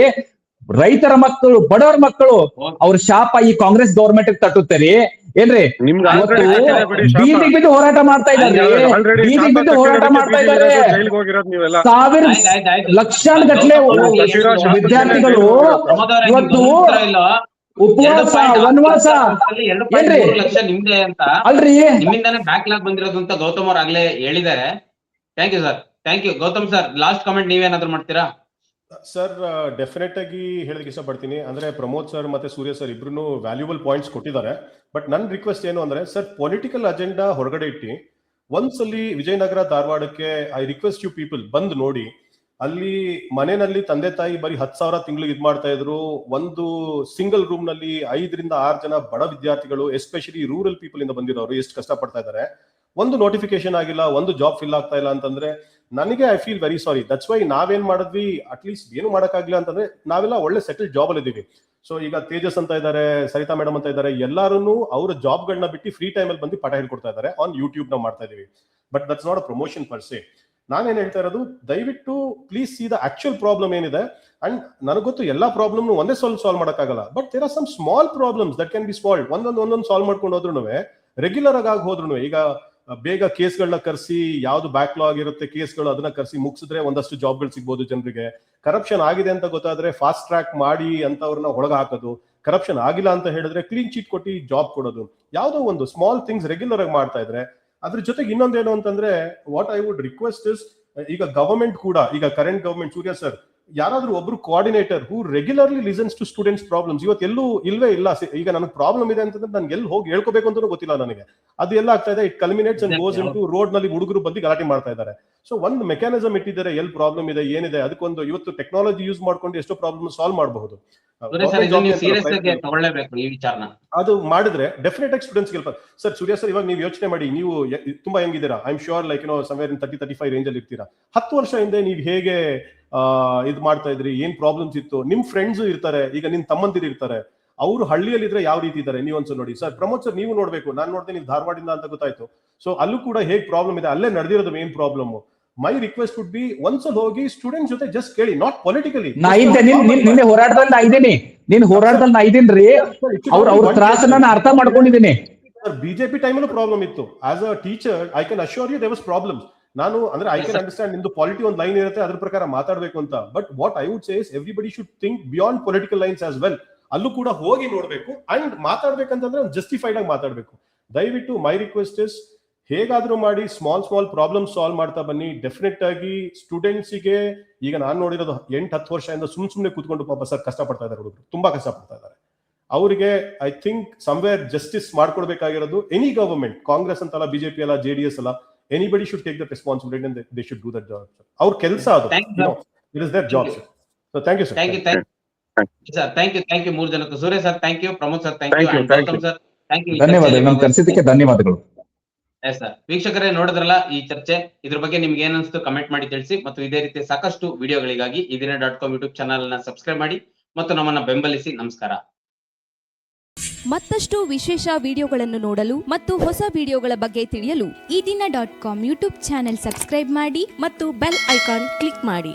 [SPEAKER 3] ರೈತರ ಮಕ್ಕಳು, ಬಡವರ ಮಕ್ಕಳು, ಅವ್ರ ಶಾಪ ಈ ಕಾಂಗ್ರೆಸ್ ಗವರ್ಮೆಂಟ್ ತಟ್ಟುತ್ತೀರಿ ಏನ್ರಿ? ಬೀದಿಗೆ ಬಿದ್ದು ಹೋರಾಟ ಮಾಡ್ತಾ ಇದ್ದಾರೆ. ಸಾವಿರ ಲಕ್ಷಾನ್ ಗಟ್ಟಲೆ ವಿದ್ಯಾರ್ಥಿಗಳು ಇವತ್ತು ಉಪವಾಸ, ವನವಾಸ ಏನ್ರಿ?
[SPEAKER 1] ನಿಮ್ದೆ ಅಂತ
[SPEAKER 3] ಅಲ್ರಿ,
[SPEAKER 1] ನಿಮ್ಮಿಂದಾನೇ ಬ್ಯಾಕ್ಲಾಗ್ ಬಂದಿರೋದು ಅಂತ ಗೌತಮ್ ಅವ್ರು ಆಗ್ಲೇ ಹೇಳಿದ್ದಾರೆ. Thank you sir. Thank you. Gautam sir, last comment ನೀವೇನಾದ್ರೂ ಮಾಡ್ತೀರಾ?
[SPEAKER 4] ಸರ್, ಡೆಫಿನೆಟ್ ಆಗಿ ಹೇಳೋದಕ್ಕೆ ಇಷ್ಟಪಡ್ತೀನಿ. ಅಂದ್ರೆ ಪ್ರಮೋದ್ ಸರ್ ಮತ್ತೆ ಸೂರ್ಯ ಸರ್ ಇಬ್ರು ವ್ಯಾಲ್ಯೂಬಲ್ ಪಾಯಿಂಟ್ಸ್ ಕೊಟ್ಟಿದ್ದಾರೆ. ಬಟ್ ನನ್ನ ರಿಕ್ವೆಸ್ಟ್ ಏನು ಅಂದ್ರೆ, ಸರ್ ಪೊಲಿಟಿಕಲ್ ಅಜೆಂಡಾ ಹೊರಗಡೆ ಇಟ್ಟು ಒಂದ್ಸಲಿ ವಿಜಯನಗರ ಧಾರವಾಡಕ್ಕೆ ಐ ರಿಕ್ವೆಸ್ಟ್ ಯು ಪೀಪಲ್ ಬಂದು ನೋಡಿ. ಅಲ್ಲಿ ಮನೆಯಲ್ಲಿ ತಂದೆ ತಾಯಿ ಬರೀ 10,000 ತಿಂಗಳಿಗೆ ಇದ್ ಮಾಡ್ತಾ ಇದ್ರು. ಒಂದು ಸಿಂಗಲ್ ರೂಮ್ ನಲ್ಲಿ 5 ರಿಂದ 6 ಜನ ಬಡ ವಿದ್ಯಾರ್ಥಿಗಳು, ಎಸ್ಪೆಷಲಿ ರೂರಲ್ ಪೀಪಲ್ ಇಂದ ಬಂದಿರೋರು ಎಷ್ಟು ಕಷ್ಟ ಪಡ್ತಾ ಇದ್ದಾರೆ. ಒಂದು ನೋಟಿಫಿಕೇಶನ್ ಆಗಿಲ್ಲ, ಒಂದು ಜಾಬ್ ಫಿಲ್ ಆಗ್ತಾ ಇಲ್ಲ ಅಂತಂದ್ರೆ ನನಗೆ I feel very sorry. That's why ನಾವೇನ್ ಮಾಡಿದ್ವಿ, ಅಟ್ಲೀಸ್ಟ್ ಏನು ಮಾಡಕ್ಕಾಗಿಲ್ಲ ಅಂತಂದ್ರೆ ನಾವೆಲ್ಲ ಒಳ್ಳೆ ಸೆಟಲ್ ಜಾಬ್ ಅಲ್ಲಿ ಇದೀವಿ. ಸೊ ಈಗ ತೇಜಸ್ ಅಂತ ಇದ್ದಾರೆ, ಸರಿತಾ ಮೇಡಮ್ ಅಂತ ಇದ್ದಾರೆ, ಎಲ್ಲಾರು ಅವ್ರ ಜಾಬ್ ಗಳನ್ನ ಬಿಟ್ಟು ಫ್ರೀ ಟೈಮ್ ಅಲ್ಲಿ ಬಂದು ಪಾಠ ಹೇಳ್ಕೊಡ್ತಾ ಇದ್ದಾರೆ. ಆನ್ ಯೂಟ್ಯೂಬ್ ನಾವು ಮಾಡ್ತಾ ಇದೀವಿ. But that's not a promotion per se. ನಾನೇನ್ ಹೇಳ್ತಾ ಇರೋದು, ದಯವಿಟ್ಟು please see the actual problem ಏನಿದೆ. ಅಂಡ್ ನನಗೆ ಗೊತ್ತು ಎಲ್ಲಾ ಪ್ರಾಬ್ಲಮ್ ಒಂದೇ ಸಾಲ್ವ್ ಮಾಡಕ್ಕಾಗಲ್ಲ. But there are some small problems that can be solve. ಒಂದೊಂದು ಸಾಲ್ವ್ ಮಾಡ್ಕೊಂಡು ಹೋದ್ರು ರೆಗ್ಯುಲರ್ ಆಗಿ ಹೋದ್ರು ಈಗ ಬೇಗ ಕೇಸ್ಗಳನ್ನ ಕರೆಸಿ, ಯಾವ್ದು ಬ್ಯಾಕ್ಲಾಗ್ ಇರುತ್ತೆ ಕೇಸ್ಗಳು ಅದನ್ನ ಕರೆಸಿ ಮುಗಿಸಿದ್ರೆ ಒಂದಷ್ಟು ಜಾಬ್ಗಳು ಸಿಗ್ಬೋದು ಜನರಿಗೆ. ಕರಪ್ಷನ್ ಆಗಿದೆ ಅಂತ ಗೊತ್ತಾದ್ರೆ ಫಾಸ್ಟ್ ಟ್ರ್ಯಾಕ್ ಮಾಡಿ ಅಂತವ್ರನ್ನ ಒಳಗ ಹಾಕೋದು. ಕರಪ್ಷನ್ ಆಗಿಲ್ಲ ಅಂತ ಹೇಳಿದ್ರೆ ಕ್ಲೀನ್ ಚೀಟ್ ಕೊಟ್ಟು ಜಾಬ್ ಕೊಡೋದು. ಯಾವ್ದೋ ಒಂದು ಸ್ಮಾಲ್ ಥಿಂಗ್ಸ್ ರೆಗ್ಯುಲರ್ ಆಗಿ ಮಾಡ್ತಾ ಇದ್ರೆ. ಅದ್ರ ಜೊತೆಗೆ ಇನ್ನೊಂದೇನು ಅಂತಂದ್ರೆ, what I would request is, ಈಗ ಗವರ್ಮೆಂಟ್ ಕೂಡ, ಈಗ ಕರೆಂಟ್ ಗವರ್ಮೆಂಟ್, ಸೂರ್ಯ ಸರ್, ಯಾರಾದ್ರೂ ಒಬ್ರು coordinator who regularly listens to students problems. ಇವತ್ತು ಎಲ್ಲೂ ಇಲ್ವೇ ಇಲ್ಲ. ಈಗ ನನಗೆ ಪ್ರಾಬ್ಲಮ್ ಇದೆ ಅಂತಂದ್ರೆ ನನ್ಗೆ ಎಲ್ಲಿ ಹೋಗಿ ಹೇಳ್ಕೋಬೇಕು ಅಂತ ಗೊತ್ತಿಲ್ಲ ನನಗೆ. ಅದು ಎಲ್ಲ ಆಗ್ತಾ ಇದೆ, it culminates and goes into road ನಲ್ಲಿ ಹುಡುಗರು ಬಂದು ಗಲಾಟೆ ಮಾಡ್ತಾ ಇದ್ದಾರೆ. ಸೊ ಒಂದು ಮೆಕ್ಯಾನಿಸಮ್ ಇಟ್ಟಿದ್ದಾರೆ, ಎಲ್ಲಿ ಪ್ರಾಬ್ಲಮ್ ಇದೆ ಏನಿದೆ ಅದಕ್ಕೊಂದು ಇವತ್ತು ಟೆಕ್ನಾಲಜಿ ಯೂಸ್ ಮಾಡ್ಕೊಂಡು ಎಷ್ಟೋ ಪ್ರಾಬ್ಲಮ್ ಸಾಲ್ವ್ ಮಾಡಬಹುದು. ಅದು ಮಾಡಿದ್ರೆ ಡೆಫಿನೆಟ್ ಆಗಿ ಸ್ಟೂಡೆಂಟ್ಸ್ ಗೆಲ್ಪ. ಸರ್ ಸೂರ್ಯ ಸರ್, ಇವಾಗ ನೀವು ಯೋಚನೆ ಮಾಡಿ, ನೀವು ತುಂಬಾ ಹೆಂಗಿದ್ದೀರಾ, I am sure like somewhere in 30-35 range ಅಲ್ಲಿ ಇರ್ತೀರಾ. 10 ವರ್ಷ ಹಿಂದೆ ನೀವು ಹೇಗೆ ಇದು ಮಾಡ್ತಾ ಇದ್ರಿ, ಏನ್ ಪ್ರಾಬ್ಲಮ್ಸ್ ಇತ್ತು, ನಿಮ್ ಫ್ರೆಂಡ್ಸ್ ಇರ್ತಾರೆ, ಈಗ ನಿಮ್ ತಮ್ಮಂದಿರು ಇರ್ತಾರೆ, ಅವರು ಹಳ್ಳಿಯಲ್ಲಿ ಇದ್ರೆ ಯಾವ ರೀತಿ ಇದ್ದಾರೆ ನೀವು ಒಂದ್ಸಲ ನೋಡಿ. ಸರ್ ಪ್ರಮೋದ್ ಸರ್, ನೀವು ನೋಡ್ಬೇಕು, ನಾನು ನೋಡಿದೆ ನೀವು ಧಾರವಾಡದಿಂದ ಅಂತ ಗೊತ್ತಾಯ್ತು. ಸೊ ಅಲ್ಲೂ ಕೂಡ ಹೇಗ್ ಪ್ರಾಬ್ಲಮ್ ಇದೆ, ಅಲ್ಲೇ ನಡೆದಿರೋದು ಏನ್ problem. My request would be ಒಂದ್ಸಲ ಹೋಗಿ ಸ್ಟೂಡೆಂಟ್ಸ್ ಜೊತೆ ಜಸ್ಟ್ ಕೇಳಿ, ನಾಟ್ ಪೊಲಿಟಿಕಲಿ.
[SPEAKER 3] ನಿನ್ನೆ ಹೋರಾಟದಲ್ಲಿ ನಾ ಇದ್ದೀನಿ, ಹೋರಾಟದಲ್ಲಿ ನಾ ಇದ್ದೀನ್ರಿ. ಅವ್ರ ತ್ರಾಸ ನಾನು ಅರ್ಥ ಮಾಡ್ಕೊಂಡಿದ್ದೀನಿ.
[SPEAKER 4] ಸರ್ ಬಿಜೆಪಿ ಟೈಮಲ್ಲೂ ಪ್ರಾಬ್ಲಮ್ ಇತ್ತು. As a teacher I can assure you there was problems. ನಾನು ಅಂದ್ರೆ ಐ ಕ್ಯಾನ್ ಅಂಡರ್ಸ್ಟ್ಯಾಂಡ್ ನಿಮ್ದು ಪಾಲಿಟಿ ಒಂದು ಲೈನ್ ಇರುತ್ತೆ, ಅದ್ರ ಪ್ರಕಾರ ಮಾತಾಡ್ಬೇಕು ಅಂತ. But what I would say is everybody should think beyond political lines as well. ಅಲ್ಲೂ ಕೂಡ ಹೋಗಿ ನೋಡ್ಬೇಕು ಅಂಡ್ ಮಾತಾಡ್ಬೇಕಂತಂದ್ರೆ ಜಸ್ಟಿಫೈಡ್ ಆಗಿ ಮಾತಾಡ್ಬೇಕು. ದಯವಿಟ್ಟು ಮೈ ರಿಕ್ವೆಸ್ಟ್ ಇಸ್, ಹೇಗಾದ್ರೂ ಮಾಡಿ ಸ್ಮಾಲ್ ಪ್ರಾಬ್ಲಮ್ ಸಾಲ್ವ್ ಮಾಡ್ತಾ ಬನ್ನಿ. ಡೆಫಿನೆಟ್ ಆಗಿ ಸ್ಟೂಡೆಂಟ್ಸಿಗೆ ಈಗ ನಾನು ನೋಡಿರೋದು 8-10 ವರ್ಷದಿಂದ ಸುಮ್ನೆ ಕೂತ್ಕೊಂಡು ಪಾಪ ಸರ್ ಕಷ್ಟ ಪಡ್ತಾ ಇದ್ದಾರೆ ಹುಡುಗರು, ತುಂಬಾ ಕಷ್ಟ ಪಡ್ತಾ ಇದ್ದಾರೆ. ಅವರಿಗೆ ಐ ಥಿಂಕ್ ಸಮ್ವೇರ್ ಜಸ್ಟಿಸ್ ಮಾಡ್ಕೊಡ್ಬೇಕಾಗಿರೋದು ಎನಿ ಗವರ್ಮೆಂಟ್, ಕಾಂಗ್ರೆಸ್ ಅಂತಲ್ಲ, ಬಿಜೆಪಿ ಅಲ್ಲ, JDS ಅಲ್ಲ, anybody should take the responsibility and they should do that job. ಅವ್ರ ಕೆಲಸ ಅದು, it is their job. So thank you sir.
[SPEAKER 1] Sir thank you 3 ಜನಕ್ಕೂ. Surya sir thank you, Pramod sir thank you, and Gautam sir thank you.
[SPEAKER 3] ಧನ್ಯವಾದಗಳು, ಕರೆಸಿದ್ದಕ್ಕೆ ಧನ್ಯವಾದಗಳು.
[SPEAKER 1] Yes sir. ವೀಕ್ಷಕರೇ, ನೋಡಿದ್ರಲ್ಲ ಈ ಚರ್ಚೆ, ಇದ್ರ ಬಗ್ಗೆ ನಿಮ್ಗೆ ಏನನ್ಸ್ತು ಕಮೆಂಟ್ ಮಾಡಿ ತಿಳಿಸಿ. ಮತ್ತು ಇದೇ ರೀತಿ ಸಾಕಷ್ಟು ವಿಡಿಯೋಗಳಿಗಾಗಿ ಈದಿನ.com ಯೂಟ್ಯೂಬ್ ಚಾನಲ್ ಅನ್ನ ಸಬ್ಸ್ಕ್ರೈಬ್ ಮಾಡಿ ಮತ್ತು ನಮ್ಮನ್ನ ಬೆಂಬಲಿಸಿ. ನಮಸ್ಕಾರ.
[SPEAKER 5] ಮತ್ತಷ್ಟು ವಿಶೇಷ ವಿಡಿಯೋಗಳನ್ನು ನೋಡಲು ಮತ್ತು ಹೊಸ ವಿಡಿಯೋಗಳ ಬಗ್ಗೆ ತಿಳಿಯಲು
[SPEAKER 6] ಈದಿನ.com ಯೂಟ್ಯೂಬ್ ಚಾನೆಲ್ ಸಬ್ಸ್ಕ್ರೈಬ್ ಮಾಡಿ ಮತ್ತು ಬೆಲ್ ಐಕಾನ್ ಕ್ಲಿಕ್ ಮಾಡಿ.